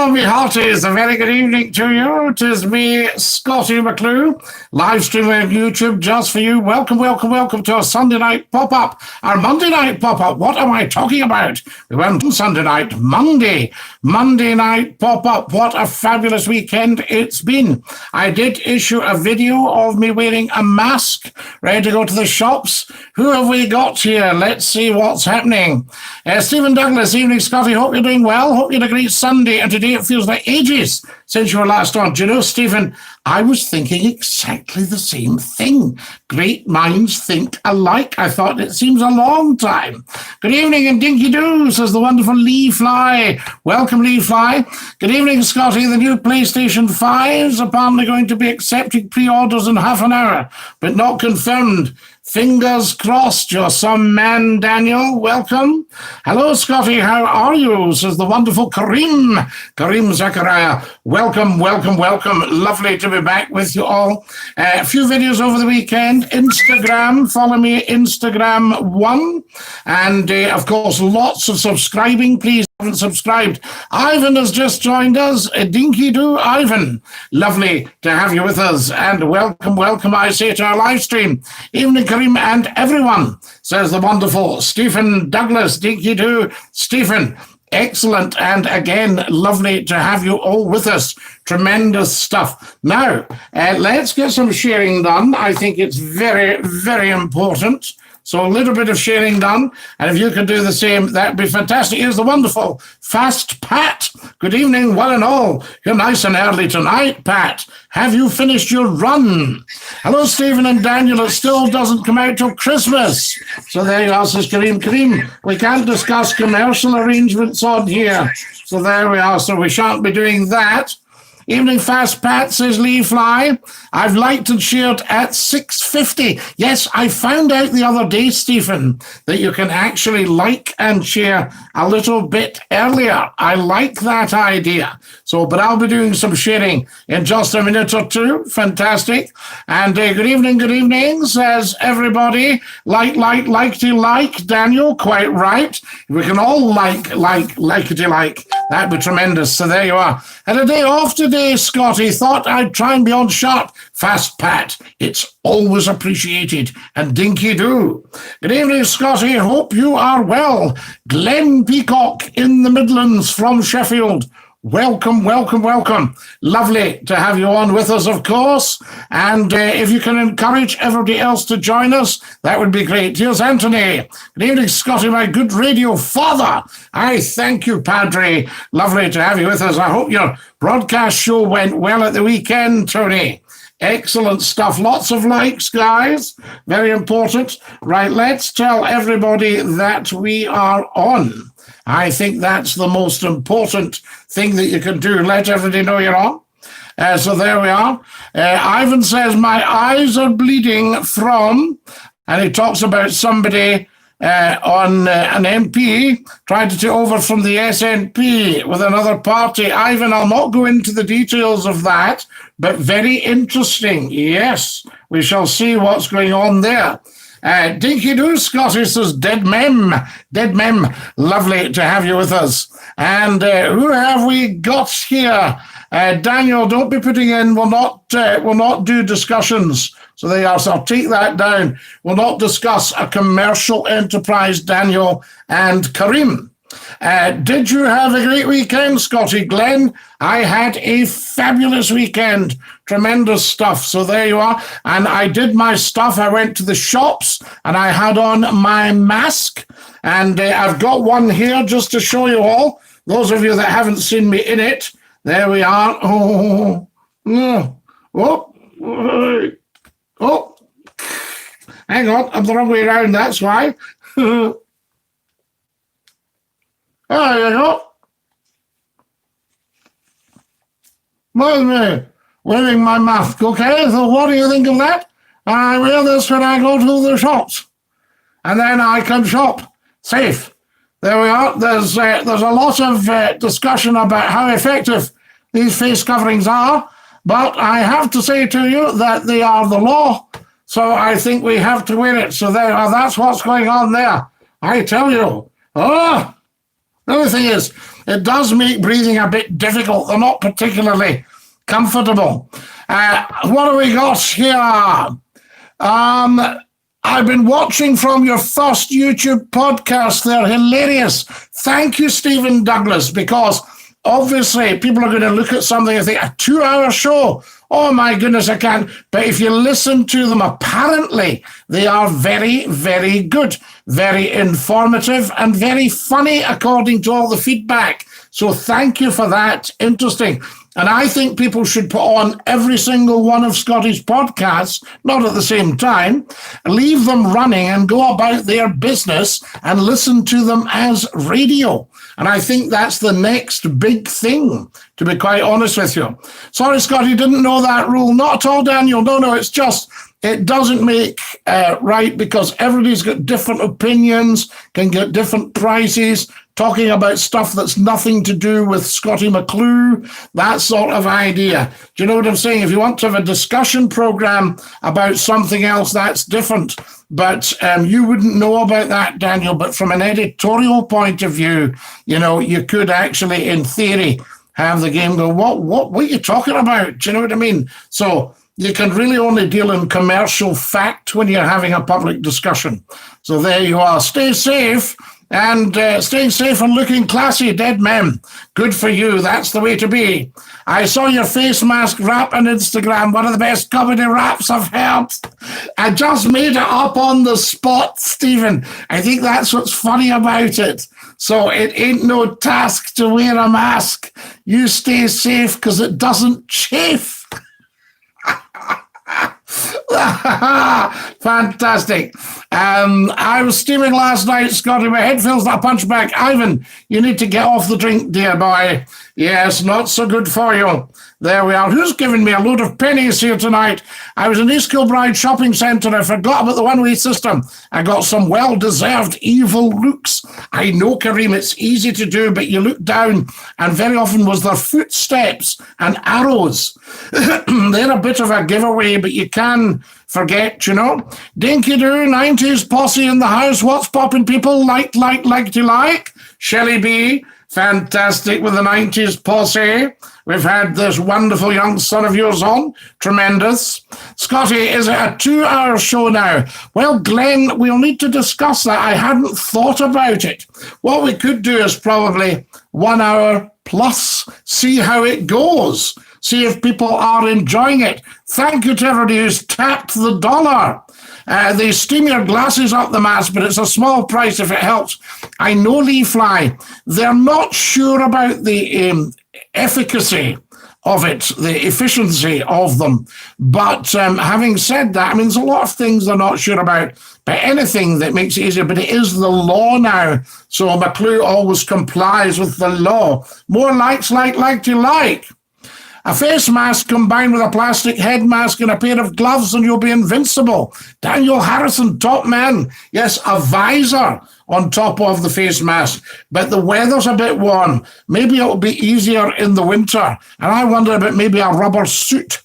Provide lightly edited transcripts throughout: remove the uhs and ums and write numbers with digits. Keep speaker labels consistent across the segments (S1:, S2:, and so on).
S1: Well, me hearties, a very good evening to you. It is me, Scottie McClue, live streaming on YouTube just for you. Welcome, welcome, welcome to our Sunday night pop-up, our Monday night pop-up. What am I talking about? We went on Sunday night, Monday night pop-up. What a fabulous weekend it's been. I did issue a video of me wearing a mask, ready to go to the shops. Who have we got here? Let's see what's happening. Stephen Douglas, evening, Scottie. Hope you're doing well. Hope you had a great Sunday. And today it feels like ages since you were last on. Do you know, Stephen, I was thinking exactly the same thing. Great minds think alike. I thought it seems a long time. Good evening and dinky doo, says the wonderful Lee Fly. Welcome, Lee Fly. Good evening, Scottie. The new PlayStation 5 is apparently going to be accepting pre-orders in half an hour, but not confirmed. Fingers crossed, you're some man, Daniel. Welcome. Hello, Scottie. How are you? Says the wonderful Kareem Zachariah. Welcome, welcome, welcome. Lovely to be back with you all. A few videos over the weekend. Instagram, follow me, Instagram 1. And, of course, lots of subscribing. Please haven't subscribed. Ivan has just joined us. Dinky Doo Ivan. Lovely to have you with us. And welcome, welcome, I say, to our live stream. Evening, Kareem, and everyone, says the wonderful Stephen Douglas. Dinky Doo Stephen. Excellent. And again, lovely to have you all with us. Tremendous stuff. Now, let's get some sharing done. I think it's very, very important. So a little bit of sharing done. And if you could do the same, that'd be fantastic. Here's the wonderful Fast Pat. Good evening, one and all. You're nice and early tonight, Pat. Have you finished your run? Hello, Stephen and Daniel. It still doesn't come out till Christmas. So there you are, says Kareem. We can't discuss commercial arrangements on here. So there we are. So we shan't be doing that. Evening, Fast Pat, says Lee Fly. I've liked and shared at 6:50. Yes, I found out the other day, Stephen, that you can actually like and share a little bit earlier. I like that idea. So, but I'll be doing some sharing in just a minute or two. Fantastic. And good evening, says everybody. Like, Daniel, quite right. We can all like, that'd be tremendous. So there you are. Had a day off today, Scottie. Thought I'd try and be on sharp. Fast Pat. It's always appreciated. And dinky doo. Good evening, Scottie. Hope you are well. Glenn Peacock in the Midlands from Sheffield. Welcome, welcome, welcome. Lovely to have you on with us, of course. And if you can encourage everybody else to join us, that would be great. Here's Anthony. Good evening, Scottie, my good radio father. I thank you, Padre. Lovely to have you with us. I hope your broadcast show went well at the weekend, Tony. Excellent stuff. Lots of likes, guys. Very important. Right, let's tell everybody that we are on. I think that's the most important thing that you can do. Let everybody know you're on. So there we are. Ivan says, my eyes are bleeding from, and he talks about somebody on an MP trying to take over from the SNP with another party. Ivan, I'll not go into the details of that, but very interesting. Yes, we shall see what's going on there. Dinky Doo Scottie says, dead mem. Lovely to have you with us. And who have we got here? Daniel, don't be putting in, we'll not do discussions. So there you are, so I'll take that down. We'll not discuss a commercial enterprise, Daniel and Kareem. Did you have a great weekend, Scottie? Glenn, I had a fabulous weekend. Tremendous stuff. So there you are. And I did my stuff. I went to the shops and I had on my mask. And I've got one here just to show you all. Those of you that haven't seen me in it, there we are. Oh. Hang on. I'm the wrong way around. That's why. There you go. Wearing my mask, okay? So what do you think of that? I wear this when I go to the shops. And then I can shop safe. There we are. There's a lot of discussion about how effective these face coverings are, but I have to say to you that they are the law, so I think we have to wear it. So there, that's what's going on there. I tell you. The other thing is, it does make breathing a bit difficult. They're not particularly comfortable. What do we got here? I've been watching from your first YouTube podcast. They're hilarious. Thank you, Stephen Douglas, because obviously people are going to look at something and think, a 2-hour show? Oh my goodness, I can't. But if you listen to them, apparently they are very, very good, very informative and very funny according to all the feedback. So thank you for that. Interesting. And I think people should put on every single one of Scottie's podcasts, not at the same time, leave them running and go about their business and listen to them as radio. And I think that's the next big thing, to be quite honest with you. Sorry, Scottie, didn't know that rule. Not at all, Daniel. No, it's just, it doesn't make right, because everybody's got different opinions, can get different prices, talking about stuff that's nothing to do with Scottie McClue, that sort of idea. Do you know what I'm saying? If you want to have a discussion program about something else, that's different. But you wouldn't know about that, Daniel. But from an editorial point of view, you know, you could actually, in theory, have the game go, what are you talking about? Do you know what I mean? So you can really only deal in commercial fact when you're having a public discussion. So there you are. Stay safe. And staying safe and looking classy, dead men. Good for you. That's the way to be. I saw your face mask rap on Instagram. One of the best comedy raps I've heard. I just made it up on the spot, Stephen. I think that's what's funny about it. So it ain't no task to wear a mask. You stay safe because it doesn't chafe. Fantastic. I was steaming last night, Scottie. My head feels like a punchback. Ivan, you need to get off the drink, dear boy. Yes, not so good for you. There we are. Who's giving me a load of pennies here tonight? I was in East Kilbride Shopping Centre. I forgot about the one-way system. I got some well-deserved evil looks. I know, Kareem, it's easy to do, but you look down, and very often was there footsteps and arrows. They're a bit of a giveaway, but you can forget, you know. Dinky-doo, 90s posse in the house. What's popping, people? Like. Shelley B, fantastic with the 90s posse. We've had this wonderful young son of yours on. Tremendous. Scottie, is it a 2-hour show now? Well, Glenn, we'll need to discuss that. I hadn't thought about it. What we could do is probably 1 hour plus, see how it goes. See if people are enjoying it. Thank you to everybody who's tapped the dollar. They steam your glasses up the mask, but it's a small price if it helps. I know, Lee Fly, they're not sure about the efficacy of it, the efficiency of them. But having said that, I mean, there's a lot of things they're not sure about, but anything that makes it easier, but it is the law now. So McClue always complies with the law. More likes, like you like. A face mask combined with a plastic head mask and a pair of gloves and you'll be invincible. Daniel Harrison, top man. Yes, a visor on top of the face mask. But the weather's a bit warm. Maybe it'll be easier in the winter. And I wonder about maybe a rubber suit.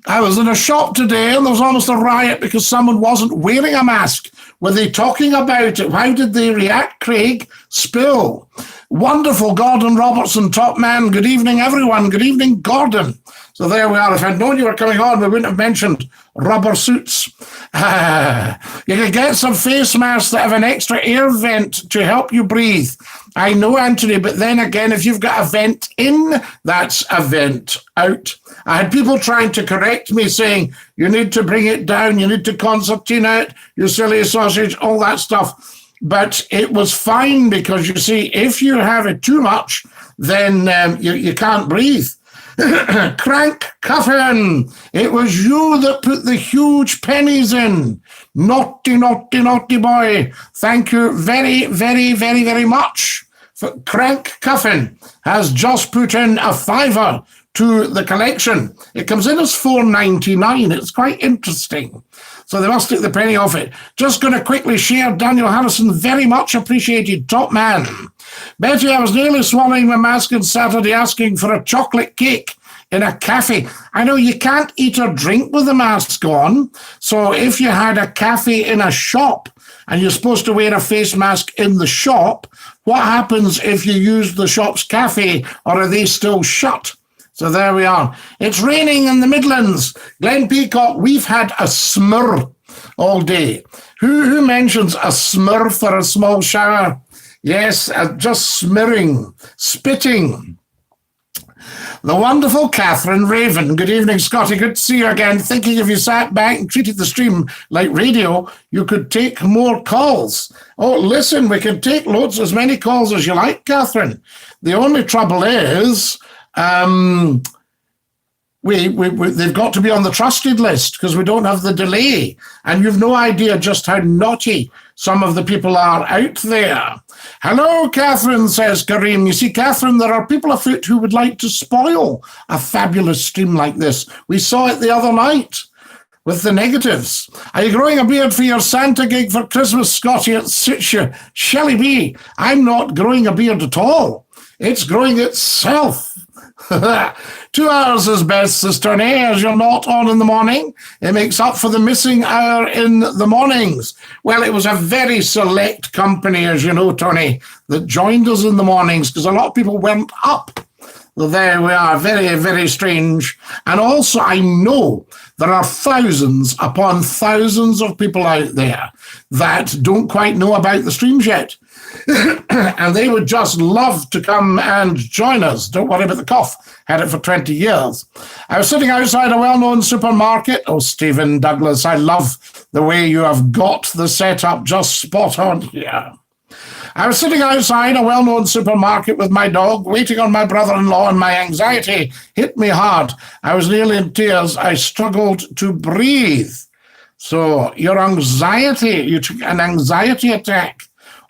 S1: I was in a shop today and there was almost a riot because someone wasn't wearing a mask. Were they talking about it? How did they react, Craig? Spill. Wonderful, Gordon Robertson, top man. Good evening, everyone. Good evening, Gordon. So there we are. If I'd known you were coming on, we wouldn't have mentioned rubber suits. You can get some face masks that have an extra air vent to help you breathe. I know, Anthony, but then again, if you've got a vent in, that's a vent out. I had people trying to correct me saying, you need to bring it down, you need to concertina it, you silly sausage, all that stuff. But it was fine because, you see, if you have it too much, then you can't breathe. Crank Cuffin, it was you that put the huge pennies in. Naughty, naughty, naughty boy. Thank you very, very, very, very much. Crank Cuffin has just put in a $5 to the collection. It comes in as $4.99. It's quite interesting. So they must take the penny off it. Just going to quickly share Daniel Harrison, very much appreciated, top man. Betty, I was nearly swallowing my mask on Saturday asking for a chocolate cake in a cafe. I know you can't eat or drink with the mask on. So if you had a cafe in a shop and you're supposed to wear a face mask in the shop, what happens if you use the shop's cafe, or are they still shut? So there we are. It's raining in the Midlands. Glenn Peacock, we've had a smur all day. Who mentions a smur for a small shower? Yes, just smearing, spitting. The wonderful Catherine Raven. Good evening, Scottie. Good to see you again. Thinking if you sat back and treated the stream like radio, you could take more calls. Oh, listen, we can take loads, as many calls as you like, Catherine. The only trouble is, they've got to be on the trusted list because we don't have the delay. And you've no idea just how naughty some of the people are out there. Hello, Catherine, says Kareem. You see, Catherine, there are people afoot who would like to spoil a fabulous stream like this. We saw it the other night with the negatives. Are you growing a beard for your Santa gig for Christmas, Scottie? It suits you. Shelley B, I'm not growing a beard at all. It's growing itself. 2 hours is best, says Tony, as you're not on in the morning. It makes up for the missing hour in the mornings. Well, it was a very select company, as you know, Tony, that joined us in the mornings because a lot of people went up. Well, there we are, very, very strange. And also, I know there are thousands upon thousands of people out there that don't quite know about the streams yet. And they would just love to come and join us. Don't worry about the cough. Had it for 20 years. I was sitting outside a well-known supermarket. Oh, Stephen Douglas, I love the way you have got the setup just spot on here. I was sitting outside a well-known supermarket with my dog, waiting on my brother-in-law, and my anxiety hit me hard. I was nearly in tears. I struggled to breathe. So your anxiety, you took an anxiety attack.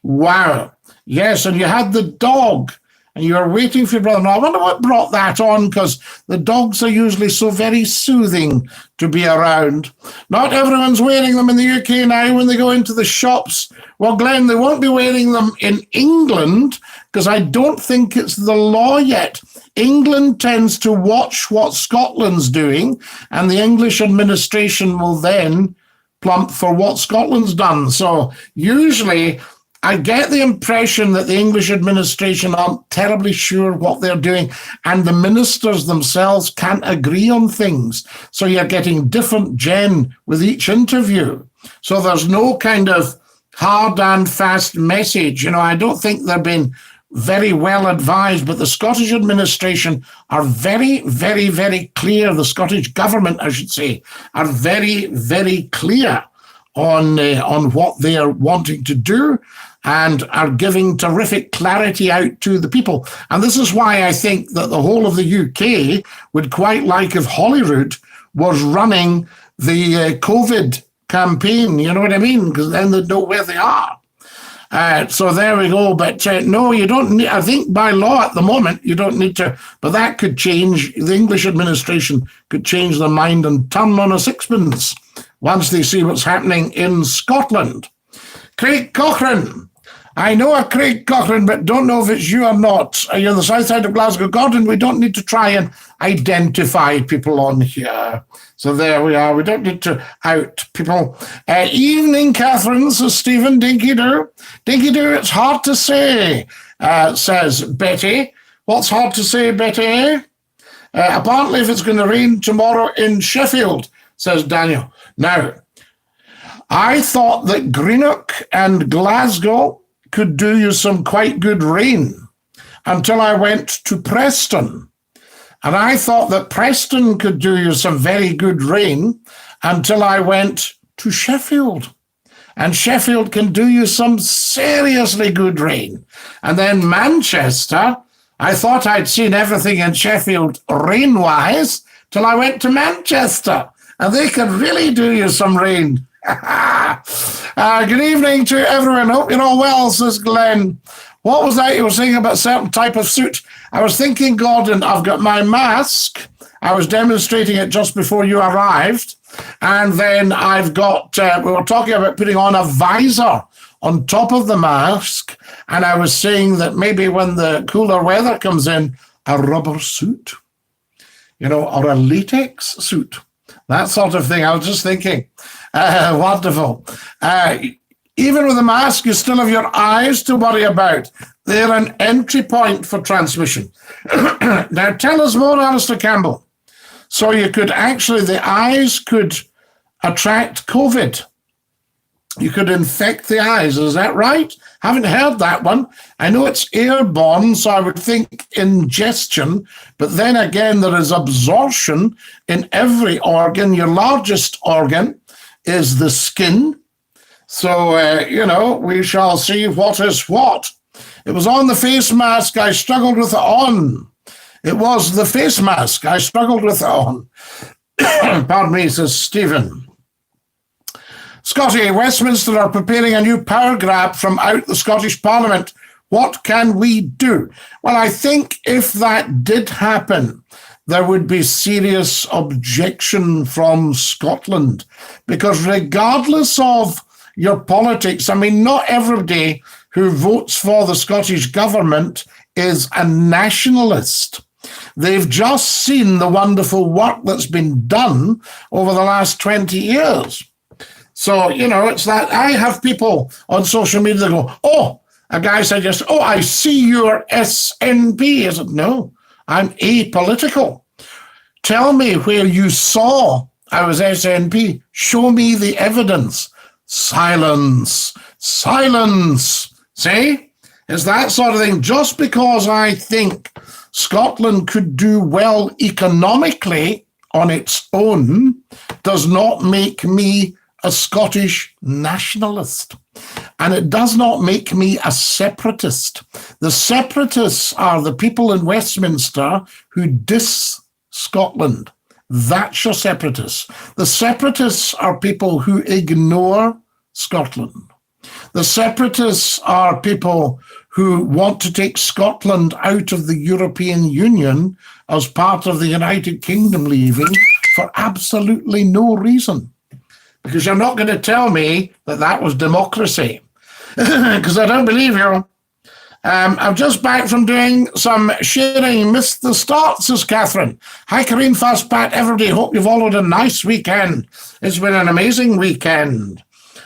S1: Wow. Yes, and you had the dog, and you were waiting for your brother-in-law. I wonder what brought that on, because the dogs are usually so very soothing to be around. Not everyone's wearing them in the UK now when they go into the shops. Well, Glenn, they won't be wearing them in England, because I don't think it's the law yet. England tends to watch what Scotland's doing, and the English administration will then plump for what Scotland's done. So usually I get the impression that the English administration aren't terribly sure what they're doing, and the ministers themselves can't agree on things. So you're getting different gen with each interview. So there's no kind of hard and fast message. You know, I don't think they've been very well advised, but the Scottish administration are very, very, very clear. The Scottish government, I should say, are very, very clear on what they are wanting to do, and are giving terrific clarity out to the people. And this is why I think that the whole of the UK would quite like if Holyrood was running the COVID campaign, you know what I mean? Because then they'd know where they are. So there we go. But no, you don't need, I think by law at the moment, you don't need to, but that could change. The English administration could change their mind and turn on a sixpence once they see what's happening in Scotland. Craig Cochrane. I know a Craig Cochrane, but don't know if it's you or not. You're on the south side of Glasgow. Gordon, we don't need to try and identify people on here. So there we are. We don't need to out people. Evening, Catherine, says Stephen. Dinky-doo. Dinky-doo, it's hard to say, says Betty. What's hard to say, Betty? Apparently, if it's going to rain tomorrow in Sheffield, says Daniel. Now, I thought that Greenock and Glasgow could do you some quite good rain until I went to Preston. And I thought that Preston could do you some very good rain until I went to Sheffield. And Sheffield can do you some seriously good rain. And then Manchester, I thought I'd seen everything in Sheffield rain-wise till I went to Manchester. And they can really do you some rain. Good evening to everyone. Hope you're all well, says Glenn. What was that you were saying about a certain type of suit? I was thinking, Gordon, I've got my mask. I was demonstrating it just before you arrived. And then I've got, we were talking about putting on a visor on top of the mask. And I was saying that maybe when the cooler weather comes in, a rubber suit, you know, or a latex suit. That sort of thing. I was just thinking, wonderful. Even with a mask, you still have your eyes to worry about. They're an entry point for transmission. Now, tell us more, Alistair Campbell. So you could actually, the eyes could attract COVID. You could infect the eyes. Is that right? Haven't heard that one. I know it's airborne, so I would think ingestion. But then again, there is absorption in every organ. Your largest organ is the skin. So, we shall see what is what. It was on the face mask I struggled with it on. It was the face mask I struggled with it on. Pardon me, says Stephen. Scottie, Westminster are preparing a new power grab from out the Scottish Parliament. What can we do? Well, I think if that did happen, there would be serious objection from Scotland, because regardless of your politics, I mean, not everybody who votes for the Scottish government is a nationalist. They've just seen the wonderful work that's been done over the last 20 years. So, it's that I have people on social media that go, oh, a guy said yes, oh, I see you're SNP. I said, no, I'm apolitical. Tell me where you saw I was SNP. Show me the evidence. Silence. See? It's that sort of thing. Just because I think Scotland could do well economically on its own does not make me a Scottish nationalist. And it does not make me a separatist. The separatists are the people in Westminster who diss Scotland. That's your separatists. The separatists are people who ignore Scotland. The separatists are people who want to take Scotland out of the European Union as part of the United Kingdom leaving for absolutely no reason. Because you're not going to tell me that that was democracy, because I don't believe you. I'm just back from doing some sharing. Missed the start, says Catherine. Hi, Karine, Fast Pat, everybody. Hope you've all had a nice weekend. It's been an amazing weekend.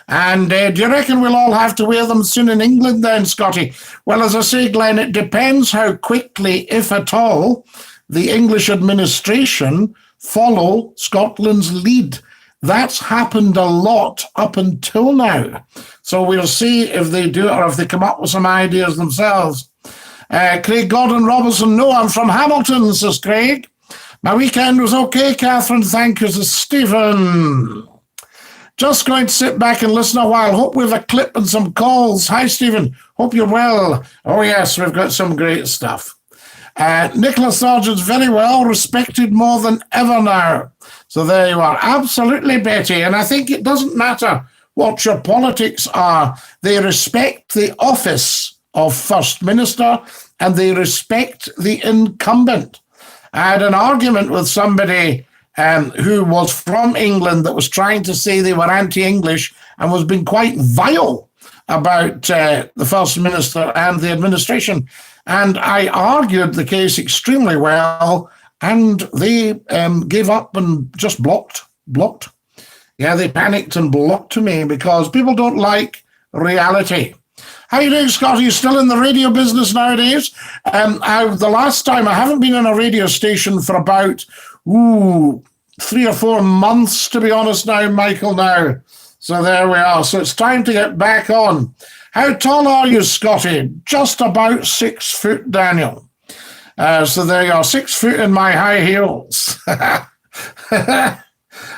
S1: And do you reckon we'll all have to wear them soon in England then, Scottie? Well, as I say, Glenn, it depends how quickly, if at all, the English administration follow Scotland's lead. That's happened a lot up until now. So we'll see if they do it or if they come up with some ideas themselves. Craig Gordon Robertson, no, I'm from Hamilton, says Craig. My weekend was okay, Catherine. Thank you, says Stephen. Just going to sit back and listen a while. Hope we have a clip and some calls. Hi, Stephen. Hope you're well. Oh, yes, we've got some great stuff. Nicholas Sargent's very well respected more than ever now. So there you are. Absolutely, Betty. And I think it doesn't matter what your politics are. They respect the office of First Minister and they respect the incumbent. I had an argument with somebody who was from England that was trying to say they were anti-English and was being quite vile about the First Minister and the administration. And I argued the case extremely well, and they gave up and just blocked. Yeah, they panicked and blocked me because people don't like reality. How you doing, Scott? Are you still in the radio business nowadays? The last time, I haven't been in a radio station for about 3 or 4 months, to be honest now, Michael, now. So there we are. So it's time to get back on. How tall are you, Scottie? Just about 6 foot, Daniel. So there you are, 6 foot in my high heels.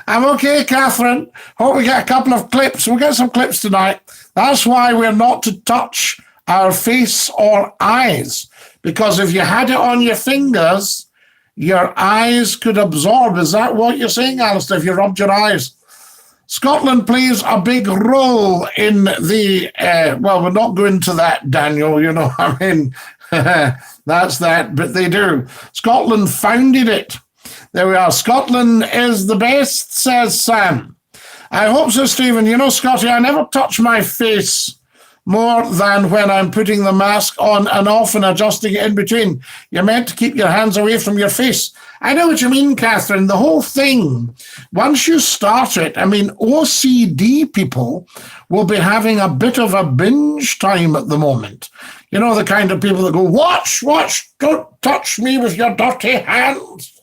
S1: I'm okay, Catherine. Hope we get a couple of clips. We'll get some clips tonight. That's why we're not to touch our face or eyes, because if you had it on your fingers, your eyes could absorb. Is that what you're saying, Alistair, if you rubbed your eyes? Scotland plays a big role in the, well, we're not going to that, Daniel, you know, I mean, that's that, but they do. Scotland founded it. There we are. Scotland is the best, says Sam. I hope so, Stephen. You know, Scottie, I never touch my face more than when I'm putting the mask on and off and adjusting it in between. You're meant to keep your hands away from your face. I know what you mean, Catherine. The whole thing, once you start it, I mean, OCD people will be having a bit of a binge time at the moment. You know, the kind of people that go, watch, don't touch me with your dirty hands.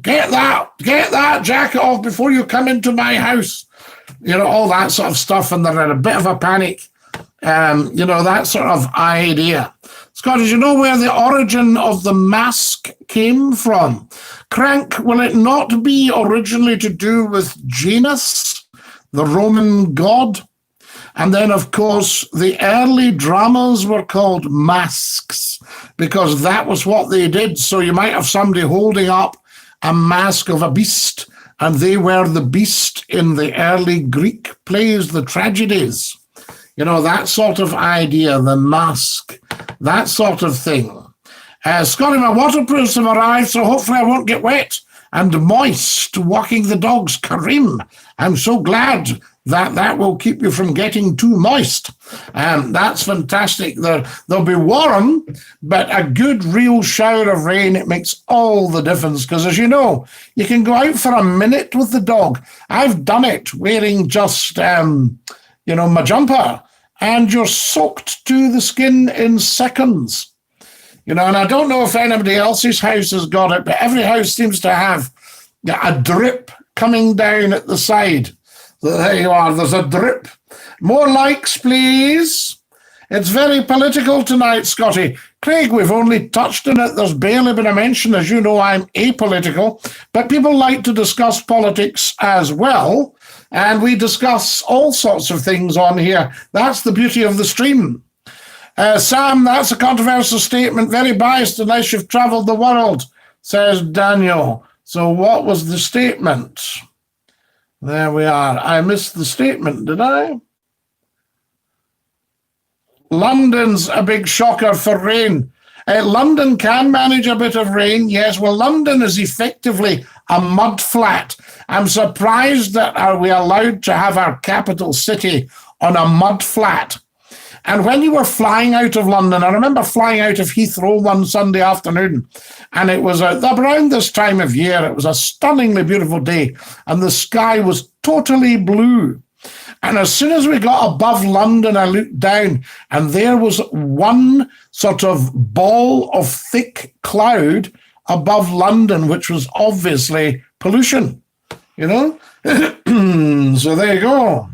S1: Get that jacket off before you come into my house. You know, all that sort of stuff, and they're in a bit of a panic. You know, that sort of idea. Scott, did you know where the origin of the mask came from? Crank, will it not be originally to do with Janus, the Roman god? And then, of course, the early dramas were called masks because that was what they did. So you might have somebody holding up a mask of a beast, and they were the beast in the early Greek plays, the tragedies. You know, that sort of idea, the mask, that sort of thing. Scotty, my waterproofs have arrived, so hopefully I won't get wet and moist walking the dogs. Karim, I'm so glad that will keep you from getting too moist. That's fantastic. They'll be warm, but a good real shower of rain, it makes all the difference. Because as you know, you can go out for a minute with the dog. I've done it wearing just, you know, my jumper, and you're soaked to the skin in seconds. You know, and I don't know if anybody else's house has got it, but every house seems to have a drip coming down at the side. So there you are, there's a drip. More likes, please. It's very political tonight, Scotty. Craig, we've only touched on it. There's barely been a mention. As you know, I'm apolitical, but people like to discuss politics as well, and we discuss all sorts of things on here. That's the beauty of the stream. Sam, that's a controversial statement, very biased unless you've travelled the world, says Daniel. So what was the statement? There we are. I missed the statement, did I? London's a big shocker for rain. London can manage a bit of rain, yes. Well, London is effectively a mud flat. I'm surprised that are we allowed to have our capital city on a mud flat. And when you were flying out of London, I remember flying out of Heathrow one Sunday afternoon, and it was around this time of year. It was a stunningly beautiful day, and the sky was totally blue. And as soon as we got above London, I looked down, and there was one sort of ball of thick cloud above London, which was obviously pollution, you know? So there you go.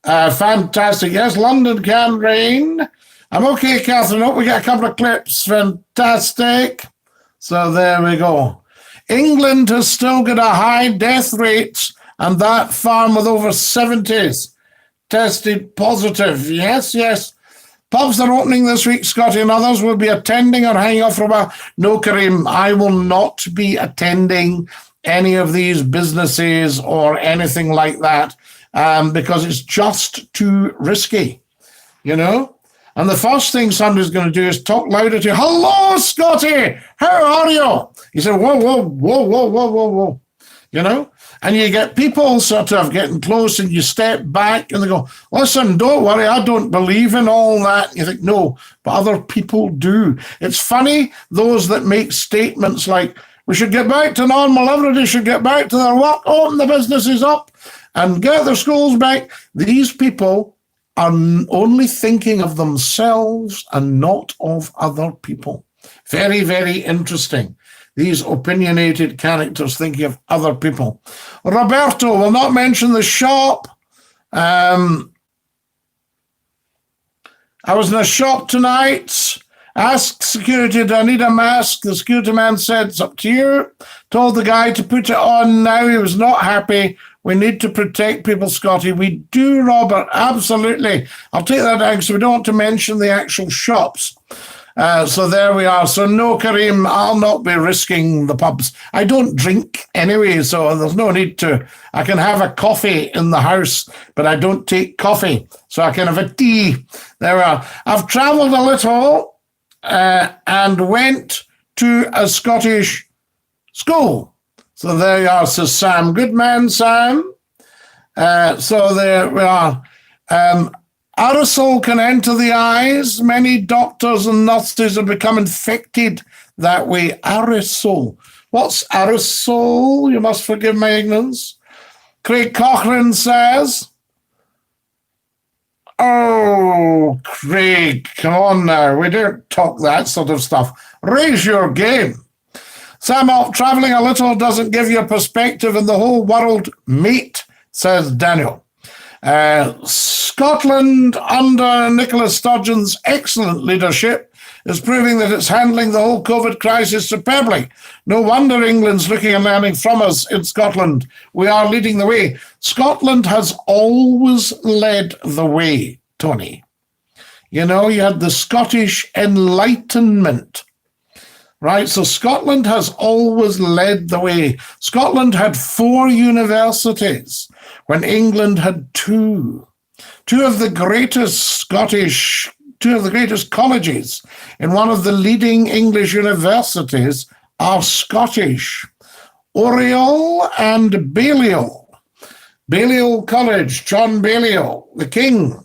S1: Fantastic. Yes, London can rain. I'm okay, Catherine. Hope we get a couple of clips. Fantastic. So there we go. England has still got a high death rate, and that farm with over 70s tested positive. Yes, yes. Pubs are opening this week, Scotty, and others will be attending or hanging off for a while. No, Kareem, I will not be attending any of these businesses or anything like that. Because it's just too risky, you know? And the first thing somebody's going to do is talk louder to you. Hello, Scotty, how are you? You say, whoa, whoa, whoa, whoa, whoa, whoa, whoa, you know? And you get people sort of getting close and you step back and they go, listen, don't worry, I don't believe in all that. And you think, no, but other people do. It's funny, those that make statements like, we should get back to normal, everybody should get back to their work, open the businesses up, and get their schools back. These people are only thinking of themselves and not of other people. Very, very interesting. These opinionated characters thinking of other people. Roberto will not mention the shop. I was in a shop tonight. Asked security, do I need a mask? The security man said, it's up to you. Told the guy to put it on now. He was not happy. We need to protect people, Scotty. We do, Robert, absolutely. I'll take that down because we don't want to mention the actual shops. So there we are. So no, Kareem, I'll not be risking the pubs. I don't drink anyway, so there's no need to. I can have a coffee in the house, but I don't take coffee. So I can have a tea. There we are. I've travelled a little and went to a Scottish school. So there you are, says Sam. Good man, Sam. So there we are. Aerosol can enter the eyes. Many doctors and nurses have become infected that way. Aerosol. What's aerosol? You must forgive my ignorance. Craig Cochrane says, oh, Craig, come on now. We don't talk that sort of stuff. Raise your game. Sam Up, traveling a little doesn't give you a perspective in the whole world, mate, says Daniel. Scotland, under Nicola Sturgeon's excellent leadership, is proving that it's handling the whole COVID crisis superbly. No wonder England's looking and learning from us in Scotland. We are leading the way. Scotland has always led the way, Tony. You know, you had the Scottish Enlightenment, right? So Scotland has always led the way. Scotland had 4 universities when England had 2. Two of the greatest colleges in one of the leading English universities are Scottish. Oriel and Balliol. Balliol College, John Balliol, the king.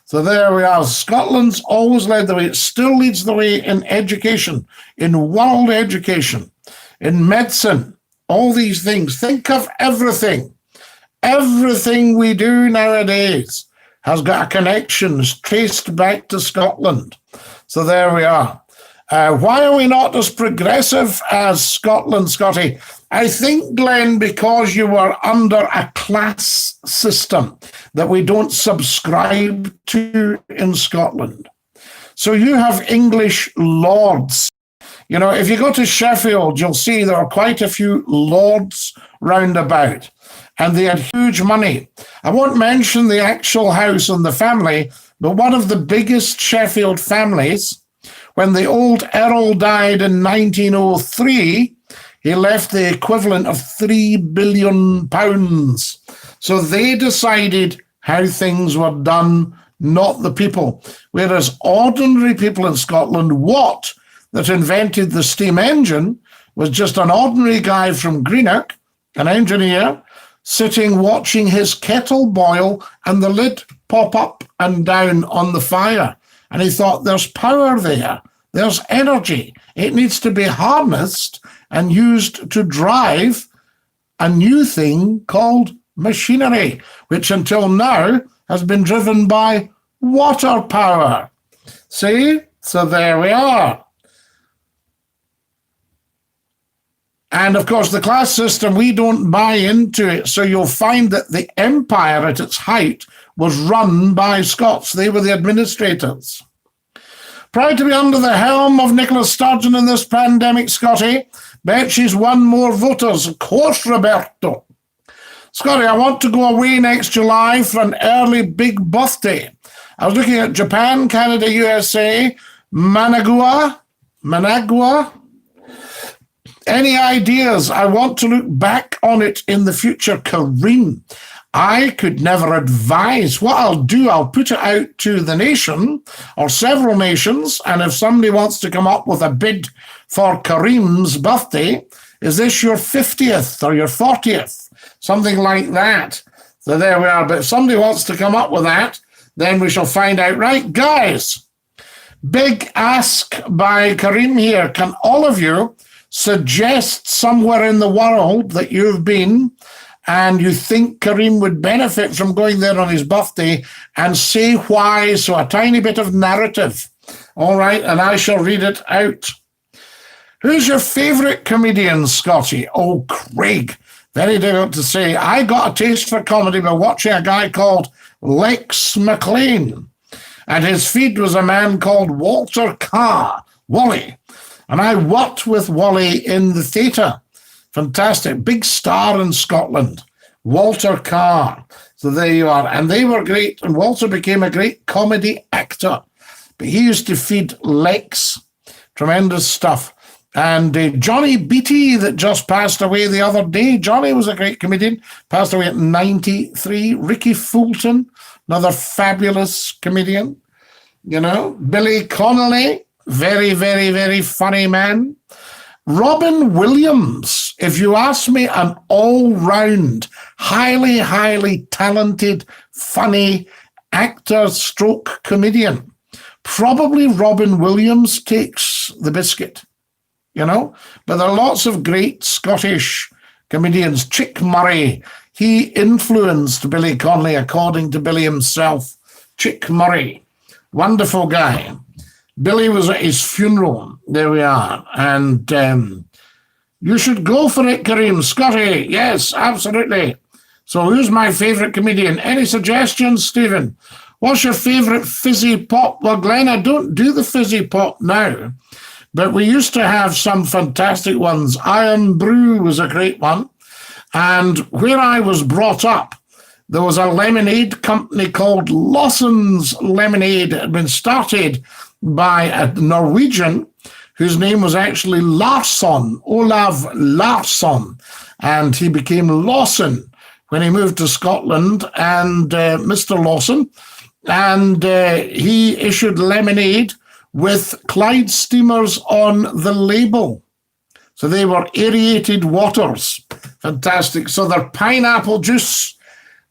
S1: So there we are. Scotland's always led the way. It still leads the way in education, in world education, in medicine, all these things. Think of everything. Everything we do nowadays has got a connection traced back to Scotland. So there we are. Why are we not as progressive as Scotland, Scotty? I think, Glenn, because you were under a class system that we don't subscribe to in Scotland. So you have English lords. You know, if you go to Sheffield, you'll see there are quite a few lords round about, and they had huge money. I won't mention the actual house and the family, but one of the biggest Sheffield families, when the old Earl died in 1903, he left the equivalent of £3 billion. So they decided how things were done, not the people. Whereas ordinary people in Scotland, Watt, that invented the steam engine, was just an ordinary guy from Greenock, an engineer, sitting watching his kettle boil and the lid pop up and down on the fire. And he thought, there's power there. There's energy. It needs to be harnessed and used to drive a new thing called machinery, which until now has been driven by water power. See? So there we are. And of course, the class system, we don't buy into it. So you'll find that the empire at its height was run by Scots. They were the administrators. Proud to be under the helm of Nicola Sturgeon in this pandemic, Scotty. Bet she's won more voters. Of course, Roberto. Scotty, I want to go away next July for an early big birthday. I was looking at Japan, Canada, USA, Managua. Any ideas? I want to look back on it in the future. Kareem, I could never advise. What I'll do, I'll put it out to the nation or several nations, and if somebody wants to come up with a bid for Kareem's birthday, is this your 50th or your 40th? Something like that. So there we are. But if somebody wants to come up with that, then we shall find out. Right, guys, big ask by Kareem here. Can all of you suggest somewhere in the world that you've been and you think Kareem would benefit from going there on his birthday, and say why? So a tiny bit of narrative. All right, and I shall read it out. Who's your favourite comedian, Scotty? Oh, Craig. Very difficult to say. I got a taste for comedy by watching a guy called Lex McLean, and his feed was a man called Walter Carr, Wally. And I worked with Wally in the theatre. Fantastic. Big star in Scotland. Walter Carr. So there you are. And they were great. And Walter became a great comedy actor. But he used to feed Lex. Tremendous stuff. And Johnny Beattie, that just passed away the other day. Johnny was a great comedian. Passed away at 93. Ricky Fulton, another fabulous comedian. You know, Billy Connolly, very, very, very funny man. Robin Williams, if you ask me, an all-round, highly, highly talented, funny actor stroke comedian. Probably Robin Williams takes the biscuit, you know? But there are lots of great Scottish comedians. Chick Murray, he influenced Billy Connolly, according to Billy himself. Chick Murray, wonderful guy. Billy was at his funeral. There we are. And you should go for it, Kareem. Scotty, yes, absolutely. So who's my favourite comedian? Any suggestions, Stephen? What's your favourite fizzy pop? Well, Glenn, I don't do the fizzy pop now, but we used to have some fantastic ones. Iron Brew was a great one. And where I was brought up, there was a lemonade company called Lawson's Lemonade. It had been started by a Norwegian whose name was actually Larsson, Olav Larsson, and he became Lawson when he moved to Scotland, and Mr. Lawson, and he issued lemonade with Clyde steamers on the label. So they were aerated waters. Fantastic. So their pineapple juice,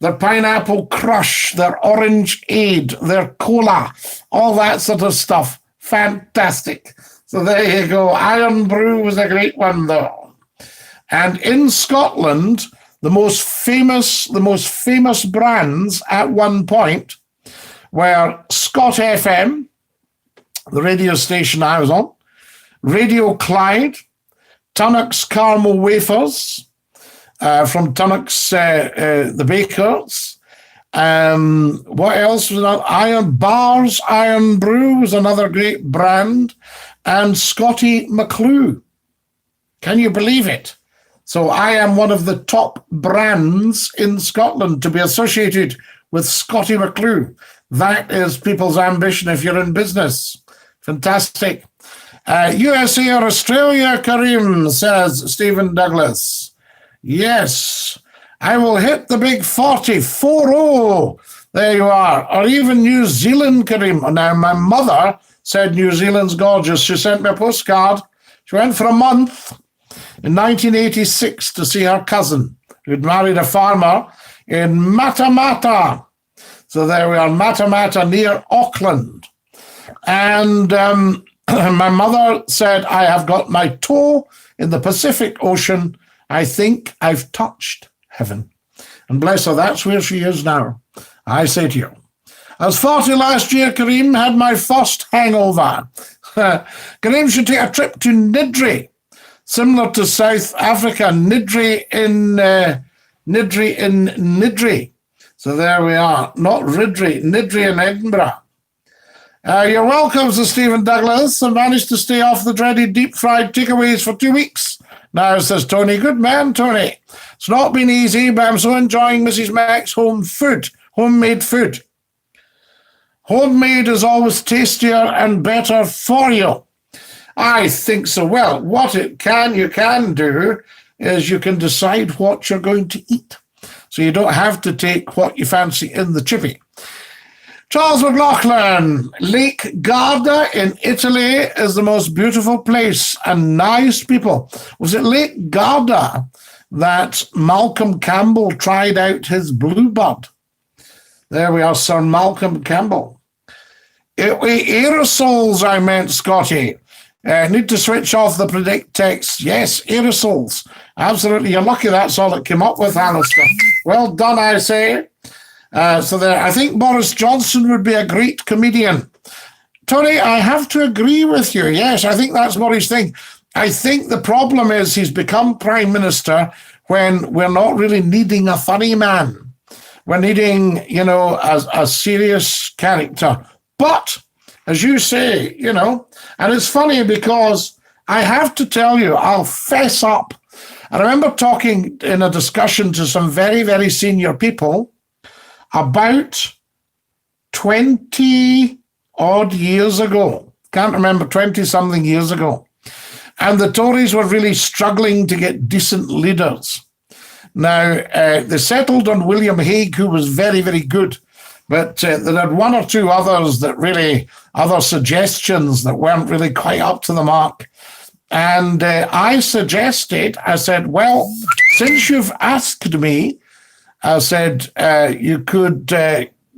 S1: their pineapple crush, their orange aid, their cola, all that sort of stuff. Fantastic. So there you go. Iron Brew was a great one, though. And in Scotland, the most famous brands at one point were Scott FM, the radio station I was on, Radio Clyde, Tunnock's Caramel Wafers, from Tunnock's the Bakers. What else was that? Iron Bars, Iron Brew was another great brand, and SCOTTIE McCLUE. Can you believe it? So I am one of the top brands in Scotland to be associated with SCOTTIE McCLUE. That is people's ambition if you're in business. Fantastic. USA or Australia, Kareem, says Stephen Douglas. Yes, I will hit the big 40, 4-0. There you are. Or even New Zealand, Kareem. Now, my mother said New Zealand's gorgeous. She sent me a postcard. She went for a month in 1986 to see her cousin, who'd married a farmer in Matamata. So there we are, Matamata, near Auckland. And my mother said, I have got my toe in the Pacific Ocean. I think I've touched heaven. And bless her, that's where she is now. I say to you. I was 40 last year, Kareem, had my first hangover. Kareem should take a trip to Nidri, similar to South Africa, Nidri in Nidri. So there we are, not Ridley, Nidri in Edinburgh. You're welcome, Sir Stephen Douglas. I managed to stay off the dreaded deep-fried takeaways for 2 weeks. Now, says Tony, good man, Tony. It's not been easy, but I'm so enjoying Mrs. Mack's homemade food. Homemade is always tastier and better for you. I think so. Well, what you can do is you can decide what you're going to eat. So you don't have to take what you fancy in the chippy. Charles McLaughlin, Lake Garda in Italy is the most beautiful place and nice people. Was it Lake Garda that Malcolm Campbell tried out his bluebird? There we are, Sir Malcolm Campbell. Aerosols, I meant, Scotty. Need to switch off the predict text. Yes, aerosols. Absolutely. You're lucky that's all it came up with, Alistair. Well done, I say. So there, I think Boris Johnson would be a great comedian. Tony, I have to agree with you. Yes, I think that's what he's thinking. I think the problem is he's become prime minister when we're not really needing a funny man. We're needing, a serious character. But, as you say, and it's funny because I have to tell you, I'll fess up. I remember talking in a discussion to some very, very senior people about 20-odd years ago. Can't remember, 20-something years ago. And the Tories were really struggling to get decent leaders. Now, they settled on William Hague, who was very, very good. But there had one or two others other suggestions that weren't really quite up to the mark. And I said, well, since you've asked me, I said, you could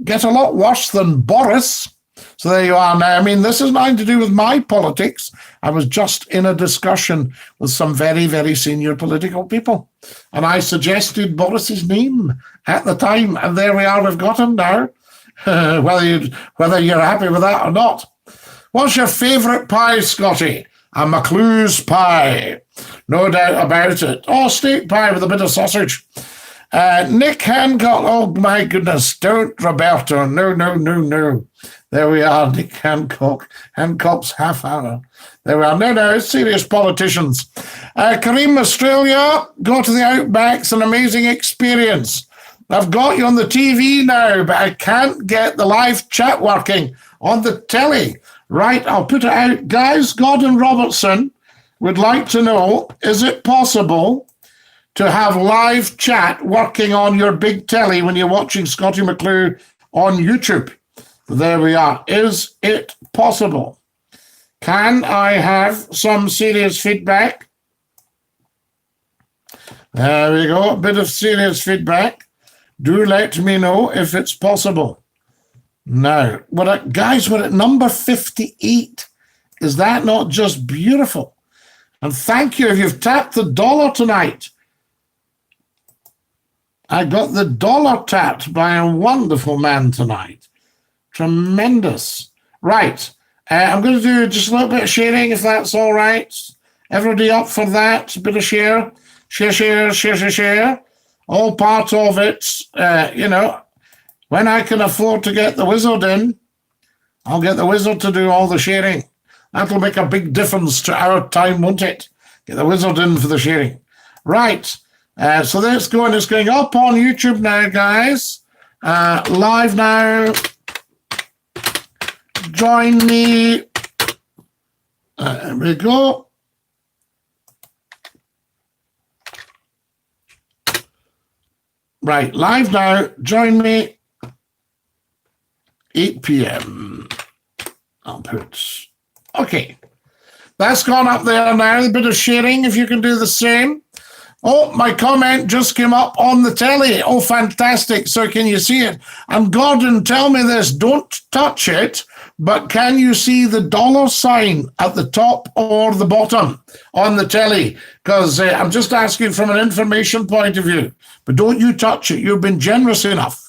S1: get a lot worse than Boris. So there you are now. I mean, this is nothing to do with my politics. I was just in a discussion with some very, very senior political people, and I suggested Boris's name at the time, and there we are. We've got him now, whether you're happy with that or not. What's your favourite pie, Scottie? A McClue's pie. No doubt about it. Oh, steak pie with a bit of sausage. Nick Hancock. Oh, my goodness. Don't, Roberto. No. There we are, Nick Hancock. Hancock's half hour. There we are. No, serious politicians. Kareem, Australia. Go to the Outback. It's an amazing experience. I've got you on the TV now, but I can't get the live chat working on the telly. Right, I'll put it out. Guys, Gordon Robertson would like to know, is it possible to have live chat working on your big telly when you're watching Scottie McClue on YouTube? There we are. Is it possible? Can I have some serious feedback? There we go. A bit of serious feedback. Do let me know if it's possible. Now, guys, we're at number 58. Is that not just beautiful? And thank you if you've tapped the dollar tonight. I got the dollar tapped by a wonderful man tonight. Tremendous. Right. I'm going to do just a little bit of sharing, if that's all right. Everybody up for that? A bit of share. Share. All part of it. When I can afford to get the wizard in, I'll get the wizard to do all the sharing. That'll make a big difference to our time, won't it? Get the wizard in for the sharing. Right. So that's going. It's going up on YouTube now, guys. Live now. Join me. There we go. Right. Live now. Join me. 8 p.m. I'll put. Okay. That's gone up there now. A bit of sharing, if you can do the same. Oh, my comment just came up on the telly. Oh, fantastic. So can you see it? And Gordon, tell me this. Don't touch it, but can you see the dollar sign at the top or the bottom on the telly? Because I'm just asking from an information point of view. But don't you touch it. You've been generous enough.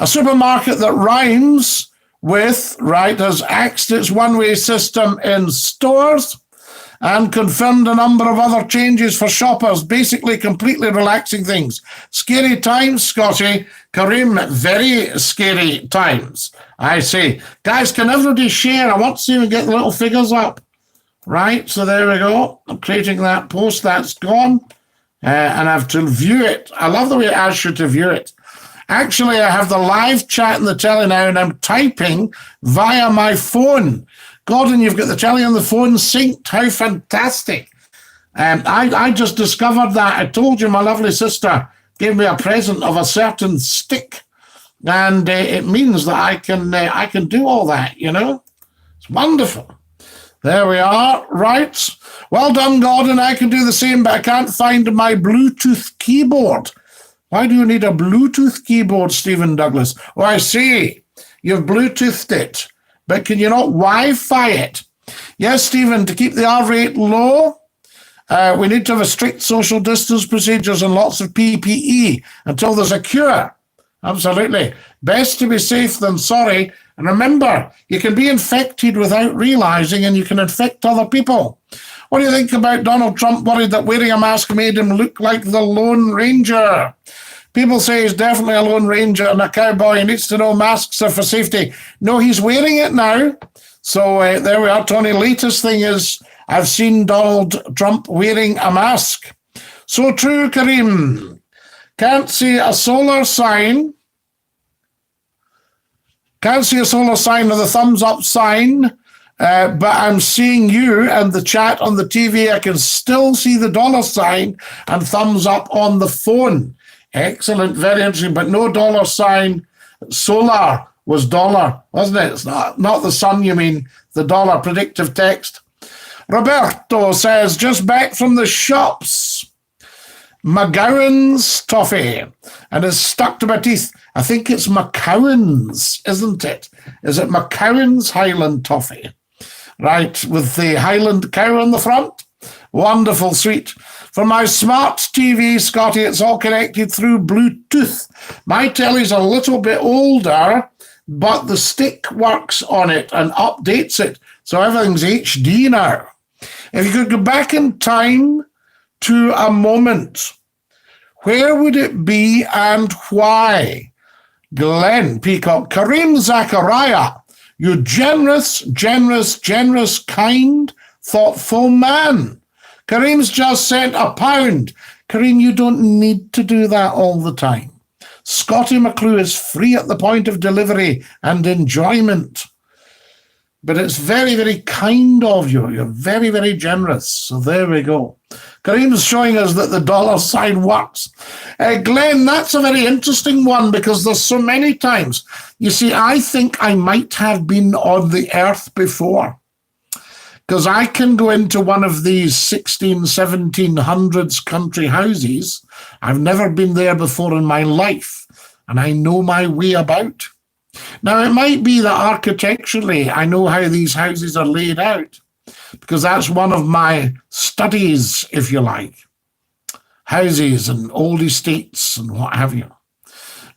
S1: A supermarket that rhymes with, has axed its one-way system in stores and confirmed a number of other changes for shoppers, basically completely relaxing things. Scary times, Scottie. Kareem, very scary times, I say. Guys, can everybody share? I want to see if we get the little figures up. Right, so there we go. I'm creating that post. That's gone. And I have to view it. I love the way it asks you to view it. Actually, I have the live chat in the telly now, and I'm typing via my phone. Gordon, you've got the telly and the phone synced. How fantastic. I just discovered that. I told you my lovely sister gave me a present of a certain stick, and it means that I can do all that, It's wonderful. There we are. Right. Well done, Gordon. I can do the same, but I can't find my Bluetooth keyboard. Why do you need a Bluetooth keyboard, Stephen Douglas? Oh, I see. You've Bluetoothed it, but can you not Wi-Fi it? Yes, Stephen, to keep the R rate low, we need to have a strict social distance procedures and lots of PPE until there's a cure. Absolutely. Best to be safe than sorry. And remember, you can be infected without realizing, and you can infect other people. What do you think about Donald Trump worried that wearing a mask made him look like the Lone Ranger? People say he's definitely a Lone Ranger and a cowboy. He needs to know masks are for safety. No, he's wearing it now. So there we are, Tony. Latest thing is I've seen Donald Trump wearing a mask. So true, Kareem. Can't see a solar sign. Can't see a solar sign or the thumbs up sign. But I'm seeing you and the chat on the TV. I can still see the dollar sign and thumbs up on the phone. Excellent, very interesting, but no dollar sign. Solar was dollar, wasn't it? It's not the sun, you mean, the dollar. Predictive text. Roberto says, just back from the shops. McGowan's toffee, and it's stuck to my teeth. I think it's McCowan's, isn't it? Is it McCowan's Highland toffee? Right, with the Highland cow on the front. Wonderful, sweet. For my smart TV, Scottie, it's all connected through Bluetooth. My telly's a little bit older, but the stick works on it and updates it. So everything's HD now. If you could go back in time to a moment, where would it be and why? Glenn Peacock, Kareem Zachariah, you generous, kind, thoughtful man. Kareem's just sent £1. Kareem, you don't need to do that all the time. Scottie McClue is free at the point of delivery and enjoyment. But it's very, very kind of you. You're very, very generous. So there we go. Kareem's showing us that the dollar sign works. Glenn, that's a very interesting one because there's so many times. You see, I think I might have been on the earth before. Because I can go into one of these 1700s country houses. I've never been there before in my life, and I know my way about. Now, it might be that architecturally I know how these houses are laid out, because that's one of my studies, if you like. Houses and old estates and what have you.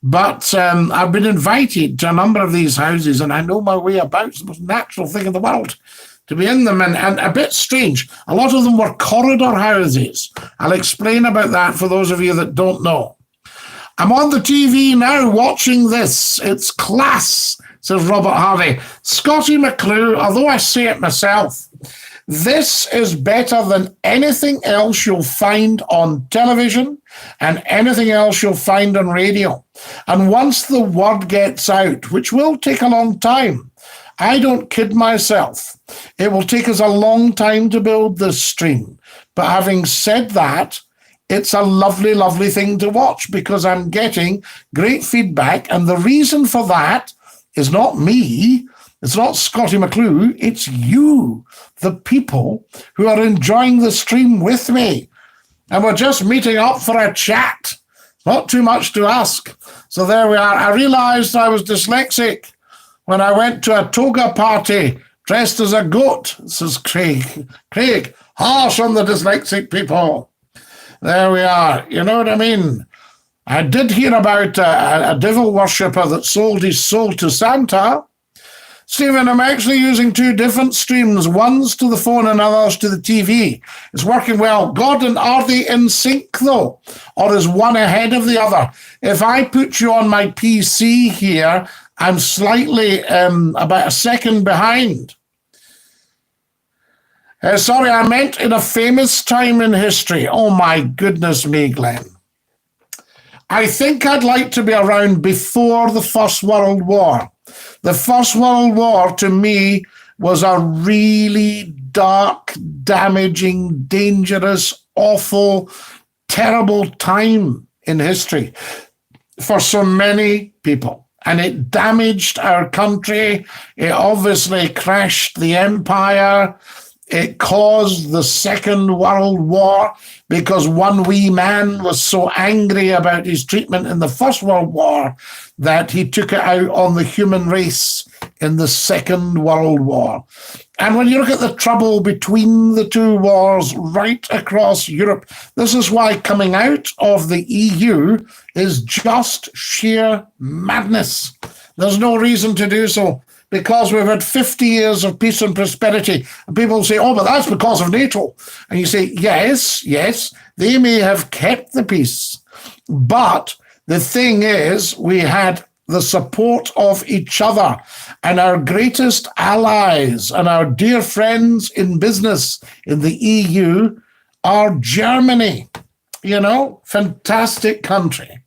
S1: But I've been invited to a number of these houses, and I know my way about. It's the most natural thing in the world to be in them, and a bit strange. A lot of them were corridor houses. I'll explain about that for those of you that don't know. I'm on the TV now watching this. It's class, says Robert Harvey. Scottie McClue, although I say it myself, this is better than anything else you'll find on television and anything else you'll find on radio. And once the word gets out, which will take a long time, I don't kid myself. It will take us a long time to build this stream. But having said that, it's a lovely, lovely thing to watch because I'm getting great feedback. And the reason for that is not me. It's not Scottie McClue. It's you, the people who are enjoying the stream with me. And we're just meeting up for a chat. Not too much to ask. So there we are. I realized I was dyslexic when I went to a toga party dressed as a goat, says Craig. Craig, harsh on the dyslexic people. There we are. You know what I mean? I did hear about a devil worshipper that sold his soul to Santa. Stephen, I'm actually using two different streams. One's to the phone and others to the TV. It's working well. Gordon, are they in sync, though? Or is one ahead of the other? If I put you on my PC here, I'm slightly about a second behind. Sorry, I meant in a famous time in history. Oh, my goodness me, Glenn. I think I'd like to be around before the First World War. The First World War, to me, was a really dark, damaging, dangerous, awful, terrible time in history for so many people. And it damaged our country. It obviously crashed the empire. It caused the Second World War because one wee man was so angry about his treatment in the First World War that he took it out on the human race in the Second World War. And when you look at the trouble between the two wars right across Europe, this is why coming out of the EU is just sheer madness. There's no reason to do so, because we've had 50 years of peace and prosperity. And people say, oh, but that's because of NATO. And you say, yes, they may have kept the peace. But the thing is, we had the support of each other, and our greatest allies and our dear friends in business in the EU are Germany. You know, fantastic country.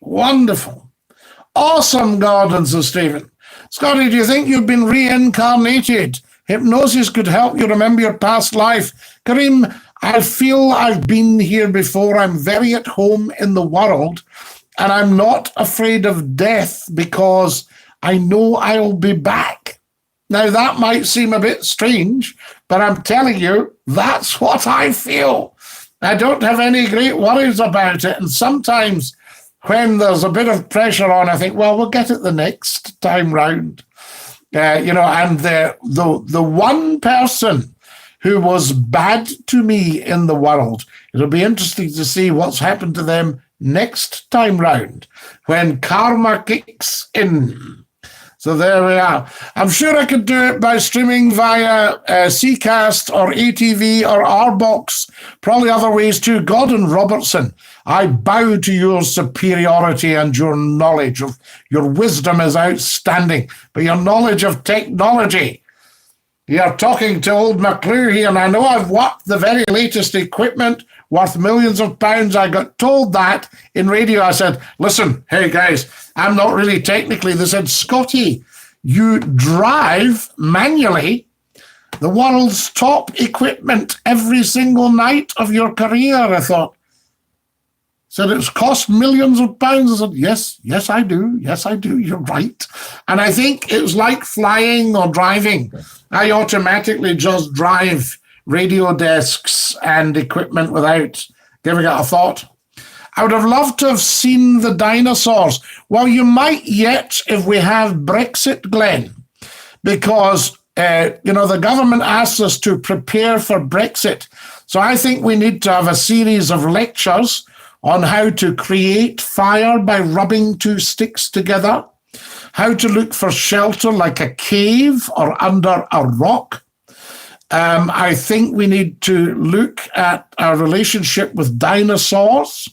S1: Wonderful. Awesome, Gordon, says Stephen. Scottie, do you think you've been reincarnated? Hypnosis could help you remember your past life. Kareem, I feel I've been here before. I'm very at home in the world, and I'm not afraid of death because I know I'll be back. Now, that might seem a bit strange, but I'm telling you, that's what I feel. I don't have any great worries about it. And sometimes when there's a bit of pressure on, I think, well, we'll get it the next time round. And the one person who was bad to me in the world, it'll be interesting to see what's happened to them next time round when karma kicks in. So there we are. I'm sure I could do it by streaming via Ccast or ATV or RBox, probably other ways too. Gordon Robertson, I bow to your superiority and your knowledge of your wisdom is outstanding, but your knowledge of technology. You're talking to old McClue here, and I know I've worked the very latest equipment worth millions of pounds. I got told that in radio. I said, listen, hey guys, I'm not really technically. They said, Scottie, you drive manually the world's top equipment every single night of your career. I thought, said it's cost millions of pounds. I said, yes, I do. Yes, I do. You're right. And I think it's like flying or driving. I automatically just drive radio desks and equipment without giving it a thought. I would have loved to have seen the dinosaurs. Well, you might yet if we have Brexit, Glenn, because, the government asks us to prepare for Brexit. So I think we need to have a series of lectures on how to create fire by rubbing two sticks together, how to look for shelter like a cave or under a rock. I think we need to look at our relationship with dinosaurs.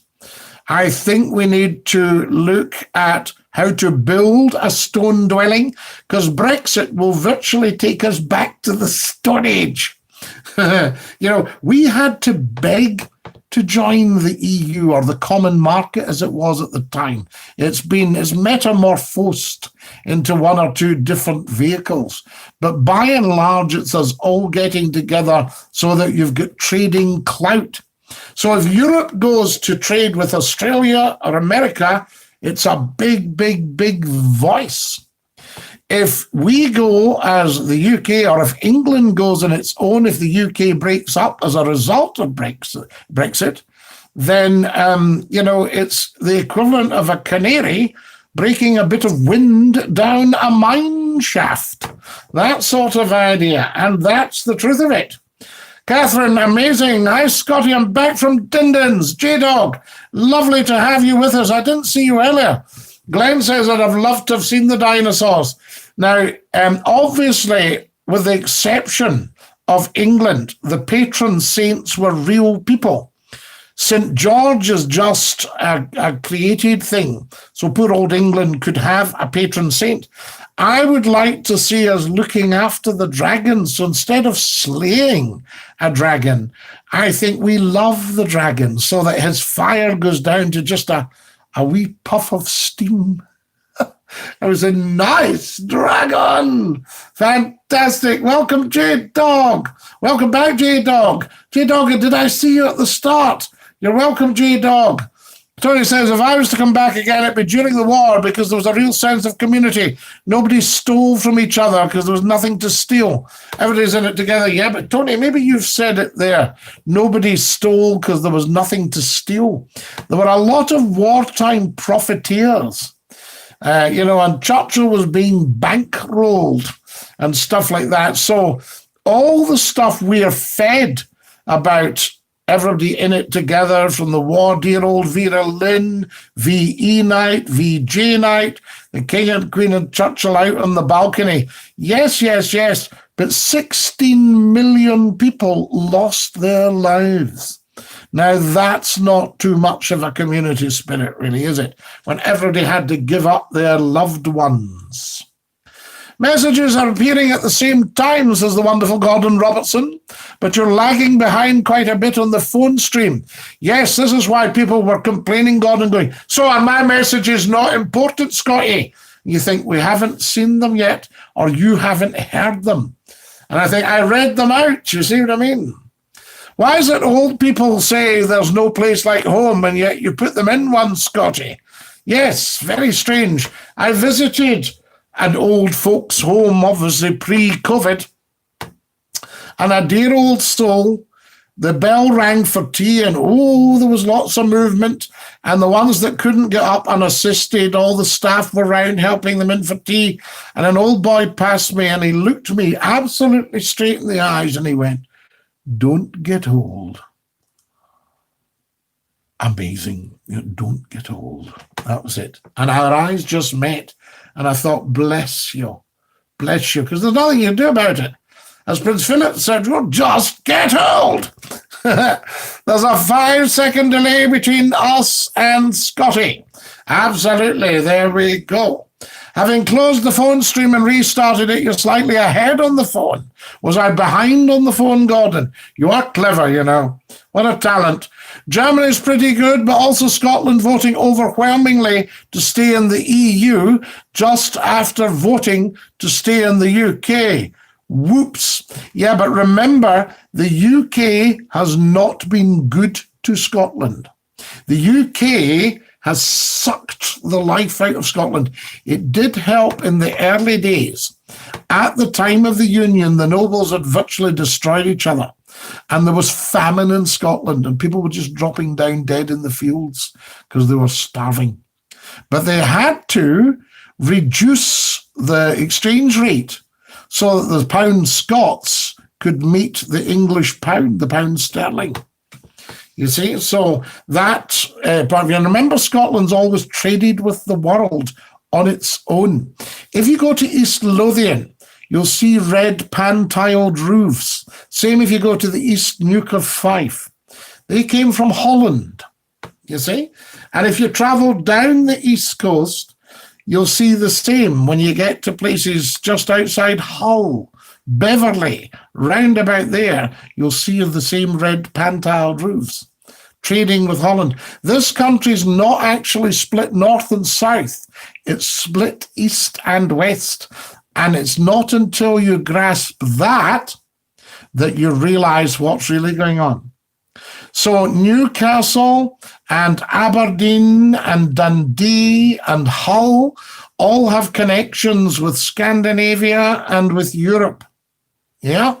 S1: I think we need to look at how to build a stone dwelling, because Brexit will virtually take us back to the Stone Age. We had to beg to join the EU or the common market as it was at the time. It's metamorphosed into one or two different vehicles. But by and large, it's us all getting together so that you've got trading clout. So if Europe goes to trade with Australia or America, it's a big, big, big voice. If we go as the UK, or if England goes on its own, if the UK breaks up as a result of Brexit, then, it's the equivalent of a canary breaking a bit of wind down a mine shaft. That sort of idea. And that's the truth of it. Catherine, amazing. Hi, Scottie. I'm back from Dindins. J-Dog, lovely to have you with us. I didn't see you earlier. Glenn says that I've loved to have seen the dinosaurs. Now, obviously, with the exception of England, the patron saints were real people. St. George is just a created thing, so poor old England could have a patron saint. I would like to see us looking after the dragons. So instead of slaying a dragon, I think we love the dragon so that his fire goes down to just a wee puff of steam. It was a nice dragon. Fantastic. Welcome, J-Dog. Welcome back, J-Dog. J-Dog, did I see you at the start? You're welcome, J-Dog. Tony says, if I was to come back again, it'd be during the war because there was a real sense of community. Nobody stole from each other because there was nothing to steal. Everybody's in it together. Yeah, but Tony, maybe you've said it there. Nobody stole because there was nothing to steal. There were a lot of wartime profiteers. And Churchill was being bankrolled and stuff like that. So all the stuff we're fed about everybody in it together from the war, dear old Vera Lynn, VE night, VJ night, the King and Queen and Churchill out on the balcony. Yes. But 16 million people lost their lives. Now, that's not too much of a community spirit, really, is it? When everybody had to give up their loved ones. Messages are appearing at the same time, says the wonderful Gordon Robertson, but you're lagging behind quite a bit on the phone stream. Yes, this is why people were complaining, Gordon, going, so are my messages not important, Scottie? You think we haven't seen them yet, or you haven't heard them. And I think I read them out, you see what I mean? Why is it old people say there's no place like home, and yet you put them in one, Scottie? Yes, very strange. I visited an old folks' home, obviously pre-COVID, and a dear old soul the bell rang for tea, and there was lots of movement. And the ones that couldn't get up unassisted, all the staff were round helping them in for tea. And an old boy passed me, and he looked me absolutely straight in the eyes, and he went, "Don't get old." Amazing. Don't get old. That was it. And our eyes just met, and I thought, bless you, because there's nothing you can do about it. As Prince Philip said, "Well, just get old." There's a 5-second delay between us and Scottie. Absolutely. There we go. Having closed the phone stream and restarted it, you're slightly ahead on the phone. Was I behind on the phone, Gordon? You are clever, you know. What a talent. Germany's pretty good, but also Scotland voting overwhelmingly to stay in the EU just after voting to stay in the UK. Whoops. Yeah, but remember, the UK has not been good to Scotland. The UK has sucked the life out of Scotland. It did help in the early days. At the time of the Union, the nobles had virtually destroyed each other. And there was famine in Scotland, and people were just dropping down dead in the fields because they were starving. But they had to reduce the exchange rate so that the pound Scots could meet the English pound, the pound sterling. You see, so that, but you remember, Scotland's always traded with the world on its own. If you go to East Lothian, you'll see red pan-tiled roofs. Same if you go to the East Nuke of Fife. They came from Holland, you see. And if you travel down the East Coast, you'll see the same when you get to places just outside Hull, Beverley, round about there, you'll see the same red pan-tiled roofs, trading with Holland. This country's not actually split north and south. It's split east and west. And it's not until you grasp that you realize what's really going on. So Newcastle and Aberdeen and Dundee and Hull all have connections with Scandinavia and with Europe. Yeah?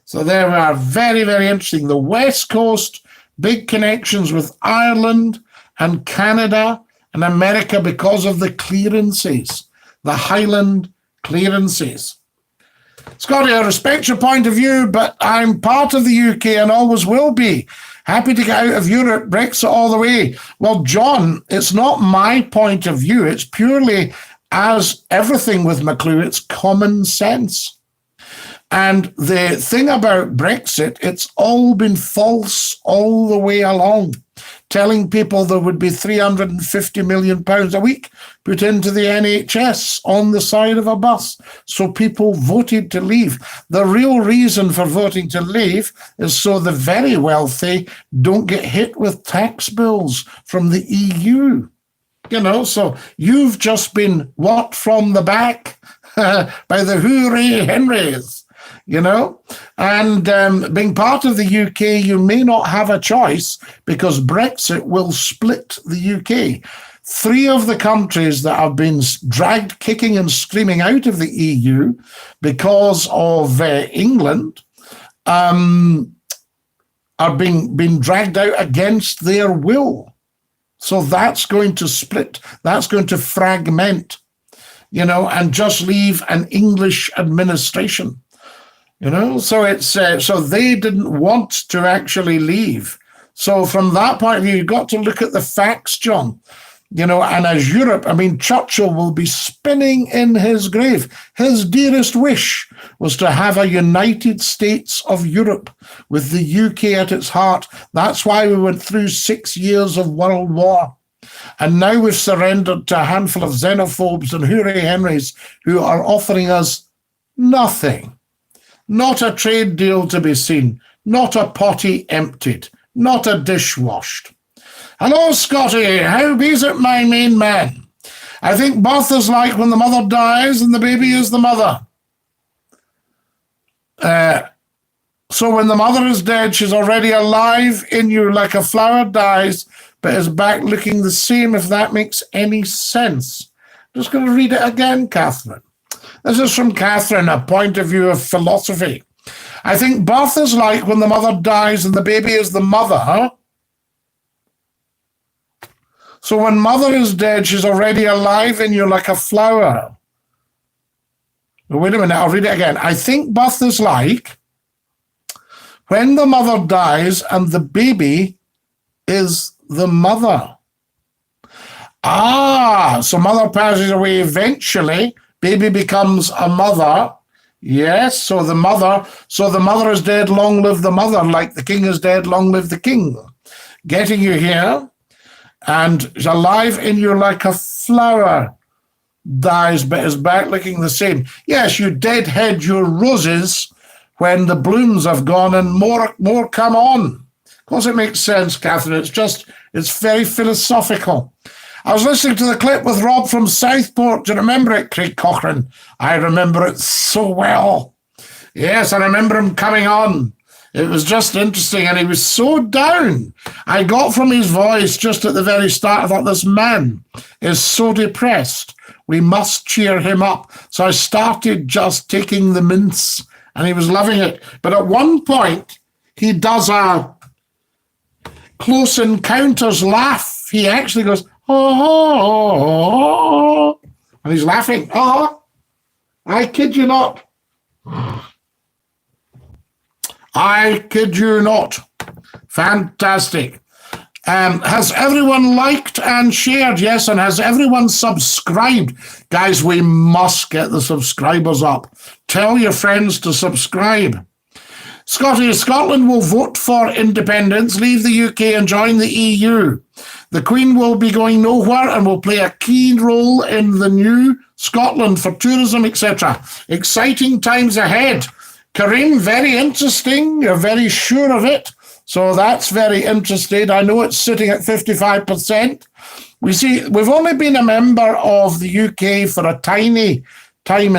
S1: So they are very, very interesting. The West Coast, big connections with Ireland and Canada and America because of the clearances, the Highland clearances. Scottie, I respect your point of view, but I'm part of the UK and always will be. Happy to get out of Europe, Brexit all the way. Well, John, it's not my point of view. It's purely, as everything with McClue, it's common sense. And the thing about Brexit, it's all been false all the way along, telling people there would be £350 million a week put into the NHS on the side of a bus. So people voted to leave. The real reason for voting to leave is so the very wealthy don't get hit with tax bills from the EU. You know, so you've just been what from the back by the Hooray Henrys. You know, and being part of the UK, you may not have a choice because Brexit will split the UK. 3 of the countries that have been dragged kicking and screaming out of the EU because of England are being dragged out against their will. So that's going to split, that's going to fragment, you know, and just leave an English administration. You know, so it's so they didn't want to actually leave. So from that point of view, you've got to look at the facts, John. You know, and as Europe, I mean, Churchill will be spinning in his grave. His dearest wish was to have a United States of Europe with the UK at its heart. That's why we went through 6 years of World War. And now we've surrendered to a handful of xenophobes and hooray Henrys who are offering us nothing. Not a trade deal to be seen, not a potty emptied, not a dish washed. Hello, Scottie, how is it, my main man? I think birth is like when the mother dies and the baby is the mother. So when the mother is dead, she's already alive in you like a flower dies, but is back looking the same, if that makes any sense. I'm just going to read it again, Catherine. This is from Catherine, a point of view of philosophy. I think birth is like when the mother dies and the baby is the mother. So when mother is dead, she's already alive in you like a flower. Wait a minute, I'll read it again. I think birth is like when the mother dies and the baby is the mother. So mother passes away eventually, baby becomes a mother. Yes, so the mother is dead, long live the mother, like the king is dead, long live the king. Getting you here, and is alive in you like a flower, dies but is back looking the same. Yes, you deadhead your roses when the blooms have gone and more come on. Of course it makes sense, Catherine. It's very philosophical. I was listening to the clip with Rob from Southport. Do you remember it, Craig Cochrane? I remember it so well. Yes, I remember him coming on. It was just interesting, and he was so down. I got from his voice just at the very start, I thought, this man is so depressed. We must cheer him up. So I started just taking the mints, and he was loving it. But at one point, he does a Close Encounters laugh. He actually goes, oh, and he's laughing. Oh, I kid you not. I kid you not. Fantastic. Has everyone liked and shared? Yes, and has everyone subscribed? Guys, we must get the subscribers up. Tell your friends to subscribe. Scotland will vote for independence, leave the UK and join the EU. The Queen will be going nowhere and will play a key role in the new Scotland for tourism, etc. Exciting times ahead. Kareem, very interesting. You're very sure of it. So that's very interesting. I know it's sitting at 55%. We've only been a member of the UK for a tiny time.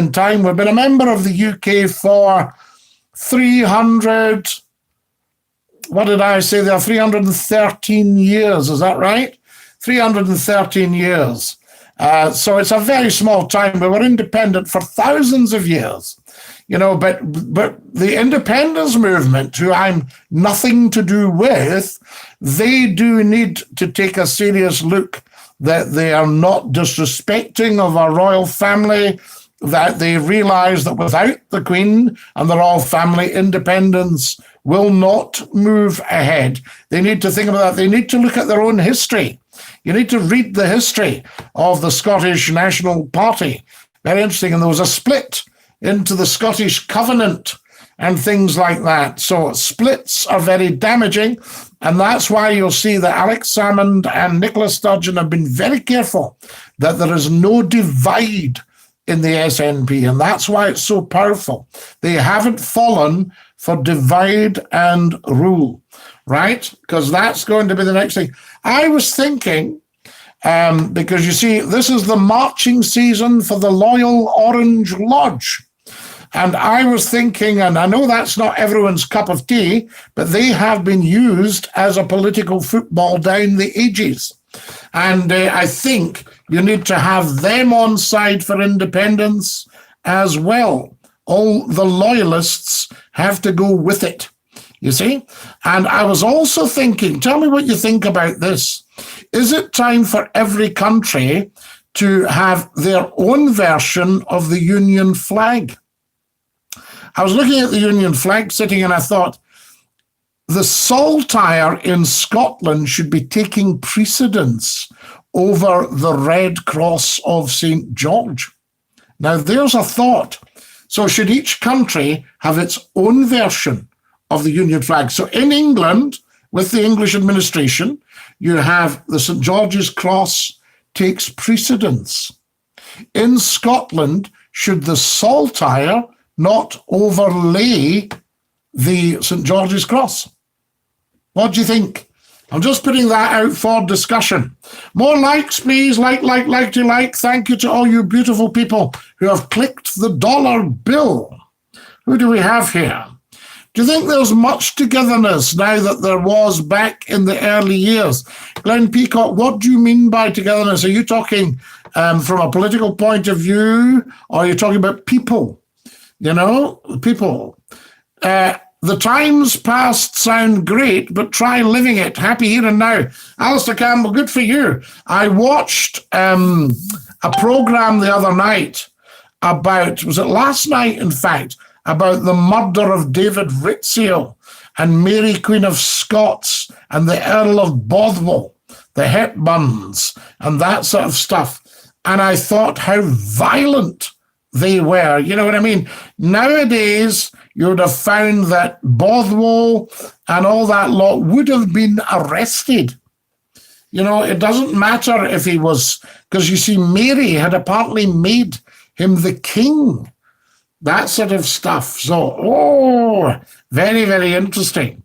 S1: We've been a member of the UK for 300, what did I say there? 313 years, is that right? 313 years. So it's a very small time. We were independent for thousands of years. You know, but the independence movement, who I'm nothing to do with, they do need to take a serious look that they are not disrespecting of our royal family, that they realise that without the Queen and the royal family, independence will not move ahead. They need to think about that. They need to look at their own history. You need to read the history of the Scottish National Party. Very interesting. And there was a split into the Scottish Covenant and things like that. So splits are very damaging, and that's why you'll see that Alex Salmond and Nicola Sturgeon have been very careful that there is no divide in the SNP, and that's why it's so powerful. They haven't fallen for divide and rule, right? Because that's going to be the next thing. I was thinking, because you see, this is the marching season for the Loyal Orange Lodge. And I was thinking, and I know that's not everyone's cup of tea, but they have been used as a political football down the ages. And I think you need to have them on side for independence as well. All the loyalists have to go with it, you see? And I was also thinking, tell me what you think about this. Is it time for every country to have their own version of the Union flag? I was looking at the Union flag sitting and I thought, the saltire in Scotland should be taking precedence over the Red Cross of St. George. Now, there's a thought. So should each country have its own version of the Union flag? So in England, with the English administration, you have the St. George's Cross takes precedence. In Scotland, should the saltire not overlay the St. George's Cross? What do you think? I'm just putting that out for discussion. More likes, please. Like. Thank you to all you beautiful people who have clicked the dollar bill. Who do we have here? Do you think there's much togetherness now that there was back in the early years? Glenn Peacock, what do you mean by togetherness? Are you talking from a political point of view, or are you talking about people? You know, people. The times past sound great, but try living it. Happy here and now. Alistair Campbell, good for you. I watched a program the other night about, was it last night, in fact, about the murder of David Rizzio and Mary Queen of Scots and the Earl of Bothwell, the Hepburns, and that sort of stuff. And I thought how violent they were. You know what I mean? Nowadays, you would have found that Bothwell and all that lot would have been arrested. You know, it doesn't matter if he was, because you see, Mary had apparently made him the king, that sort of stuff. So, very, very interesting.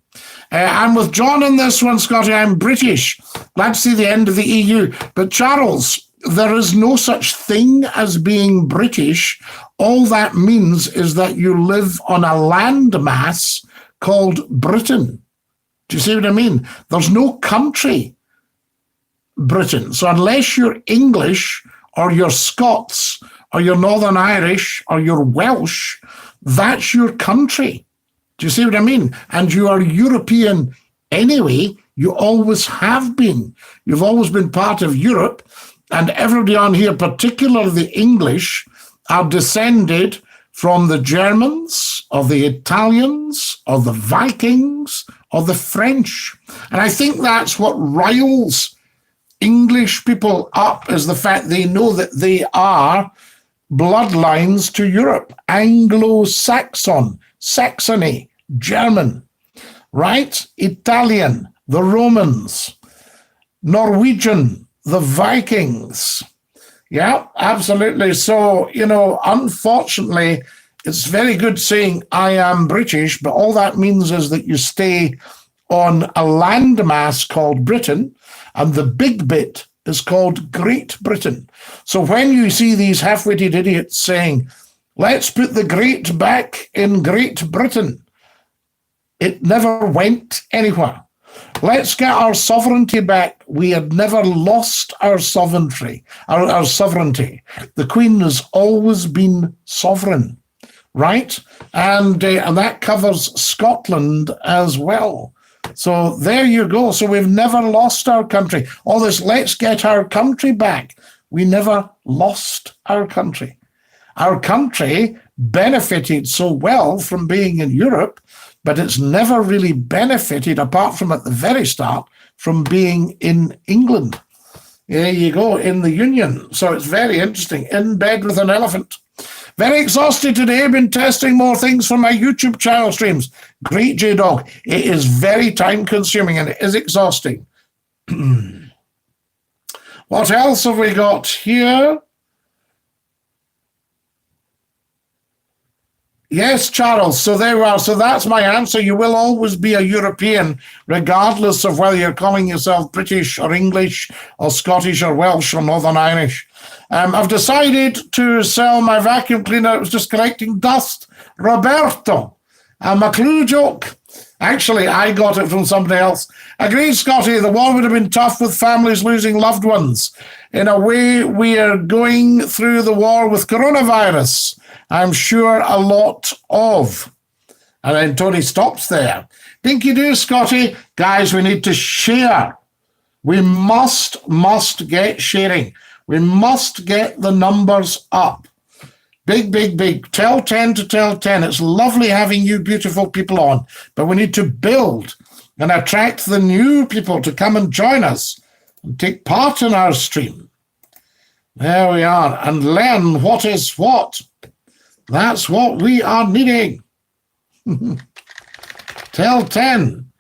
S1: I'm with John on this one, Scottie. I'm British. Glad to see the end of the EU. But Charles, there is no such thing as being British. All that means is that you live on a landmass called Britain. Do you see what I mean? There's no country, Britain. So unless you're English or you're Scots or you're Northern Irish or you're Welsh, that's your country. Do you see what I mean? And you are European anyway. You always have been. You've always been part of Europe. And everybody on here, particularly the English, are descended from the Germans or the Italians or the Vikings or the French. And I think that's what riles English people up, is the fact they know that they are bloodlines to Europe. Anglo-Saxon, Saxony, German, right? Italian, the Romans, Norwegian, the Vikings. Yeah, absolutely. So, you know, unfortunately, it's very good saying I am British, but all that means is that you stay on a landmass called Britain, and the big bit is called Great Britain. So when you see these half-witted idiots saying, let's put the great back in Great Britain, it never went anywhere. Let's get our sovereignty back. We had never lost our sovereignty. Our sovereignty. The Queen has always been sovereign, right? And that covers Scotland as well. So there you go. So we've never lost our country. All this, let's get our country back. We never lost our country. Our country benefited so well from being in Europe, but it's never really benefited, apart from at the very start, from being in England. There you go, in the Union. So it's very interesting. In bed with an elephant. Very exhausted today. Been testing more things for my YouTube channel streams. Great, J-Dog. It is very time-consuming and it is exhausting. What else have we got here? Yes, Charles. So there we are. So that's my answer. You will always be a European, regardless of whether you're calling yourself British or English or Scottish or Welsh or Northern Irish. I've decided to sell my vacuum cleaner. It was just collecting dust. Roberto, a McClue joke. Actually, I got it from somebody else. Agreed, Scottie. The war would have been tough with families losing loved ones. In a way, we are going through the war with coronavirus. I'm sure a lot of. And then Tony stops there. Dinky do, Scottie. Guys, we need to share. We must get sharing. We must get the numbers up. Big, big, big. Tell 10 to tell 10. It's lovely having you beautiful people on, but we need to build and attract the new people to come and join us and take part in our stream. There we are. And learn what is what. That's what we are needing. Tell 10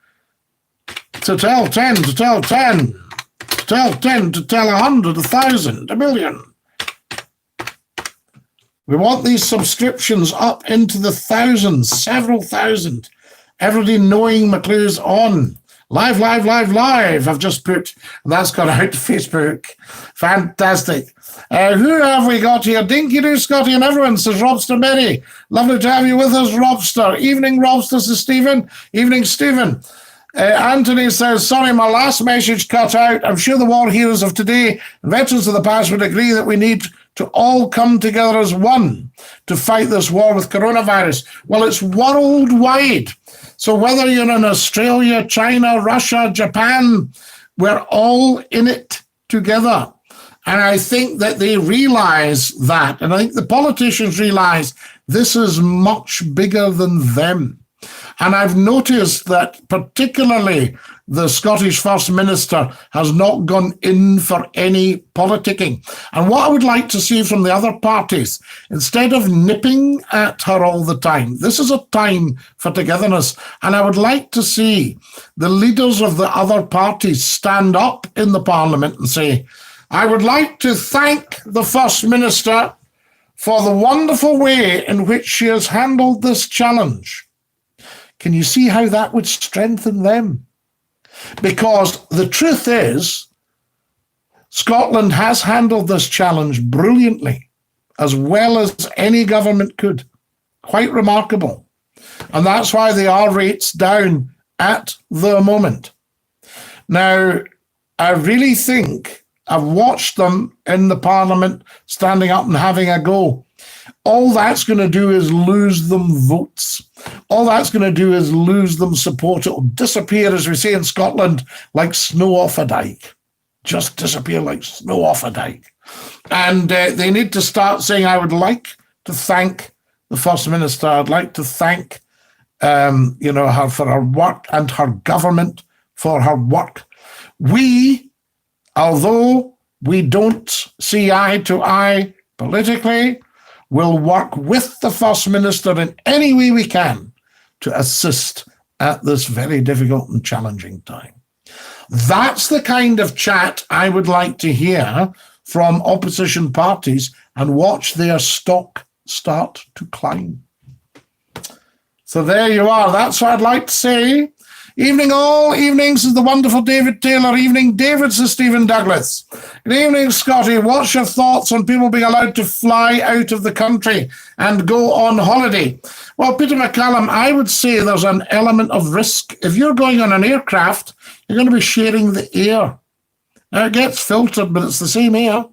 S1: to tell 10 to tell 10. Tell 10 to tell 100, 1,000, 1,000,000. We want these subscriptions up into the thousands, several thousand. Everybody knowing McClue's on. Live, live, live, live. I've just put, and that's gone out to Facebook. Fantastic. Who have we got here? Dinky Doo, Scottie, and everyone, says Robster Benny. Lovely to have you with us, Robster. Evening, Robster, says Stephen. Evening, Stephen. Anthony says, sorry, my last message cut out. I'm sure the war heroes of today and veterans of the past would agree that we need to all come together as one to fight this war with coronavirus. Well, it's worldwide. So whether you're in Australia, China, Russia, Japan, we're all in it together. And I think that they realize that. And I think the politicians realize this is much bigger than them. And I've noticed that particularly the Scottish First Minister has not gone in for any politicking. And what I would like to see from the other parties, instead of nipping at her all the time, this is a time for togetherness. And I would like to see the leaders of the other parties stand up in the Parliament and say, I would like to thank the First Minister for the wonderful way in which she has handled this challenge. Can you see how that would strengthen them? Because the truth is, Scotland has handled this challenge brilliantly, as well as any government could. Quite remarkable. And that's why the R rate's down at the moment. Now, I really think I've watched them in the Parliament standing up and having a go. All that's going to do is lose them votes. All that's going to do is lose them support. It will disappear, as we say in Scotland, like snow off a dike. Just disappear like snow off a dike. And they need to start saying, I would like to thank the First Minister. I'd like to thank her for her work and her government for her work. We, although we don't see eye to eye politically, will work with the First Minister in any way we can to assist at this very difficult and challenging time. That's the kind of chat I would like to hear from opposition parties and watch their stock start to climb. So there you are. That's what I'd like to say. Evening all. Evenings is the wonderful David Taylor. Evening, David, says Stephen Douglas. Good evening, Scottie. What's your thoughts on people being allowed to fly out of the country and go on holiday? Well, Peter McCallum, I would say there's an element of risk. If you're going on an aircraft, you're going to be sharing the air. Now, it gets filtered, but it's the same air.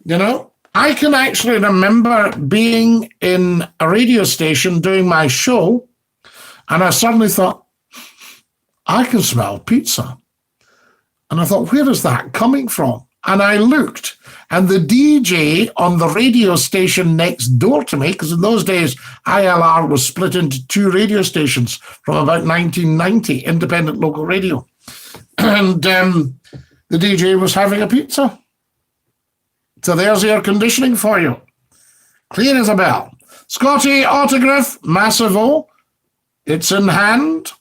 S1: You know, I can actually remember being in a radio station doing my show, and I suddenly thought, I can smell pizza. And I thought, where is that coming from? And I looked, and the DJ on the radio station next door to me, because in those days, ILR was split into two radio stations from about 1990, independent local radio. And the DJ was having a pizza. So there's air conditioning for you. Clear as a bell. Scottie, autograph, massive O. It's in hand.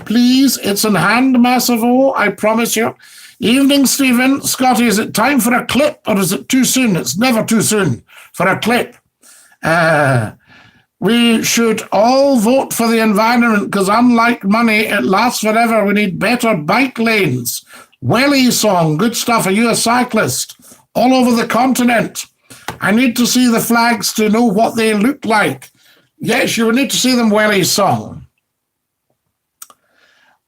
S1: Please, it's in hand, massive O, I promise you. Evening, Stephen. Scottie, is it time for a clip or is it too soon? It's never too soon for a clip. We should all vote for the environment because unlike money, it lasts forever. We need better bike lanes. Welly song, good stuff. Are you a cyclist? All over the continent. I need to see the flags to know what they look like. Yes, you will need to see them, Welly song.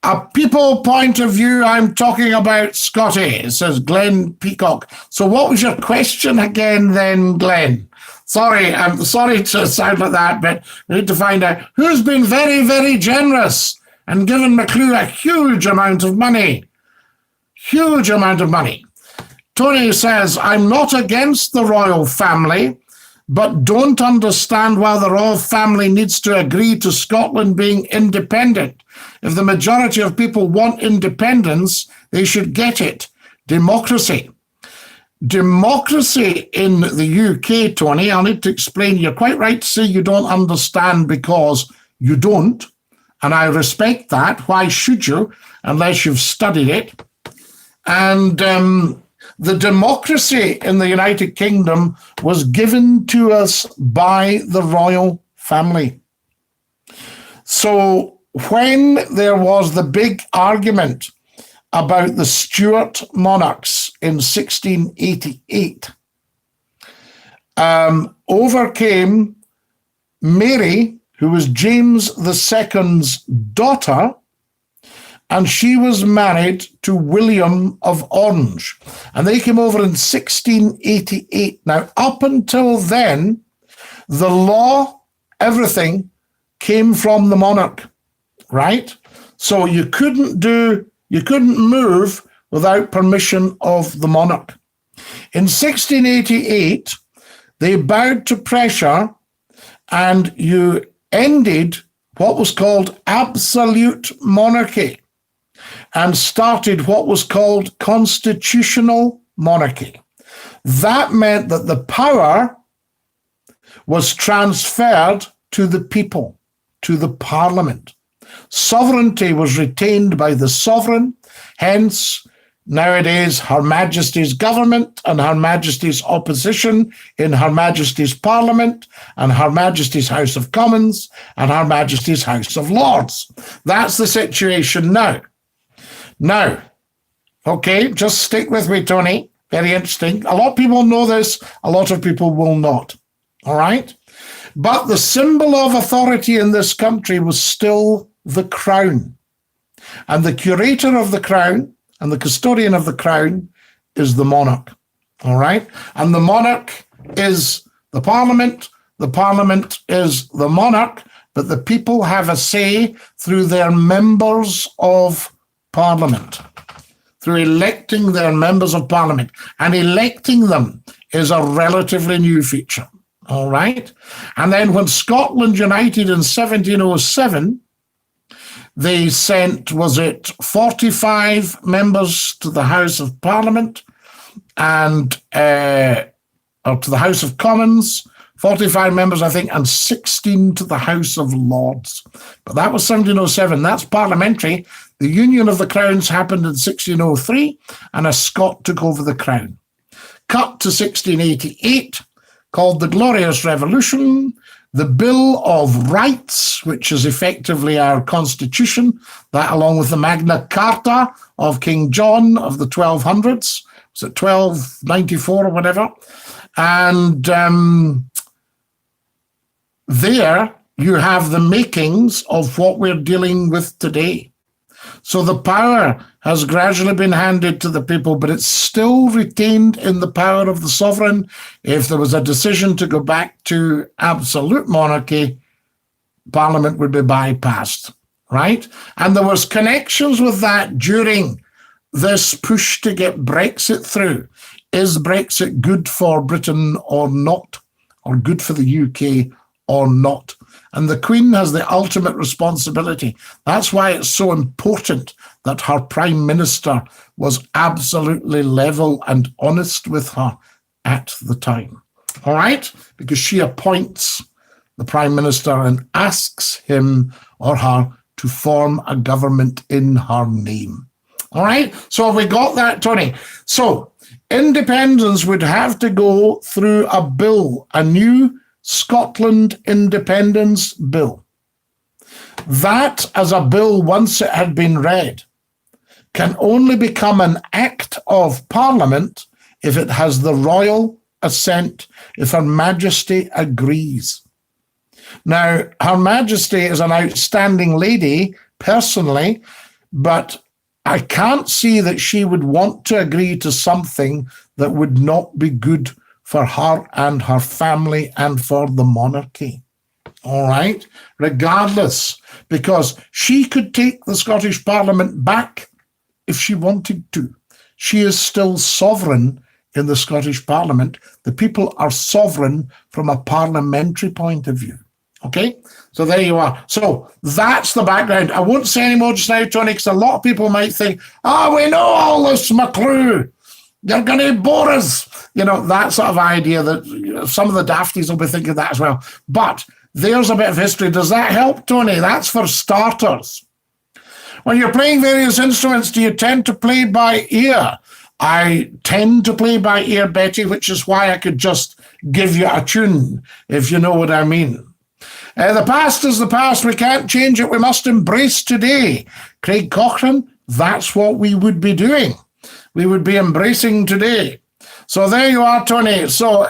S1: A people point of view, I'm talking about Scottie, says Glenn Peacock. So what was your question again then, Glenn? Sorry, I'm sorry to sound like that, but we need to find out who's been very, very generous and given McClue a huge amount of money. Huge amount of money. Tony says, I'm not against the royal family, but don't understand why the royal family needs to agree to Scotland being independent. If the majority of people want independence, they should get it. Democracy. Democracy in the UK, Tony, I'll need to explain. You're quite right to say you don't understand because you don't, and I respect that. Why should you, unless you've studied it? And the democracy in the United Kingdom was given to us by the royal family. So when there was the big argument about the Stuart monarchs in 1688, over came Mary, who was James II's daughter, and she was married to William of Orange. And they came over in 1688. Now, up until then, the law, everything came from the monarch, right? So you couldn't move without permission of the monarch. In 1688, they bowed to pressure, and you ended what was called absolute monarchy and started what was called constitutional monarchy. That meant that the power was transferred to the people, to the parliament. Sovereignty was retained by the sovereign, hence nowadays Her Majesty's government and Her Majesty's opposition in Her Majesty's Parliament and Her Majesty's House of Commons and Her Majesty's House of Lords. That's the situation now. Now, okay, just stick with me, Tony. Very interesting. A lot of people know this, a lot of people will not. All right? But the symbol of authority in this country was still the crown. And the curator of the crown and the custodian of the crown is the monarch. All right? And the monarch is the parliament is the monarch, but the people have a say through their members of parliament, through electing their members of parliament. And electing them is a relatively new feature. All right? And then when Scotland united in 1707, they sent, 45 members to the House of Parliament and or to the House of Commons, 45 members, I think, and 16 to the House of Lords. But that was 1707. That's parliamentary. The Union of the Crowns happened in 1603, and a Scot took over the crown. Cut to 1688, called the Glorious Revolution. The Bill of Rights, which is effectively our constitution, that along with the Magna Carta of King John of the 1200s, was it 1294 or whatever? And there you have the makings of what we're dealing with today. So the power has gradually been handed to the people, but it's still retained in the power of the sovereign. If there was a decision to go back to absolute monarchy, Parliament would be bypassed, right? And there was connections with that during this push to get Brexit through. Is Brexit good for Britain or not? Or good for the UK or not? And the Queen has the ultimate responsibility. That's why it's so important that her Prime Minister was absolutely level and honest with her at the time. All right? Because she appoints the Prime Minister and asks him or her to form a government in her name. All right? So have we got that, Tony? So independence would have to go through a bill, a new Scotland Independence Bill. That, as a bill, once it had been read, can only become an act of Parliament if it has the royal assent, if Her Majesty agrees. Now, Her Majesty is an outstanding lady, personally, but I can't see that she would want to agree to something that would not be good for her and her family and for the monarchy. All right? Regardless, because she could take the Scottish Parliament back if she wanted to. She is still sovereign in the Scottish Parliament. The people are sovereign from a parliamentary point of view. Okay? So there you are. So that's the background. I won't say any more just now, Tony, because a lot of people might think, we know all this, McClue. You're going to bore us. You know, that sort of idea that some of the dafties will be thinking that as well. But there's a bit of history. Does that help, Tony? That's for starters. When you're playing various instruments, do you tend to play by ear? I tend to play by ear, Betty, which is why I could just give you a tune, if you know what I mean. The past is the past. We can't change it. We must embrace today. Craig Cochrane, that's what we would be doing. We would be embracing today. So there you are, Tony. So,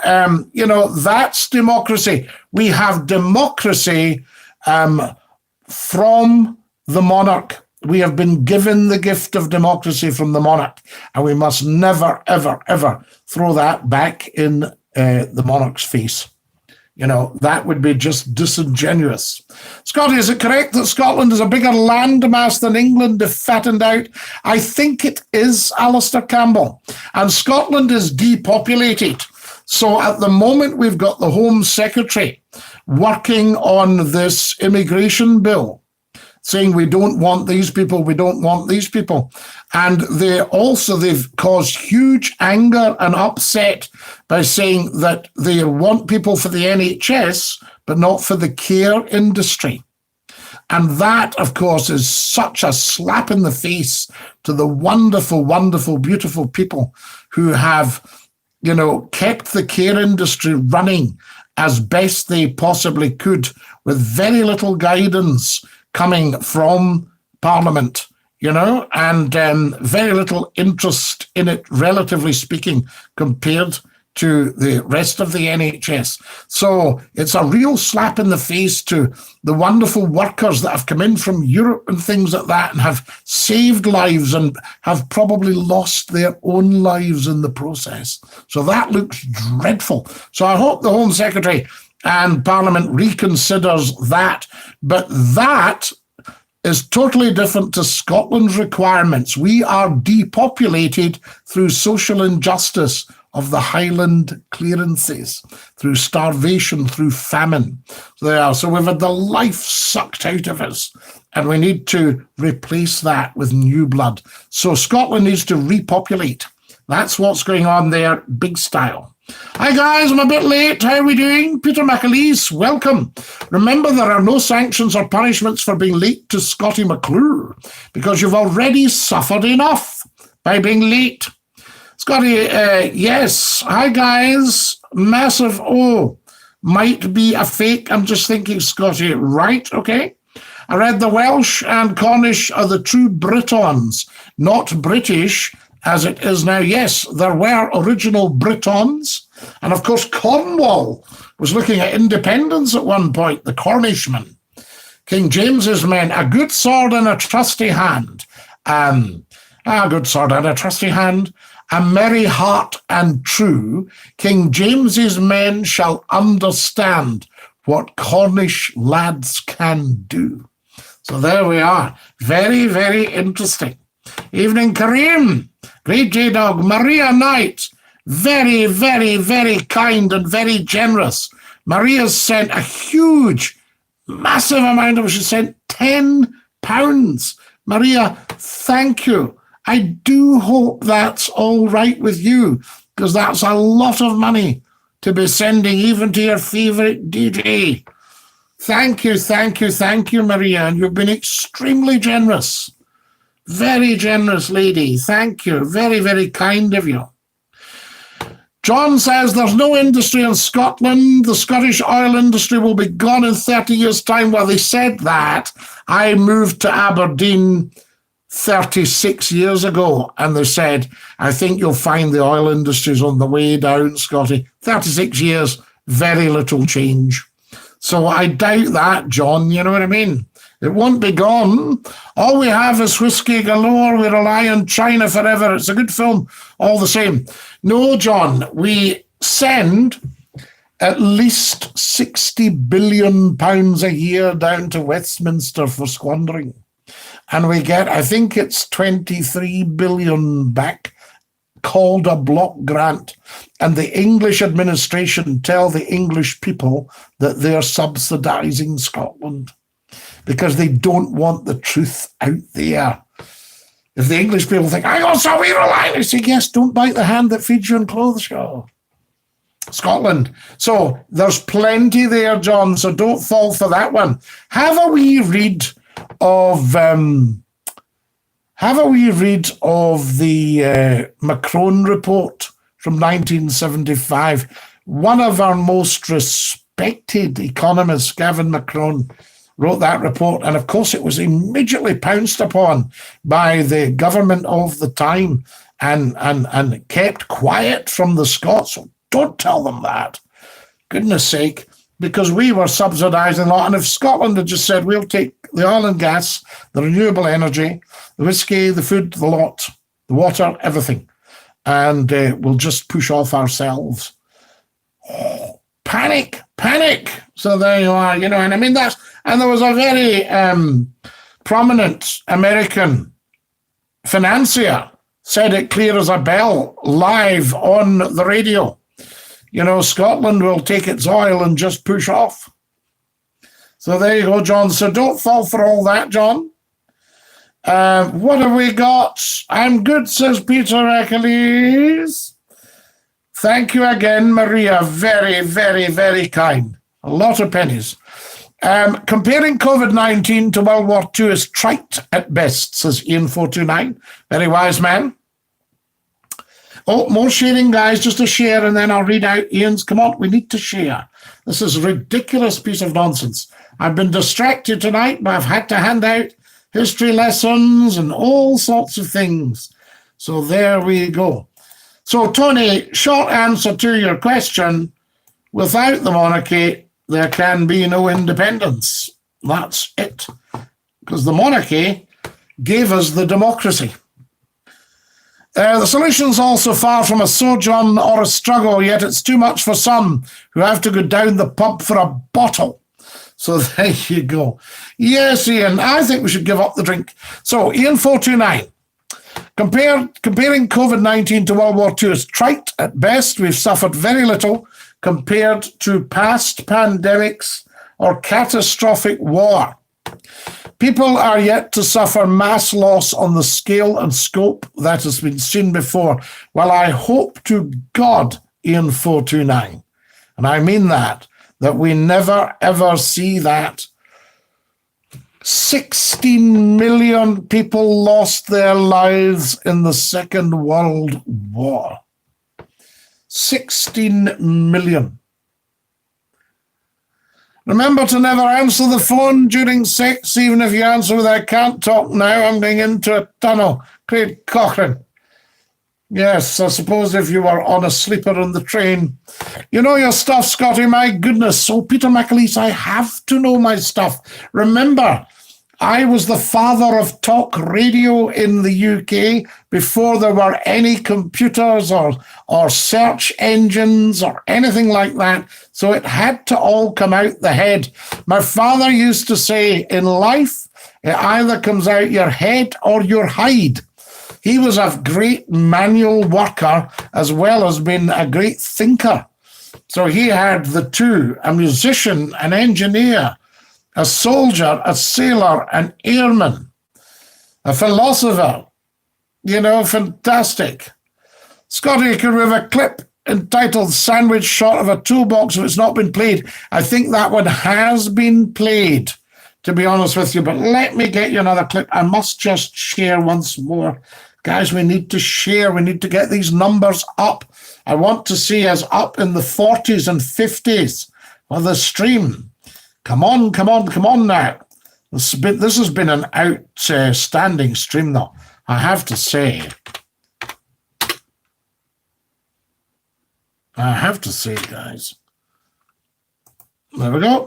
S1: that's democracy. We have democracy from the monarch We have been given the gift of democracy from the monarch, and we must never, ever, ever throw that back in the monarch's face. You know, that would be just disingenuous. Scottie, is it correct that Scotland is a bigger landmass than England if fattened out? I think it is, Alistair Campbell. And Scotland is depopulated. So at the moment, we've got the Home Secretary working on this immigration bill, saying we don't want these people, we don't want these people. And they've caused huge anger and upset by saying that they want people for the NHS, but not for the care industry. And that, of course, is such a slap in the face to the wonderful, wonderful, beautiful people who have, you know, kept the care industry running as best they possibly could with very little guidance coming from Parliament, you know, and very little interest in it, relatively speaking, compared to the rest of the NHS. So it's a real slap in the face to the wonderful workers that have come in from Europe and things like that and have saved lives and have probably lost their own lives in the process. So that looks dreadful. So I hope the Home Secretary and Parliament reconsiders that. But that is totally different to Scotland's requirements. We are depopulated through social injustice of the Highland clearances, through starvation, through famine. So we've had the life sucked out of us, and we need to replace that with new blood. So Scotland needs to repopulate. That's what's going on there, big style. Hi guys, I'm a bit late. How are we doing? Peter McAleese, welcome. Remember, there are no sanctions or punishments for being late to Scottie McClue because you've already suffered enough by being late. Scottie, yes. Hi guys, massive might be a fake. I'm just thinking, Scottie, right? Okay. I read the Welsh and Cornish are the true Britons, not British, as it is now. Yes, there were original Britons. And of course, Cornwall was looking at independence at one point, the Cornishmen. King James's men, a good sword and a trusty hand. A good sword and a trusty hand. A merry heart and true. King James's men shall understand what Cornish lads can do. So there we are. Very, very interesting. Evening, Kareem. Great J-Dog. Maria Knight. Very, very, very kind and very generous. Maria's sent a huge, massive amount of it. She sent £10. Maria, thank you. I do hope that's all right with you, because that's a lot of money to be sending even to your favorite DJ. Thank you, thank you, thank you, Maria. And you've been extremely generous. Very generous lady. Thank you. Very, very kind of you. John says there's no industry in Scotland. The Scottish oil industry will be gone in 30 years' time. Well, they said that. I moved to Aberdeen 36 years ago, and they said, I think you'll find the oil industry's on the way down, Scottie. 36 years, very little change. So I doubt that, John, you know what I mean? It won't be gone. All we have is whiskey galore. We rely on China forever. It's a good film, all the same. No, John, we send at least £60 billion a year down to Westminster for squandering. And we get, I think it's 23 billion back, called a block grant. And the English administration tell the English people that they're subsidising Scotland because they don't want the truth out there. If the English people think, I also we rely, they say, yes, don't bite the hand that feeds you and clothes you. Scotland. So there's plenty there, John, so don't fall for that one. Have a wee read of the Macron report from 1975. One of our most respected economists, Gavin Macron, wrote that report, and of course it was immediately pounced upon by the government of the time and kept quiet from the Scots. So don't tell them that. Goodness sake. because we were subsidising a lot. And if Scotland had just said, we'll take the oil and gas, the renewable energy, the whiskey, the food, the lot, the water, everything, and we'll just push off ourselves. Oh, panic. So there you are, and I mean, and there was a very prominent American financier said it clear as a bell live on the radio. Scotland will take its oil and just push off. So there you go, John. So don't fall for all that, John. What have we got? I'm good, says Peter Achilles. Thank you again, Maria. Very, very, very kind. A lot of pennies. Comparing COVID-19 to World War II is trite at best, says Ian429. Very wise man. Oh, more sharing, guys, just a share, and then I'll read out Ian's. Come on, we need to share. This is a ridiculous piece of nonsense. I've been distracted tonight, but I've had to hand out history lessons and all sorts of things. So there we go. So, Tony, short answer to your question, without the monarchy, there can be no independence. That's it. Because the monarchy gave us the democracy. The solution's also far from a sojourn or a struggle, yet it's too much for some who have to go down the pub for a bottle. So there you go. Yes, Ian, I think we should give up the drink. So, Ian429, comparing COVID-19 to World War II is trite at best. We've suffered very little compared to past pandemics or catastrophic war. People are yet to suffer mass loss on the scale and scope that has been seen before. Well, I hope to God, Ian429, and I mean that we never, ever see that. 16 million people lost their lives in the Second World War. 16 million. Remember to never answer the phone during sex, even if you answer with "I can't talk now, I'm going into a tunnel." Craig Cochrane. Yes, I suppose if you were on a sleeper on the train. You know your stuff, Scottie, my goodness. So, Peter McAleese, I have to know my stuff. Remember, I was the father of talk radio in the UK before there were any computers or search engines or anything like that. So it had to all come out the head. My father used to say, in life, it either comes out your head or your hide. He was a great manual worker as well as being a great thinker. So he had the two, a musician, an engineer, a soldier, a sailor, an airman, a philosopher. Fantastic. Scottie, could we have a clip entitled "Sandwich Shot of a Toolbox" if it's not been played? I think that one has been played, to be honest with you, but let me get you another clip. I must just share once more. Guys, we need to share. We need to get these numbers up. I want to see us up in the 40s and 50s for the stream. Come on now. This has been an outstanding stream, though, I have to say. Guys. There we go.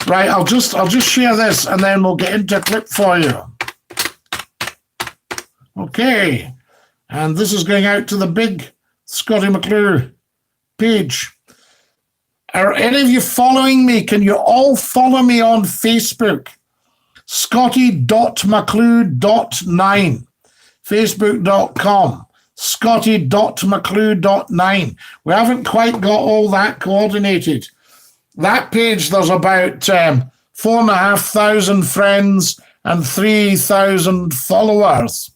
S1: Right, I'll just share this and then we'll get into a clip for you. Okay. And this is going out to the big Scottie McClue page. Are any of you following me? Can you all follow me on Facebook? Scottie.mcclue.9. Facebook.com. Scottie.mcclue.9. We haven't quite got all that coordinated. That page, there's about 4,500 friends and 3,000 followers.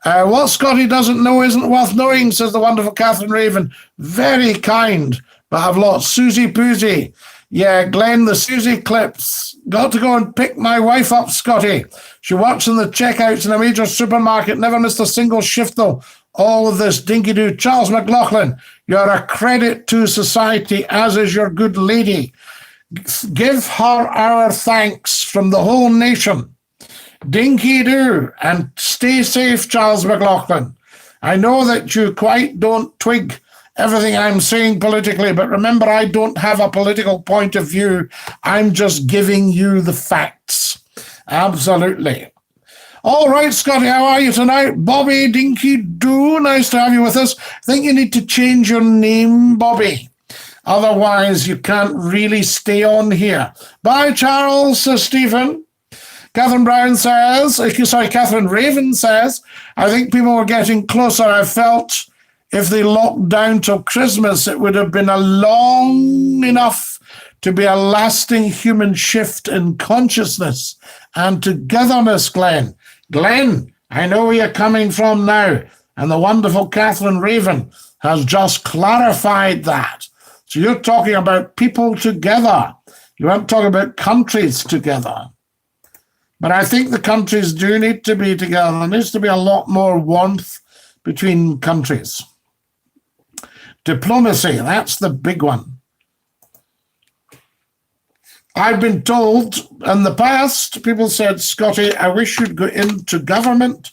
S1: What Scottie doesn't know isn't worth knowing, says the wonderful Catherine Raven. Very kind, but I've lost. Susie Poosie. Yeah, Glenn, the Susie clips. Got to go and pick my wife up, Scottie. She works in the checkouts in a major supermarket. Never missed a single shift, though. All of this dinky-doo. Charles McLaughlin, you're a credit to society, as is your good lady. Give her our thanks from the whole nation. Dinky-doo, and stay safe, Charles McLaughlin. I know that you quite don't twig everything I'm saying politically, but remember, I don't have a political point of view. I'm just giving you the facts. Absolutely. All right, Scottie, how are you tonight? Bobby Dinky Doo, nice to have you with us. I think you need to change your name, Bobby. Otherwise, you can't really stay on here. Bye, Charles, says Stephen. Catherine Raven says, I think people were getting closer. I felt if they locked down till Christmas, it would have been a long enough to be a lasting human shift in consciousness and togetherness, Glenn. Glenn, I know where you're coming from now, and the wonderful Catherine Raven has just clarified that. So you're talking about people together. You aren't talking about countries together. But I think the countries do need to be together. There needs to be a lot more warmth between countries. Diplomacy, that's the big one. I've been told in the past, people said, Scottie, I wish you'd go into government.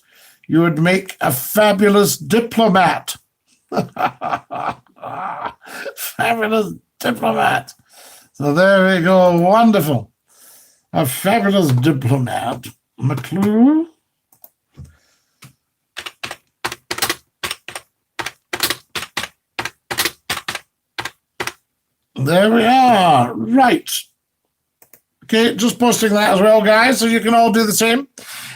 S1: You would make a fabulous diplomat. Fabulous diplomat. So there we go. Wonderful. A fabulous diplomat. McClue. There we are. Right. Okay, just posting that as well, guys, so you can all do the same.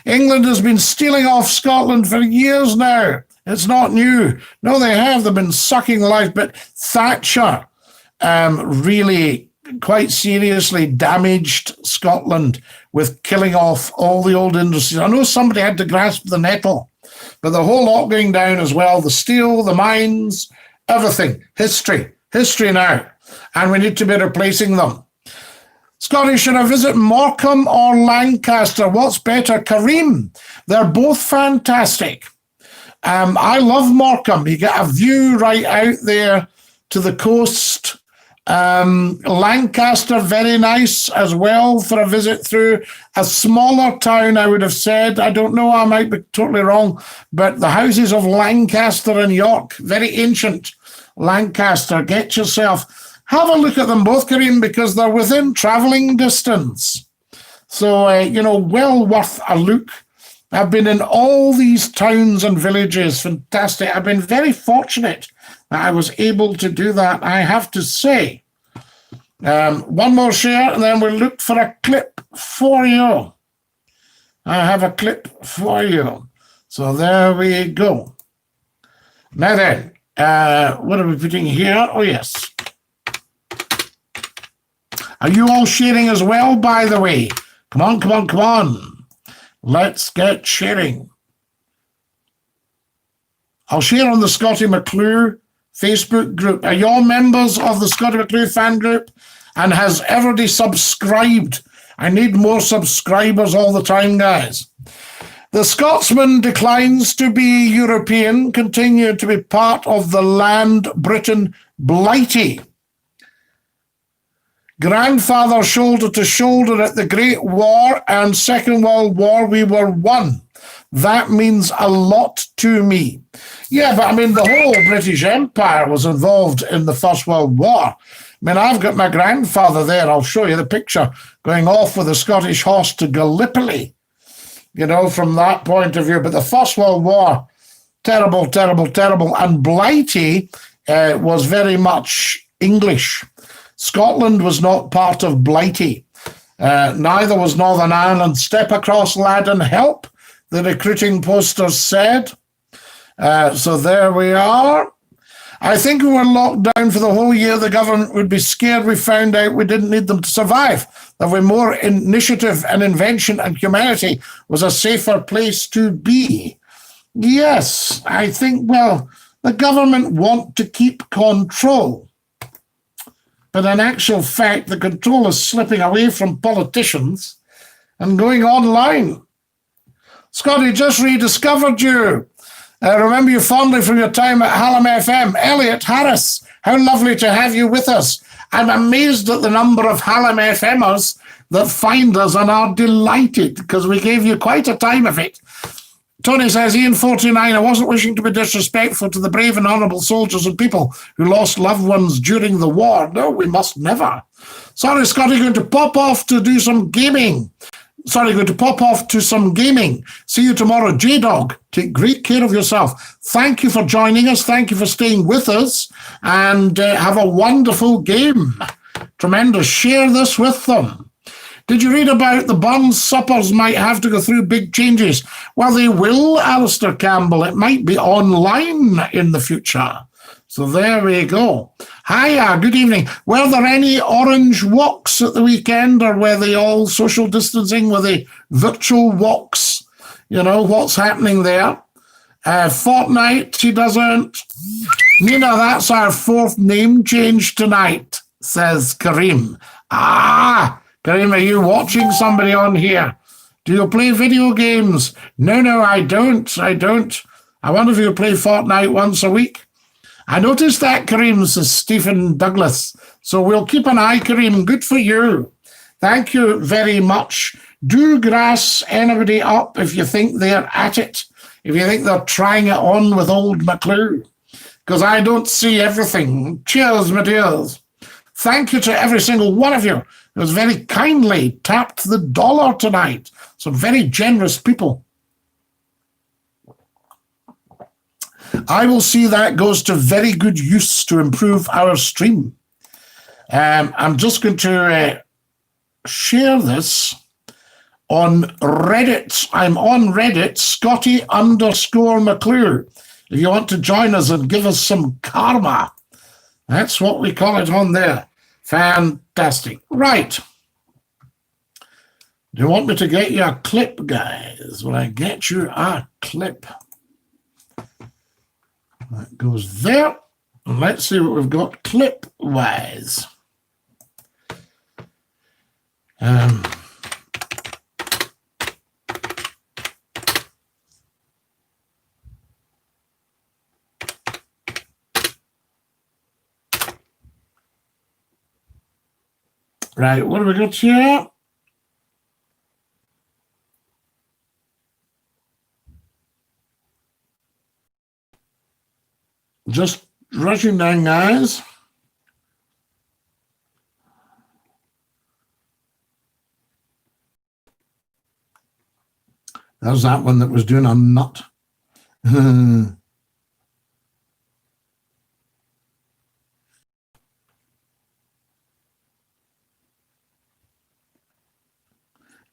S1: England has been stealing off Scotland for years now. It's not new. No, they have. They've been sucking the life. But Thatcher really quite seriously damaged Scotland with killing off all the old industries. I know somebody had to grasp the nettle, but the whole lot going down as well, the steel, the mines, everything. History now. And we need to be replacing them. Scottie, should I visit Morecambe or Lancaster? What's better? Kareem, they're both fantastic. I love Morecambe. You get a view right out there to the coast. Lancaster, very nice as well for a visit through. A smaller town, I would have said. I don't know, I might be totally wrong, but the houses of Lancaster and York, very ancient. Lancaster, get yourself... Have a look at them both, Kareem, because they're within travelling distance. So, well worth a look. I've been in all these towns and villages. Fantastic. I've been very fortunate that I was able to do that, I have to say. One more share, and then we'll look for a clip for you. I have a clip for you. So there we go. Now then, what are we putting here? Oh, yes. Are you all sharing as well, by the way? Come on. Let's get sharing. I'll share on the Scottie McClue Facebook group. Are you all members of the Scottie McClue fan group? And has everybody subscribed? I need more subscribers all the time, guys. The Scotsman declines to be European, continued to be part of the land Britain blighty. Grandfather shoulder to shoulder at the Great War and Second World War, we were one. That means a lot to me. Yeah, but I mean, the whole British Empire was involved in the First World War. I mean, I've got my grandfather there. I'll show you the picture going off with the Scottish horse to Gallipoli, from that point of view. But the First World War, terrible. And Blighty was very much English. Scotland was not part of Blighty. Neither was Northern Ireland. Step across, lad, and help, the recruiting posters said. So there we are. I think we were locked down for the whole year. The government would be scared we found out we didn't need them to survive. There were more initiative and invention, and humanity was a safer place to be. Yes, I think, the government want to keep control. But in actual fact, the control is slipping away from politicians and going online. Scottie, just rediscovered you. I remember you fondly from your time at Hallam FM. Elliot Harris, how lovely to have you with us. I'm amazed at the number of Hallam FMers that find us and are delighted because we gave you quite a time of it. Tony says, Ian 49, I wasn't wishing to be disrespectful to the brave and honourable soldiers and people who lost loved ones during the war. No, we must never. Sorry, Scottie, going to pop off to do some gaming. Going to pop off to some gaming. See you tomorrow. J-Dog, take great care of yourself. Thank you for joining us. Thank you for staying with us. And have a wonderful game. Tremendous. Share this with them. Did you read about the Burns suppers might have to go through big changes? Well, they will, Alistair Campbell. It might be online in the future. So there we go. Hiya, good evening. Were there any orange walks at the weekend, or were they all social distancing? Were they virtual walks? You know, what's happening there? Fortnite, she doesn't. Nina, that's our fourth name change tonight, says Kareem. Kareem, are you watching somebody on here? Do you play video games? No, I don't. I wonder if you play Fortnite once a week. I noticed that, Kareem, says Stephen Douglas. So we'll keep an eye, Kareem. Good for you. Thank you very much. Do grass anybody up if you think they're at it, if you think they're trying it on with old McClue, because I don't see everything. Cheers, my dears. Thank you to every single one of you who has very kindly tapped the dollar tonight. Some very generous people. I will see that goes to very good use to improve our stream. I'm just going to share this on Reddit. I'm on Reddit, Scottie_McClue. If you want to join us and give us some karma, that's what we call it on there. Fantastic. Right. Do you want me to get you a clip, guys? Will I get you a clip? That goes there. And let's see what we've got clip-wise. Right, what have we got here? Just rushing down, guys. That was that one that was doing a nut.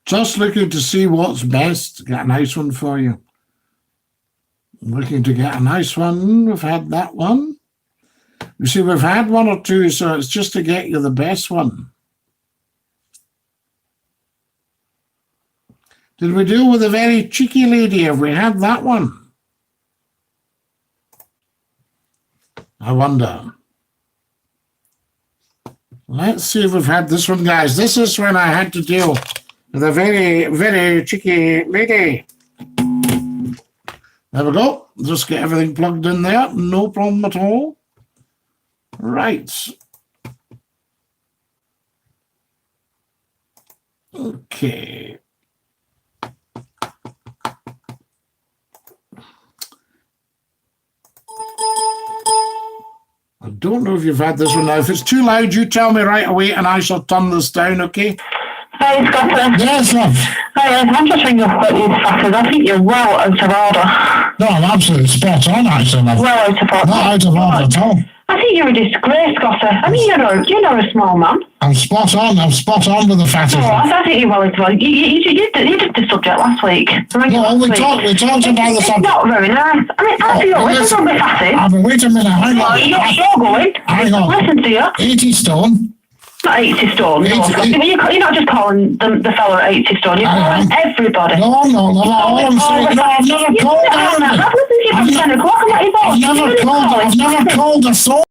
S1: Just looking to see what's best. Got a nice one for you. Looking to get a nice one. We've had that one. You see, we've had one or two, so it's just to get you the best one. Did we deal with a very cheeky lady? Have we had that one? I wonder. Let's see if we've had this one, guys. This is when I had to deal with a very, very cheeky lady. There we go. Just get everything plugged in there. No problem at all. Right. Okay. I don't know if you've had this one now. If it's too loud, you tell me right away and I shall turn this down, okay?
S2: Hi, Scotland.
S1: Yes, love.
S2: Hi, I'm just ringing up about you factors. I think you're well out of order.
S1: No, I'm absolutely spot on, actually, love.
S2: Well out of order.
S1: Not out of order at all.
S2: I think you're a disgrace, Scotty. I mean, you're a small man.
S1: I'm spot on. I'm spot on with the fatties.
S2: No, I think you're well out of order. You did the subject last week.
S1: No, we talked about the subject.
S2: It's not very nice. I mean, I feel this is on my fatties.
S1: Wait a minute, hang on.
S2: You're going.
S1: Hang on.
S2: Listen to you.
S1: 80 stone.
S2: Not 80 stone. No, you're not just calling the fella 80 stone. You're calling everybody.
S1: No, I'm not. All I'm saying, no, I've never called that. I've never called a soul.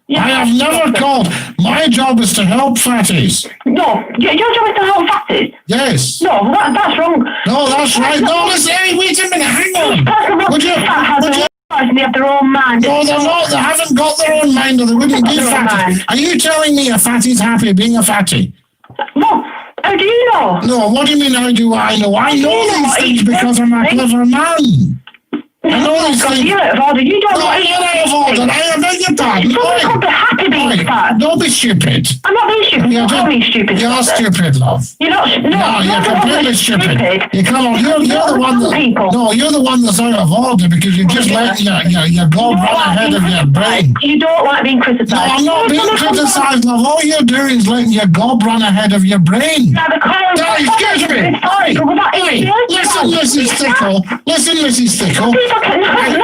S2: Yeah.
S1: I have never called. My job is to help fatties.
S2: No, your job is to help fatties?
S1: Yes.
S2: No, that's wrong.
S1: No, that's right. No, listen, hey, wait a minute, hang on. Would you
S2: they have their own mind.
S1: No, they're not. They haven't got their own mind, or they wouldn't be fatties. Are you telling me a fattie's happy being a fatty?
S2: No. How do you know?
S1: No, what do you mean, how do I know? I know these things because I'm a clever man. I know these things.
S2: You're out of order. You don't know.
S1: I'm not out of order. I beg your pardon.
S2: Someone could be happy being fat.
S1: Don't be stupid.
S2: I'm not being stupid. You're not being stupid.
S1: You're stupid, love.
S2: You're not.
S1: No, you're completely stupid. You come on. You're the one that. No, you're the one that's out of order because you just let your God run ahead of your brain.
S2: You don't like being criticised.
S1: No, I'm not being criticised, love. All you're doing is letting your God run ahead of your brain.
S2: Now the call.
S1: Excuse me. Hey, listen, Mrs. Tickle. Listen, Mrs. Tickle.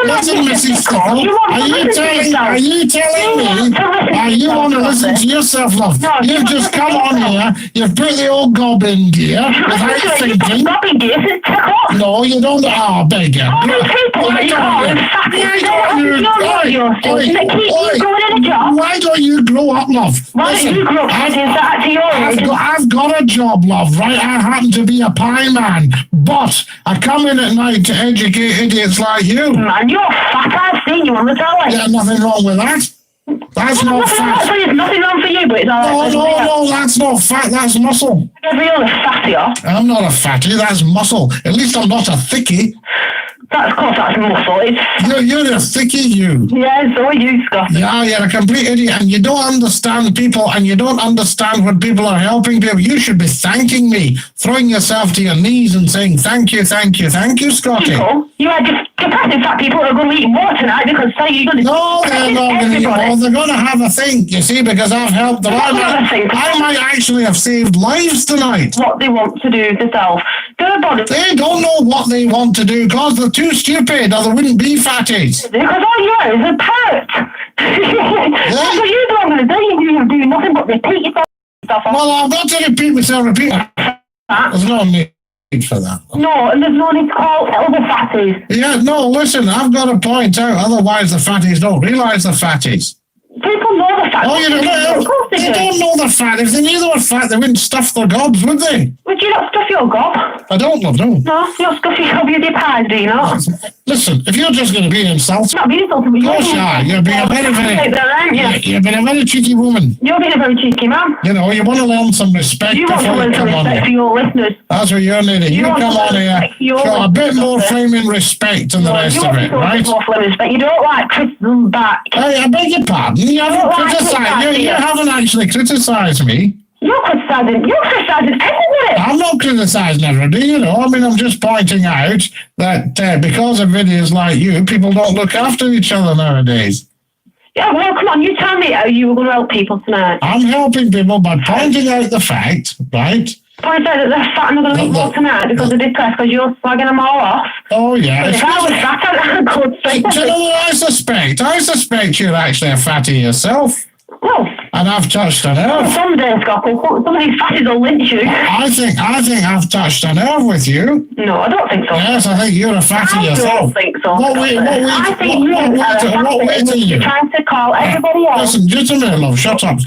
S1: Listen, Mrs. Tickle. Are you telling me? You want to listen to yourself, love? You've just come on here. You've put the old gob in gear without thinking. No, you don't. Oh, I beg you. Why don't you grow up, love? Listen, I've got a job, love, right? I happen to be a pie man, but I come in at night to educate idiots like you.
S2: Man, you're fat. I've seen you on the telly.
S1: Yeah, nothing wrong with that. That's not fat.
S2: There's nothing wrong for you, but it's all right.
S1: No, that's not fat. That's muscle.
S2: Every other fatty off.
S1: I'm not a fatty. That's muscle. At least I'm not a thickie.
S2: Of course, that's muscle.
S1: You're a thickie, you.
S2: Yeah, so are you, Scott.
S1: Yeah, you're a complete idiot, and you don't understand people, and you don't understand when people are helping people. You should be thanking me, throwing yourself to your knees and saying, thank you, Scottie.
S2: People, you are just depressing fat people who are going to eat more tonight because say you're going to...
S1: No, they're not going to eat more. They're going to have a think, you see, because I've helped them. I might actually have saved lives tonight.
S2: What they want to do themselves.
S1: They don't know what they want to do because they're too stupid or they wouldn't be fatties.
S2: Because all you are is a parrot. That's what you don't want to do. You do nothing but repeat yourself.
S1: Well, I've got to repeat myself. There's no need for that.
S2: No, and there's no need to call other fatties.
S1: Yeah, no, listen, I've got to point out, otherwise the fatties don't realise the fatties.
S2: People know the fatties.
S1: Oh, you don't know? They don't know the fat. If they knew they were fat, they wouldn't stuff their gobs, would they?
S2: Would you not stuff your gob?
S1: I don't, love, no.
S2: No, you don't stuff your gob, you do pies, do you not?
S1: Listen, if you're just going to be insulting...
S2: Not being insulting, but
S1: you're being a you're being a very cheeky woman.
S2: You're being a very cheeky man.
S1: You know, you want to learn some respect
S2: you
S1: before you come on here.
S2: You want to learn some respect for your listeners.
S1: That's what you're needing. You come on here, show a bit more flaming respect than the rest of it, right?
S2: More flaming respect. You don't like criticism back.
S1: Hey, I beg your pardon. You haven't criticised. You haven't actually criticised me.
S2: You're criticising everybody.
S1: I'm not criticising everybody, you know. I mean, I'm just pointing out that because of videos like you, people don't look after each other nowadays.
S2: Yeah, well, come on, you tell me how you were going to help people tonight.
S1: I'm helping people by pointing out the fact, right?
S2: Point out that they're fat and they're going to eat more tonight because they're depressed because you're slagging them all off.
S1: Oh, yeah.
S2: If I was fat, I'd go straight.
S1: Do you know what I suspect? I suspect you're actually a fatty yourself.
S2: Well,
S1: and I've touched a nerve.
S2: Someday, Scottie, some of these fatties will lynch you.
S1: I think I've touched a nerve with you.
S2: No, I don't think so.
S1: Yes, I think you're a fatty yourself.
S2: I don't think so.
S1: What way to you?
S2: You're trying to call everybody else.
S1: Listen, just a minute, love. Shut up.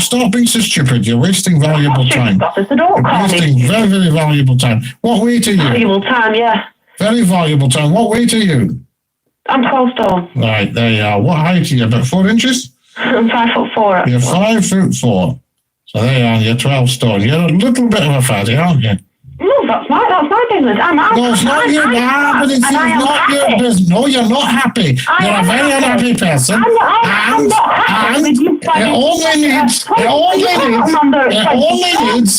S1: Stop being so stupid. You're wasting valuable time. Wasting very, very valuable time. What weight are you?
S2: Valuable time, yeah.
S1: Very valuable time. What weight are you?
S2: I'm 12 stone.
S1: Right, there you are. What height are you? About 4 inches?
S2: I'm 5'4".
S1: You're 5'4". So there you are. You're 12 stone. You're a little bit of a fatty, aren't you?
S2: No, that's my business.
S1: No, it's not your business. No, you're not happy. You're a very unhappy person.
S2: I'm not happy.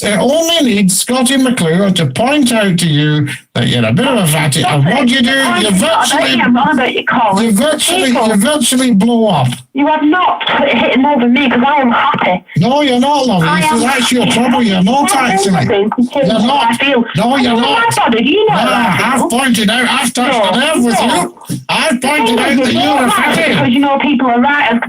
S1: It only needs Scottie McClue to point out to you that you're a bit of a fatty. And what you do, you virtually blow up.
S2: You have not hitting over me because I am happy.
S1: No, you're not, lovely. So that's your trouble. You're not actually. You're not. No, you're not. I've pointed out. I've touched a nerve with you. I've pointed out that you're a fatty.
S2: Because you know people are right. I've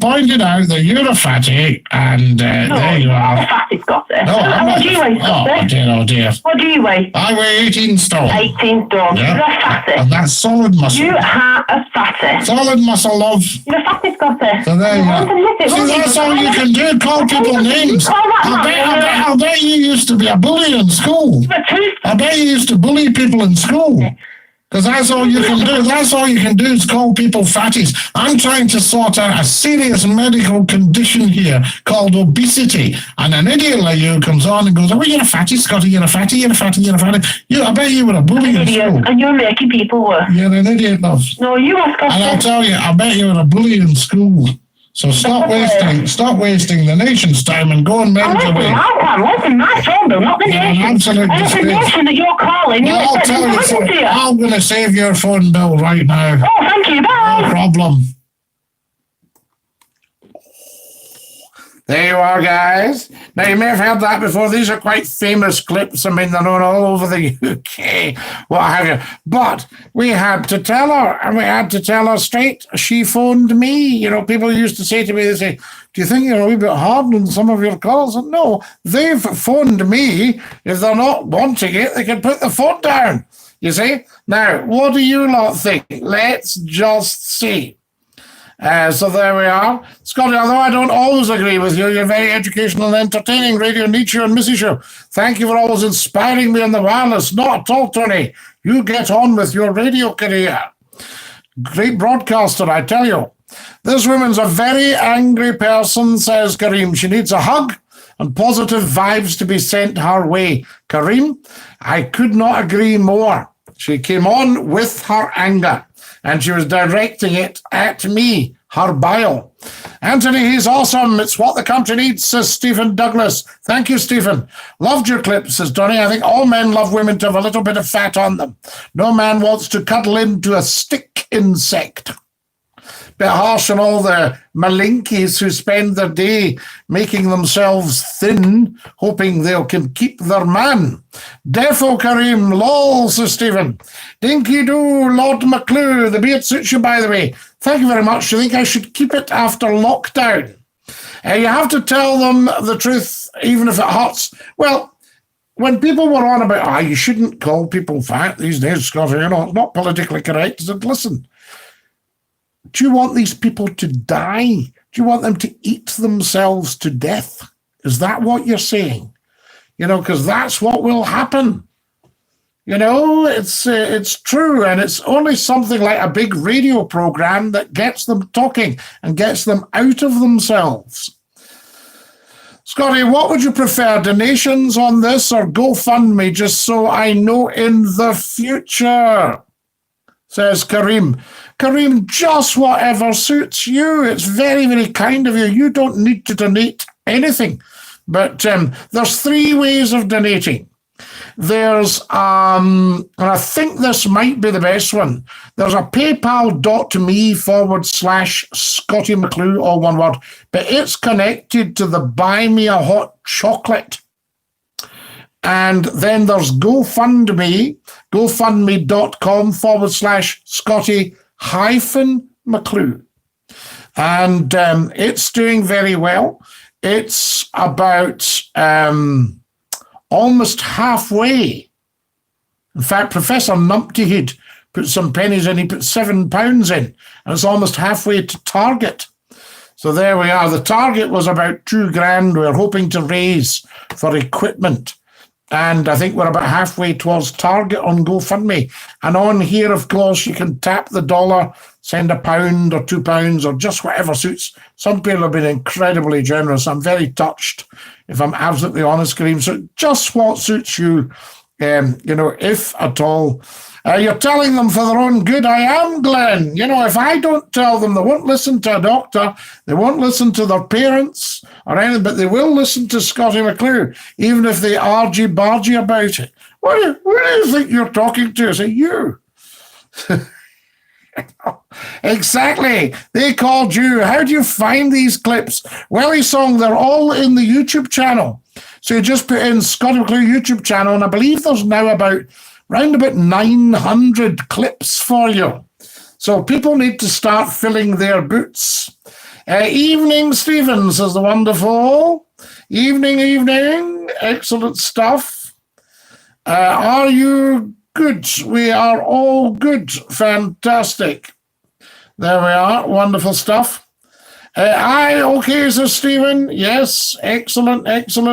S1: pointed out that you're a fatty, and there you are.
S2: I'm a fatty, Scottie.
S1: What
S2: do you weigh, Scottie?
S1: Oh dear.
S2: What do you weigh?
S1: I weigh 18 stone.
S2: 18 stone.
S1: Yeah.
S2: You're a fatty.
S1: And that's solid muscle.
S2: You are a fatty.
S1: Solid muscle, love.
S2: You're a fatty, Scottie.
S1: So there you are. See, that's all you can do. Call people names. I bet you used to be a bully in school. I bet you used to bully people in school. Because that's all you can do. That's all you can do is call people fatties. I'm trying to sort out a serious medical condition here called obesity. And an idiot like you comes on and goes, oh, you're a fatty, Scottie, you're a fatty, you're a fatty, you're a fatty. I bet you were a bully in school.
S2: And you're making people worse.
S1: You're an idiot, love.
S2: No, you are, Scottie.
S1: And I'll tell you, I bet you were a bully in school. So stop wasting the nation's time and go and mend your way.
S2: Listen, my phone bill, not the nation.
S1: Absolutely.
S2: And it's the nation that you're calling.
S1: I'll tell you something. I'm going to save your phone bill right now.
S2: Oh, thank you. Bye.
S1: No problem. There you are, guys. Now, you may have heard that before. These are quite famous clips. I mean, they're known all over the UK, what have you. But we had to tell her, and we had to tell her straight. She phoned me. You know, people used to say to me, they say, do you think you're a wee bit hard on some of your calls? And no, they've phoned me. If they're not wanting it, they can put the phone down. You see? Now, what do you lot think? Let's just see. So there we are. Scottie, although I don't always agree with you, you're very educational and entertaining. Radio needs you and misses you. Thank you for always inspiring me on the wireless. Not at all, Tony. You get on with your radio career. Great broadcaster, I tell you. This woman's a very angry person, says Kareem. She needs a hug and positive vibes to be sent her way. Kareem, I could not agree more. She came on with her anger, and she was directing it at me, her bile. Anthony, he's awesome. It's what the country needs, says Stephen Douglas. Thank you, Stephen. Loved your clip, says Donny. I think all men love women to have a little bit of fat on them. No man wants to cuddle into a stick insect. Bit harsh on all the malinkies who spend their day making themselves thin, hoping they can keep their man. Defo Kareem, lol, says Stephen. Dinky do, Lord McClue. The beard suits you, by the way. Thank you very much. Do you think I should keep it after lockdown? You have to tell them the truth, even if it hurts. Well, when people were on about, you shouldn't call people fat these days, Scottie, you know, it's not politically correct. I said, listen, do you want these people to die? Do you want them to eat themselves to death? Is that what you're saying? You know, because that's what will happen. You know, it's true, and it's only something like a big radio program that gets them talking and gets them out of themselves. Scottie, what would you prefer, donations on this or GoFundMe, just so I know in the future? Says Kareem. Kareem, just whatever suits you. It's very, very kind of you. You don't need to donate anything. But there's 3 ways of donating. There's, and I think this might be the best one. There's a paypal.me/Scottie McClue, all one word, but it's connected to the Buy Me a Hot Chocolate. And then there's GoFundMe, gofundme.com/Scottie-McClue. And it's doing very well. It's about almost halfway. In fact, Professor Numptyhead put some pennies in. He put £7 in, and it's almost halfway to target. So there we are. The target was about $2,000 we're hoping to raise for equipment. And I think we're about halfway towards target on GoFundMe. And on here, of course, you can tap the dollar, send £1 or £2 or just whatever suits. Some people have been incredibly generous. I'm very touched, if I'm absolutely honest, Kareem. So just what suits you, you know, if at all. You're telling them for their own good. I am, Glenn. You know, if I don't tell them, they won't listen to a doctor. They won't listen to their parents or anything, but they will listen to Scottie McClue, even if they argy-bargy about it. What do you think you're talking to? I say, you. Exactly. They called you. How do you find these clips? Welly Song, they're all in the YouTube channel. So you just put in Scottie McClue YouTube channel, and I believe there's now around about 900 clips for you. So people need to start filling their boots. Evening, Stephen, says the wonderful. Evening. Excellent stuff. Are you good? We are all good. Fantastic. There we are. Wonderful stuff. Okay, says Stephen. Yes, excellent.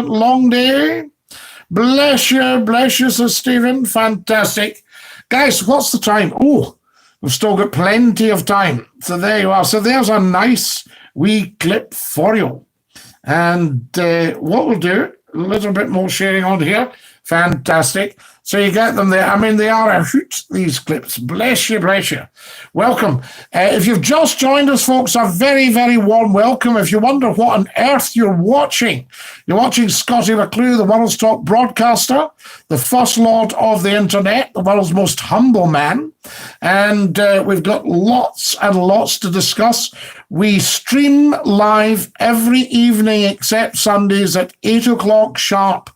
S1: Long day. Bless you, says Stephen. Fantastic. Guys, what's the time? Oh, we've still got plenty of time. So there you are. So there's a nice wee clip for you. And what we'll do, a little bit more sharing on here. Fantastic. So you get them there. I mean, they are a hoot, these clips. Bless you, bless you. Welcome. If you've just joined us, folks, a very, very warm welcome. If you wonder what on earth you're watching Scottie McClue, the world's top broadcaster, the first lord of the internet, the world's most humble man. And we've got lots and lots to discuss. We stream live every evening except Sundays at 8 o'clock sharp.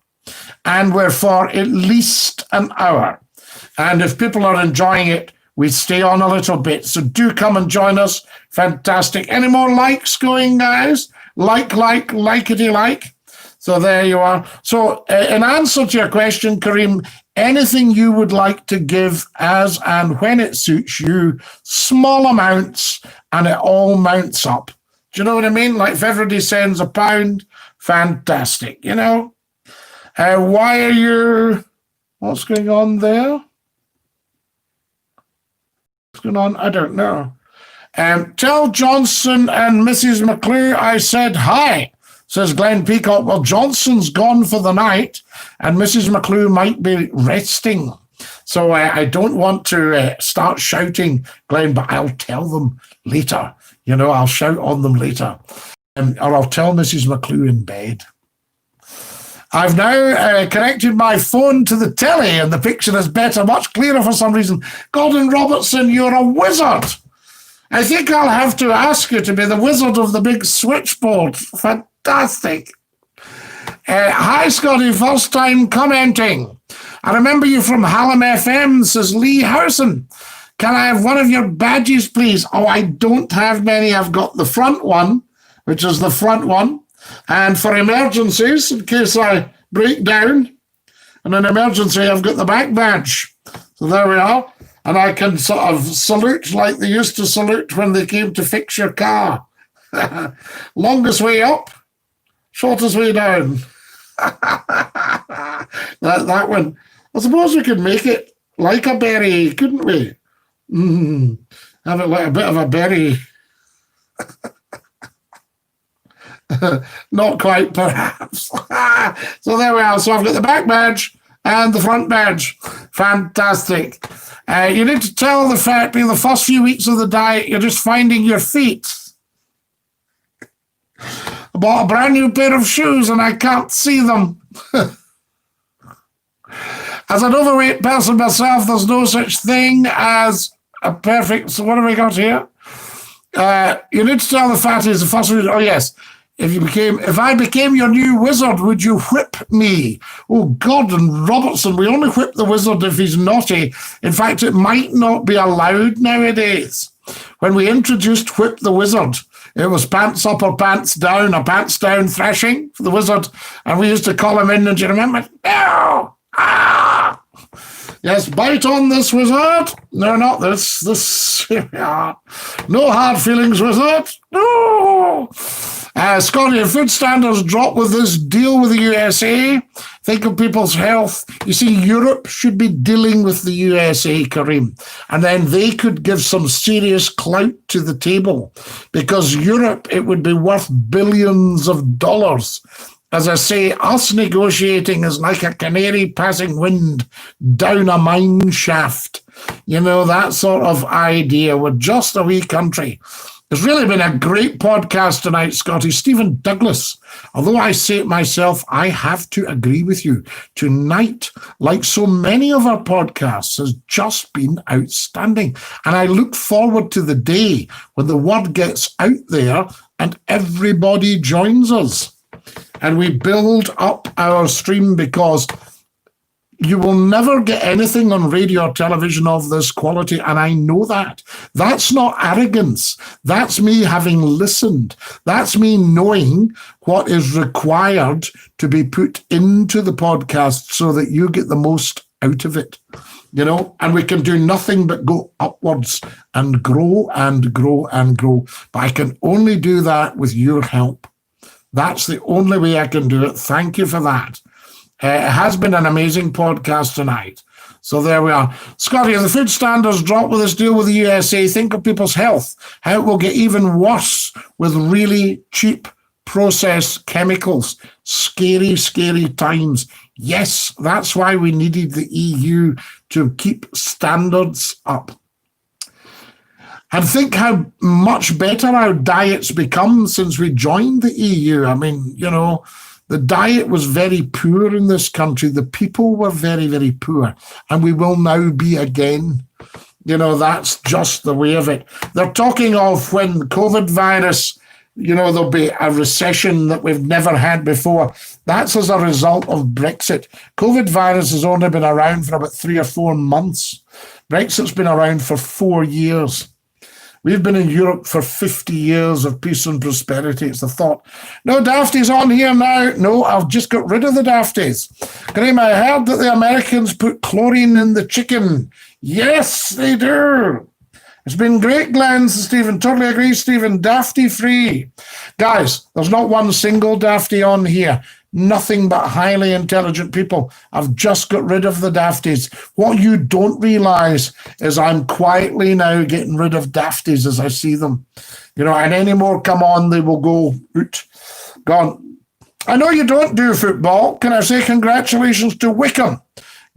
S1: And we're for at least an hour. And if people are enjoying it, we stay on a little bit. So do come and join us. Fantastic. Any more likes going, guys? Likety-like. So there you are. So in answer to your question, Kareem, anything you would like to give as and when it suits you, small amounts, and it all mounts up. Do you know what I mean? Like if everybody sends £1, fantastic, you know? Why are you... What's going on there? What's going on? I don't know. Tell Johnson and Mrs. McClue I said hi, says Glenn Peacock. Well, Johnson's gone for the night, and Mrs. McClue might be resting. So I don't want to start shouting, Glenn, but I'll tell them later. You know, I'll shout on them later. Or I'll tell Mrs. McClue in bed. I've now connected my phone to the telly, and the picture is better, much clearer for some reason. Gordon Robertson, you're a wizard. I think I'll have to ask you to be the wizard of the big switchboard. Fantastic. Hi, Scottie, first time commenting. I remember you from Hallam FM, says Lee Howson. Can I have one of your badges, please? Oh, I don't have many. I've got the front one, which is the front one. And for emergencies, in case I break down, in an emergency, I've got the back badge. So there we are. And I can sort of salute like they used to salute when they came to fix your car. Longest way up, shortest way down. that one. I suppose we could make it like a berry, couldn't we? Have it like a bit of a berry. Not quite, perhaps. So there we are. So I've got the back badge and the front badge. Fantastic. You need to tell the fact being the first few weeks of the diet, you're just finding your feet. I bought a brand new pair of shoes and I can't see them. As an overweight person myself, there's no such thing as a perfect... So what have we got here? You need to tell the fatties the first week... Oh, yes. If I became your new wizard, would you whip me? Oh, Gordon Robertson, we only whip the wizard if he's naughty. In fact, it might not be allowed nowadays. When we introduced Whip the Wizard, it was pants up or pants down, a pants down thrashing for the wizard. And we used to call him in, and do you remember? No! Ah! Yes, bite on this, wizard. No, not this. This. No hard feelings, wizard. No! Scottie, if food standards drop with this deal with the USA, think of people's health. You see, Europe should be dealing with the USA, Kareem, and then they could give some serious clout to the table, because Europe, it would be worth billions of dollars. As I say, us negotiating is like a canary passing wind down a mine shaft. You know, that sort of idea. We're just a wee country. It's really been a great podcast tonight, Scottie. Stephen Douglas, although I say it myself, I have to agree with you. Tonight, like so many of our podcasts, has just been outstanding. And I look forward to the day when the word gets out there and everybody joins us. And we build up our stream, because you will never get anything on radio or television of this quality, and I know that. That's not arrogance. That's me having listened. That's me knowing what is required to be put into the podcast so that you get the most out of it. You know, and we can do nothing but go upwards and grow and grow and grow. But I can only do that with your help. That's the only way I can do it. Thank you for that. It has been an amazing podcast tonight. So there we are. Scottie, if the food standards drop with this deal with the USA, think of people's health, how it will get even worse with really cheap processed chemicals. Scary, scary times. Yes, that's why we needed the EU to keep standards up. And think how much better our diet's become since we joined the EU. I mean, you know, the diet was very poor in this country. The people were very, very poor. And we will now be again. You know, that's just the way of it. They're talking of when the COVID virus, you know, there'll be a recession that we've never had before. That's as a result of Brexit. COVID virus has only been around for about 3 or 4 months. Brexit's been around for 4 years. We've been in Europe for 50 years of peace and prosperity. It's the thought. No dafties on here now. No, I've just got rid of the dafties. Graham, I heard that the Americans put chlorine in the chicken. Yes, they do. It's been great, Glenn, Stephen. Totally agree, Stephen. Dafty free. Guys, there's not one single dafty on here. Nothing but highly intelligent people. I've just got rid of the dafties. What you don't realize is I'm quietly now getting rid of dafties as I see them. You know, and any more come on, they will go out. Gone. I know you don't do football. Can I say congratulations to Wickham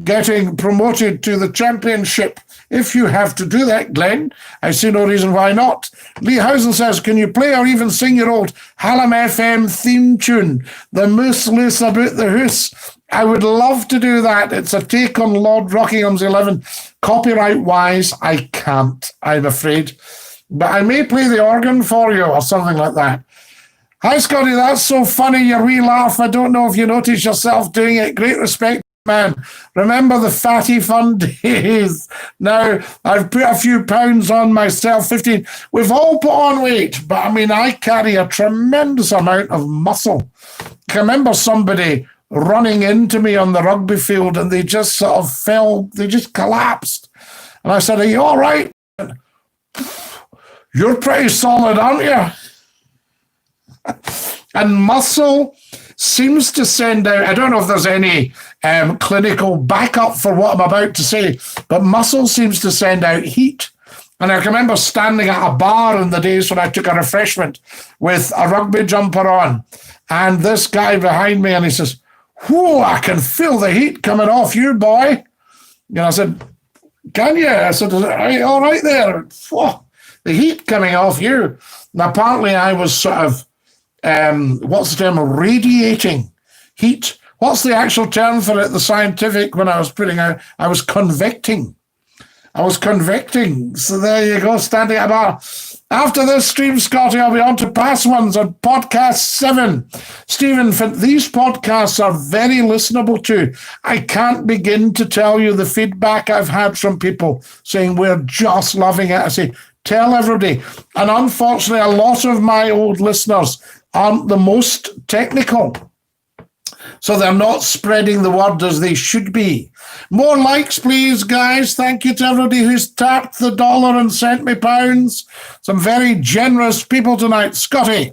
S1: getting promoted to the championship? If you have to do that, Glenn, I see no reason why not. Lee Housen says, can you play or even sing your old Hallam FM theme tune, The Moose Loose About the Hoose? I would love to do that. It's a take on Lord Rockingham's 11. Copyright-wise, I can't, I'm afraid. But I may play the organ for you or something like that. Hi, Scottie, that's so funny, your wee laugh. I don't know if you notice yourself doing it. Great respect. Man, remember the fatty fun days. Now, I've put a few pounds on myself, 15. We've all put on weight, but I mean, I carry a tremendous amount of muscle. I remember somebody running into me on the rugby field and they just sort of fell, they just collapsed. And I said, are you all right? You're pretty solid, aren't you? And muscle seems to send out, I don't know if there's any clinical backup for what I'm about to say, but muscle seems to send out heat. And I can remember standing at a bar in the days when I took a refreshment with a rugby jumper on, and this guy behind me, and he says, whoa, I can feel the heat coming off you, boy. And I said, can you? I said, are you all right there? Whoa, the heat coming off you. And apparently I was sort of, what's the term, radiating heat. What's the actual term for it, the scientific, when I was putting out? I was convecting. So there you go, standing at a bar. After this stream, Scottie, I'll be on to past ones on podcast 7. Stephen, these podcasts are very listenable too. I can't begin to tell you the feedback I've had from people saying we're just loving it. I say, tell everybody. And unfortunately, a lot of my old listeners aren't the most technical. So they're not spreading the word as they should be. More likes, please, guys. Thank you to everybody who's tapped the dollar and sent me pounds. Some very generous people tonight. Scottie,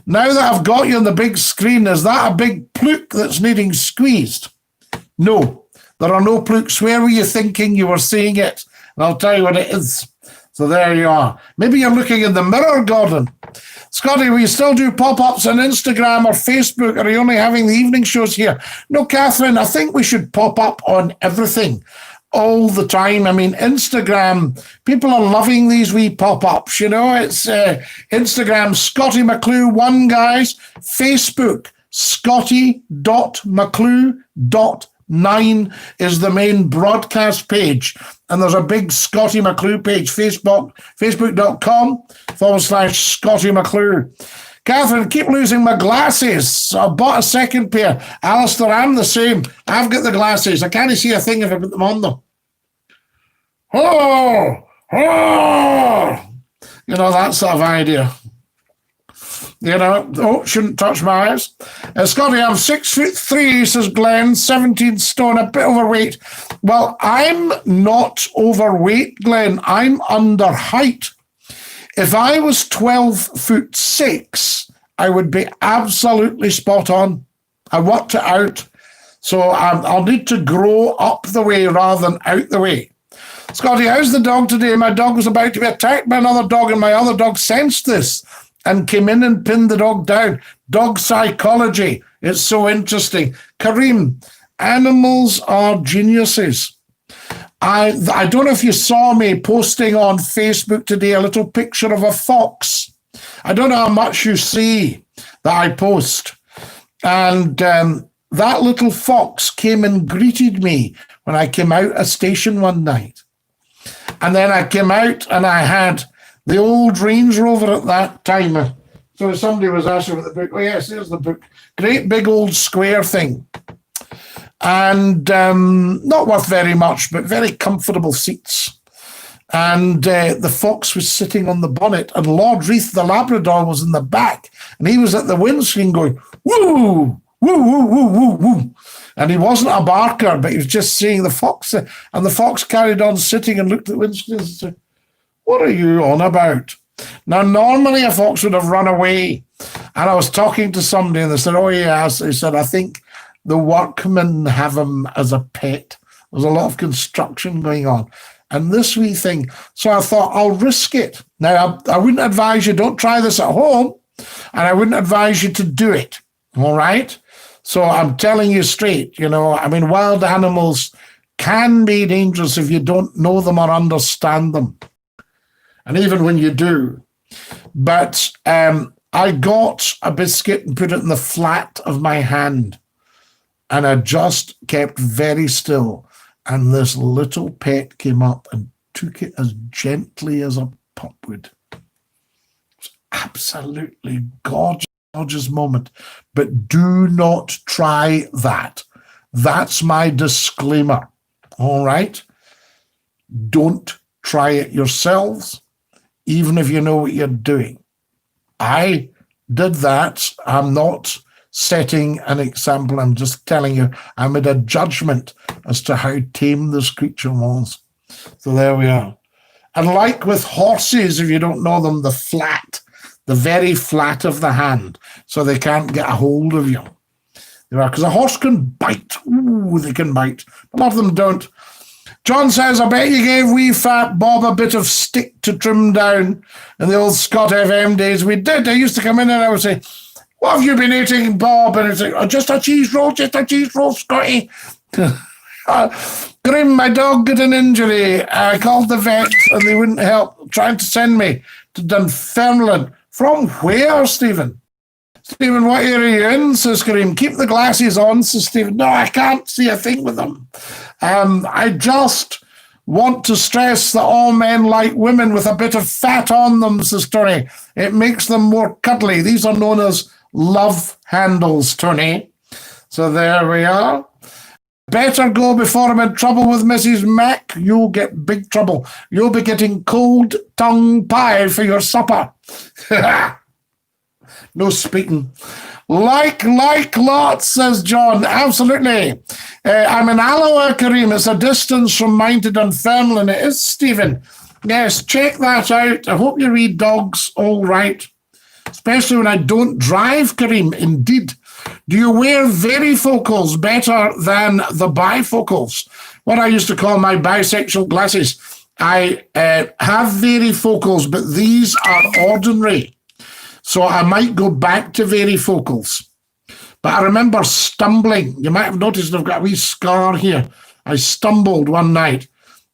S1: now that I've got you on the big screen, is that a big pluke that's needing squeezed? No, there are no plukes. Where were you thinking you were seeing it? And I'll tell you what it is. So there you are. Maybe you're looking in the mirror, Gordon. Scottie, will you still do pop-ups on Instagram or Facebook, or are you only having the evening shows here? No, Catherine, I think we should pop up on everything all the time. I mean, Instagram, people are loving these wee pop-ups, you know. It's Instagram, Scottie McClue 1, guys. Facebook, Scottie.McClue.9 is the main broadcast page. And there's a big Scottie McClue page, facebook.com/Scottie McClue. Catherine, keep losing my glasses. So I bought a second pair. Alistair, I'm the same. I've got the glasses. I can't see a thing if I put them on, though. Oh! You know, that sort of idea. You know, oh, shouldn't touch my eyes. Scottie, I'm 6'3", says Glenn, 17 stone, a bit overweight. Well, I'm not overweight, Glenn. I'm under height. If I was 12'6", I would be absolutely spot on. I worked it out. So I'll need to grow up the way rather than out the way. Scottie, how's the dog today? My dog was about to be attacked by another dog, and my other dog sensed this and came in and pinned the dog down. Dog psychology. It's so interesting. Kareem, animals are geniuses. I don't know if you saw me posting on Facebook today a little picture of a fox. I don't know how much you see that I post. And that little fox came and greeted me when I came out of station one night. And then I came out and I had the old Range Rover at that time. So somebody was asking for the book. Oh, yes, there's the book. Great big old square thing. And not worth very much, but very comfortable seats. And the fox was sitting on the bonnet, and Lord Reith, the Labrador, was in the back, and he was at the windscreen going, woo, woo, woo, woo, woo, woo. And he wasn't a barker, but he was just seeing the fox. And the fox carried on sitting and looked at the windscreen and said, what are you on about? Now, normally a fox would have run away. And I was talking to somebody, and they said, oh, yes. They said, I think the workmen have him as a pet. There's a lot of construction going on. And this wee thing. So I thought, I'll risk it. Now, I wouldn't advise you, don't try this at home. And I wouldn't advise you to do it. All right? So I'm telling you straight, I mean, wild animals can be dangerous if you don't know them or understand them. And even when you do. But I got a biscuit and put it in the flat of my hand. And I just kept very still. And this little pet came up and took it as gently as a pup would. It's absolutely gorgeous moment. But do not try that. That's my disclaimer. All right? Don't try it yourselves, even if you know what you're doing. I did that. I'm not setting an example. I'm just telling you, I made a judgment as to how tame this creature was. So there we are. And like with horses, if you don't know them, the very flat of the hand, so they can't get a hold of you. Because a horse can bite. Ooh, they can bite. A lot of them don't. John says, I bet you gave wee fat Bob a bit of stick to trim down in the old Scott FM days. We did. I used to come in and I would say, what have you been eating, Bob? And it's like, oh, just a cheese roll, Scottie. Grim, my dog got an injury. I called the vet and they wouldn't help, trying to send me to Dunfermline. From where, Stephen? Stephen, what area are you in, says Kareem. Keep the glasses on, says Stephen. No, I can't see a thing with them. I just want to stress that all men like women with a bit of fat on them, says Tony. It makes them more cuddly. These are known as love handles, Tony. So there we are. Better go before I'm in trouble with Mrs. Mac. You'll get big trouble. You'll be getting cold tongue pie for your supper. No speaking. Like lots, says John. Absolutely. I'm in Alloa, Kareem. It's a distance from mine to Dunfermline. It is, Stephen. Yes, check that out. I hope you read dogs all right. Especially when I don't drive, Kareem. Indeed. Do you wear varifocals better than the bifocals? What I used to call my bisexual glasses. I have varifocals, but these are ordinary. So I might go back to varifocals. But I remember stumbling. You might have noticed I've got a wee scar here. I stumbled one night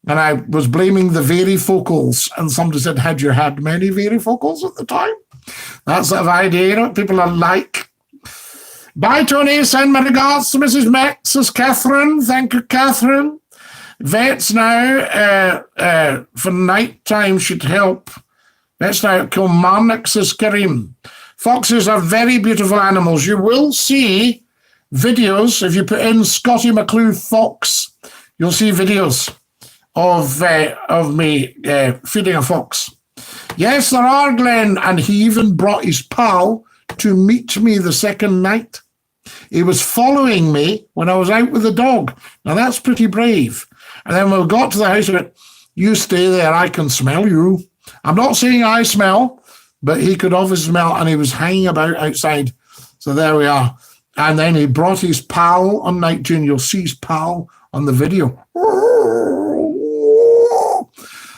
S1: and I was blaming the varifocals. And somebody said, had you had many varifocals at the time? That sort of idea, you know what people are like. Bye, Tony. Send my regards to Mrs. Max, says Catherine. Thank you, Catherine. Vets now, for night time should help. Vets now at Kilmarnock, says Kareem. Foxes are very beautiful animals. You will see videos. If you put in SCOTTIE McCLUE fox, you'll see videos of me feeding a fox. Yes, there are, Glenn. And he even brought his pal to meet me the second night. He was following me when I was out with the dog. Now, that's pretty brave. And then when we got to the house, he went, you stay there, I can smell you. I'm not saying I smell, but he could obviously smell, and he was hanging about outside. So there we are. And then he brought his pal on night 2, and you'll see his pal on the video.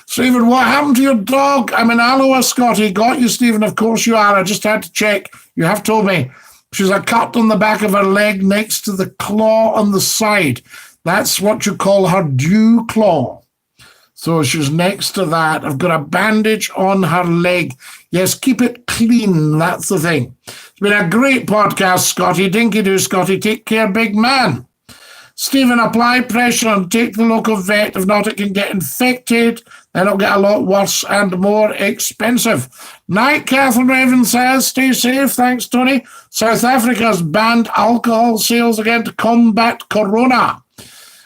S1: Stephen, what happened to your dog? I'm in Aloha, Scotty. Got you, Stephen. Of course you are. I just had to check. You have told me. She's a cut on the back of her leg next to the claw on the side. That's what you call her dew claw. So she's next to that. I've got a bandage on her leg. Yes, keep it clean. That's the thing. It's been a great podcast, Scotty. Dinky-doo, Scotty. Take care, big man. Stephen, apply pressure and take the local vet. If not, it can get infected. Then it'll get a lot worse and more expensive. Night, Catherine Raven says, stay safe. Thanks, Tony. South Africa's banned alcohol sales again to combat corona.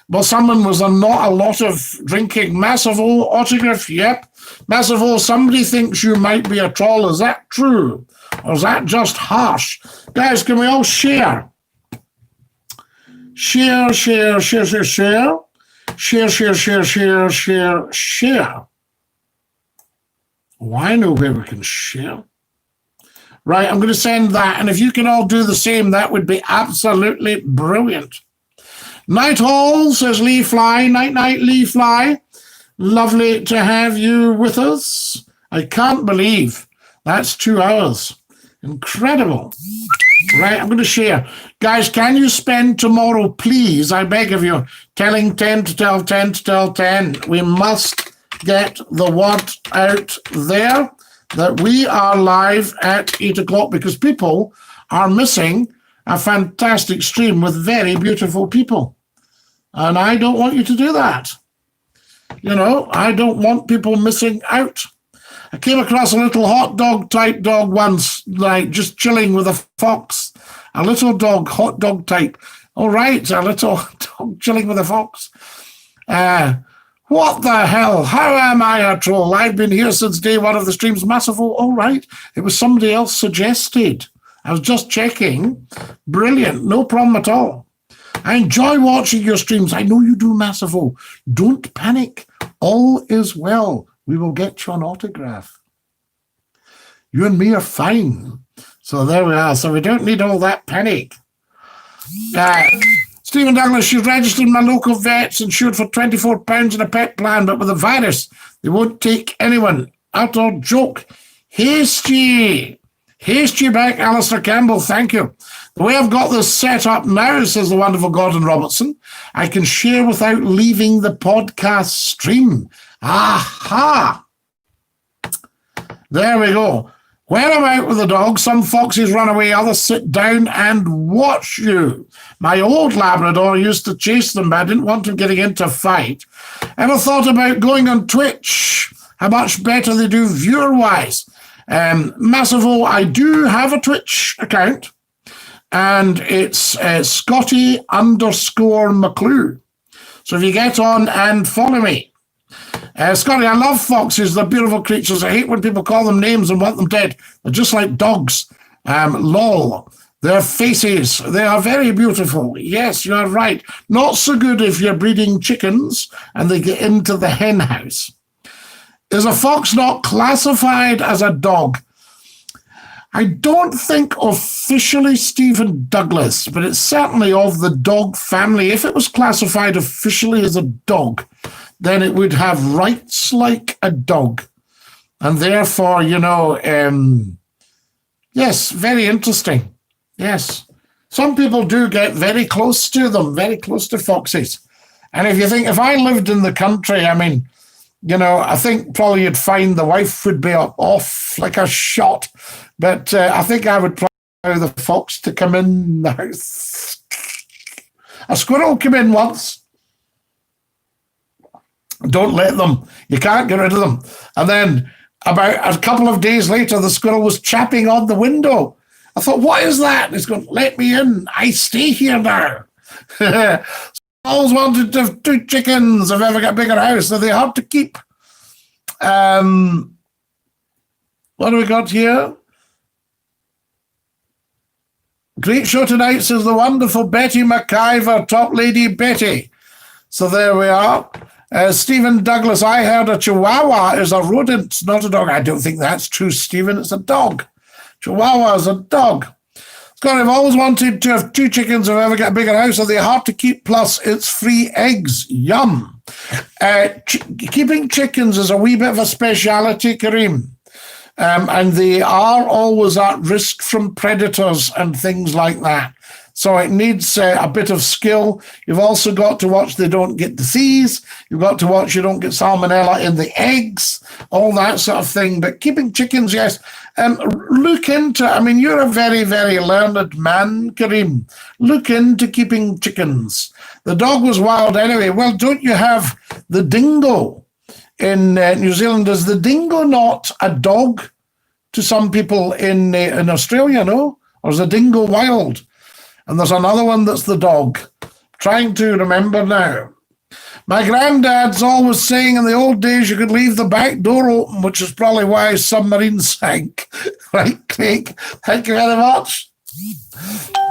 S1: Well, someone was not a lot of drinking. Massive O autograph, yep. Massive O, somebody thinks you might be a troll. Is that true? Or is that just harsh? Guys, can we all share? Share, share, share, share, share. Share, share, share, share, share, share. Oh, I know where we can share. Right, I'm going to send that. And if you can all do the same, that would be absolutely brilliant. Night Hall, says Lee Fly. Night, night, Lee Fly. Lovely to have you with us. I can't believe that's 2 hours. Incredible. Right, I'm going to share. Guys, can you spend tomorrow, please, I beg of you, telling 10 to tell 10 to tell 10. We must get the word out there that we are live at 8 o'clock because people are missing a fantastic stream with very beautiful people. And I don't want you to do that. You know, I don't want people missing out. I came across a little hot dog type dog once, like just chilling with a fox. A little dog, hot dog type. All right, a little dog chilling with a fox. What the hell? How am I a troll? I've been here since day one of the streams. Massive. All right. It was somebody else suggested. I was just checking. Brilliant. No problem at all. I enjoy watching your streams. I know you do, Massive. Don't panic. All is well. We will get you an autograph. You and me are fine. So there we are. So we don't need all that panic. Stephen Douglas, she's registered my local vets, insured for £24 in a pet plan, but with a virus, they won't take anyone. Utter joke. Hasty back, Alistair Campbell. Thank you. The way I've got this set up now, says the wonderful Gordon Robertson, I can share without leaving the podcast stream. Aha! There we go. When I'm out with the dog, some foxes run away, others sit down and watch you. My old Labrador used to chase them, but I didn't want them getting into a fight. Ever thought about going on Twitch? How much better they do viewer-wise? Massive O, I do have a Twitch account, and it's Scottie _McClue. So if you get on and follow me. Scotty, I love foxes. They're beautiful creatures. I hate when people call them names and want them dead. They're just like dogs. Lol. Their faces, they are very beautiful. Yes, you're right. Not so good if you're breeding chickens and they get into the hen house. Is a fox not classified as a dog? I don't think officially, Stephen Douglas, but it's certainly of the dog family. If it was classified officially as a dog, then it would have rights like a dog. And therefore, yes, very interesting. Yes. Some people do get very close to them, very close to foxes. And if you think, if I lived in the country, I think probably you'd find the wife would be off like a shot. But I think I would probably allow the fox to come in the house. A squirrel came in once. Don't let them. You can't get rid of them. And then about a couple of days later, the squirrel was chapping on the window. I thought, what is that? And it's going, let me in. I stay here now. Always wanted to have 2 chickens if I ever got a bigger house, so they're hard to keep. What do we got here? Great show tonight, says the wonderful Betty McIver, Top Lady Betty. So there we are. Stephen Douglas, I heard a Chihuahua is a rodent, not a dog. I don't think that's true, Stephen. It's a dog. Chihuahua is a dog. Scott, I've always wanted to have 2 chickens if I ever get a bigger house. Are they hard to keep? Plus, it's free eggs. Yum. Keeping chickens is a wee bit of a speciality, Kareem. And they are always at risk from predators and things like that. So it needs a bit of skill. You've also got to watch they don't get disease. You've got to watch you don't get salmonella in the eggs, all that sort of thing. But keeping chickens, yes. Look into, I mean, you're a very, very learned man, Kareem. Look into keeping chickens. The dog was wild anyway. Well, don't you have the dingo in New Zealand? Is the dingo not a dog to some people in Australia, no? Or is the dingo wild? And there's another one that's the dog. Trying to remember now. My granddad's always saying in the old days you could leave the back door open, which is probably why submarines sank. Right, Craig? Thank you very much.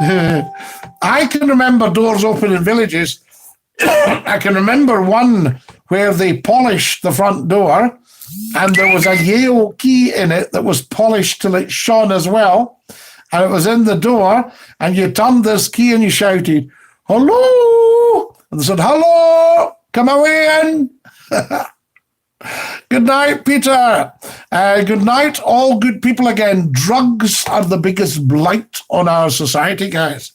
S1: I can remember doors open in villages. I can remember one where they polished the front door and there was a Yale key in it that was polished till it shone as well. And it was in the door, and you turned this key and you shouted, hello! And they said, hello! Come away in! Good night, Peter. Good night, all good people again. Drugs are the biggest blight on our society, guys.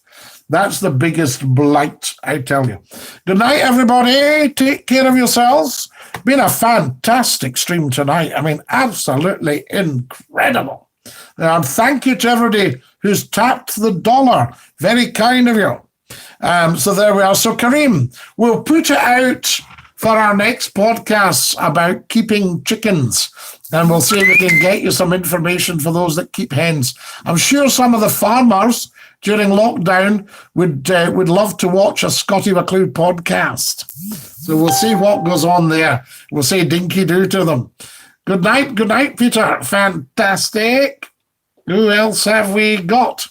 S1: That's the biggest blight, I tell you. Good night, everybody. Take care of yourselves. Been a fantastic stream tonight. I mean, absolutely incredible. And thank you to everybody who's tapped the dollar. Very kind of you. So there we are. So Kareem, we'll put it out for our next podcast about keeping chickens. And we'll see if we can get you some information for those that keep hens. I'm sure some of the farmers during lockdown would love to watch a Scottie McCLUE podcast. So we'll see what goes on there. We'll say dinky do to them. Good night, Peter. Fantastic. Who else have we got?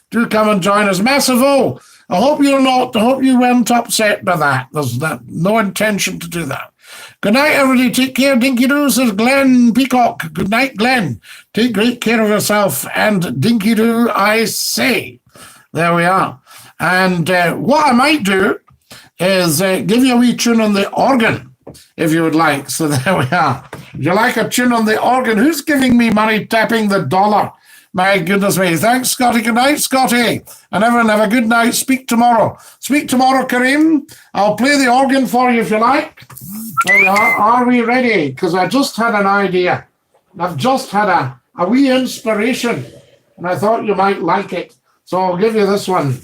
S1: Do come and join us. Massivo, I hope you weren't upset by that. There's no intention to do that. Good night, everybody. Take care. Dinky Doo, says Glenn Peacock. Good night, Glenn. Take great care of yourself. And Dinky Doo, I say. There we are. And what I might do is give you a wee tune on the organ, if you would like. So there we are. Would you like a tune on the organ? Who's giving me money tapping the dollar? My goodness me. Thanks, Scotty. Good night, Scotty. And everyone have a good night. Speak tomorrow. Speak tomorrow, Kareem. I'll play the organ for you if you like. There we are. Are we ready? Because I just had an idea. I've just had a wee inspiration. And I thought you might like it. So I'll give you this one.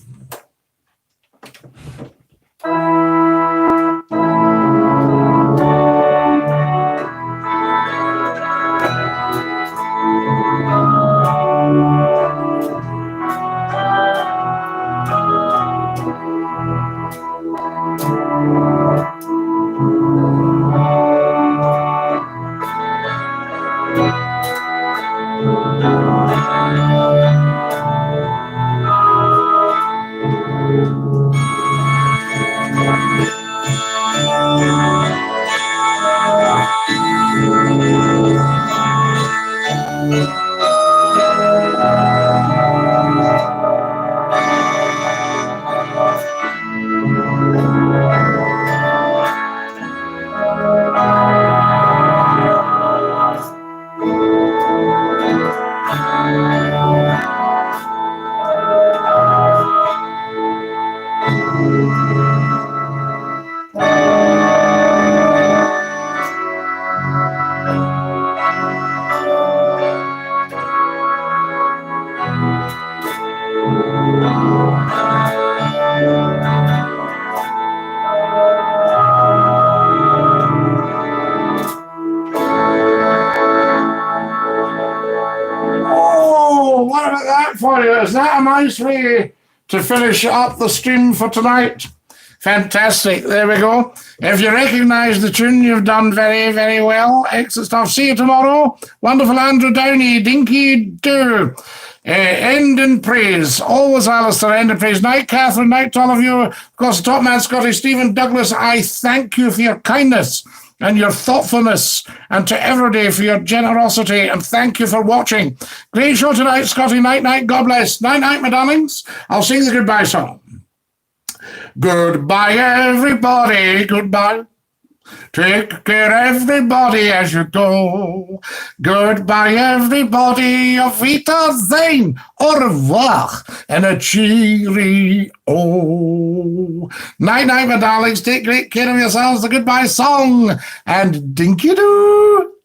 S1: For you. Is that a nice way to finish up the stream for tonight? Fantastic. There we go. If you recognise the tune, you've done very, very well. Excellent stuff. See you tomorrow. Wonderful Andrew Downey. Dinky Doo. End in praise. Always Alistair, end in praise. Night, Catherine. Night to all of you. Of course, the top man, Scottie, Stephen Douglas. I thank you for your kindness and your thoughtfulness, and to Everyday for your generosity, and thank you for watching. Great show tonight, Scottie. Night, night. God bless. Night, night, my darlings. I'll sing the goodbye song. Goodbye, everybody. Goodbye. Take care, everybody, as you go. Goodbye, everybody. Auf Wiedersehen. Au revoir. And a cheery Night, night, my darlings. Take great care of yourselves. The goodbye song. And dinky-doo.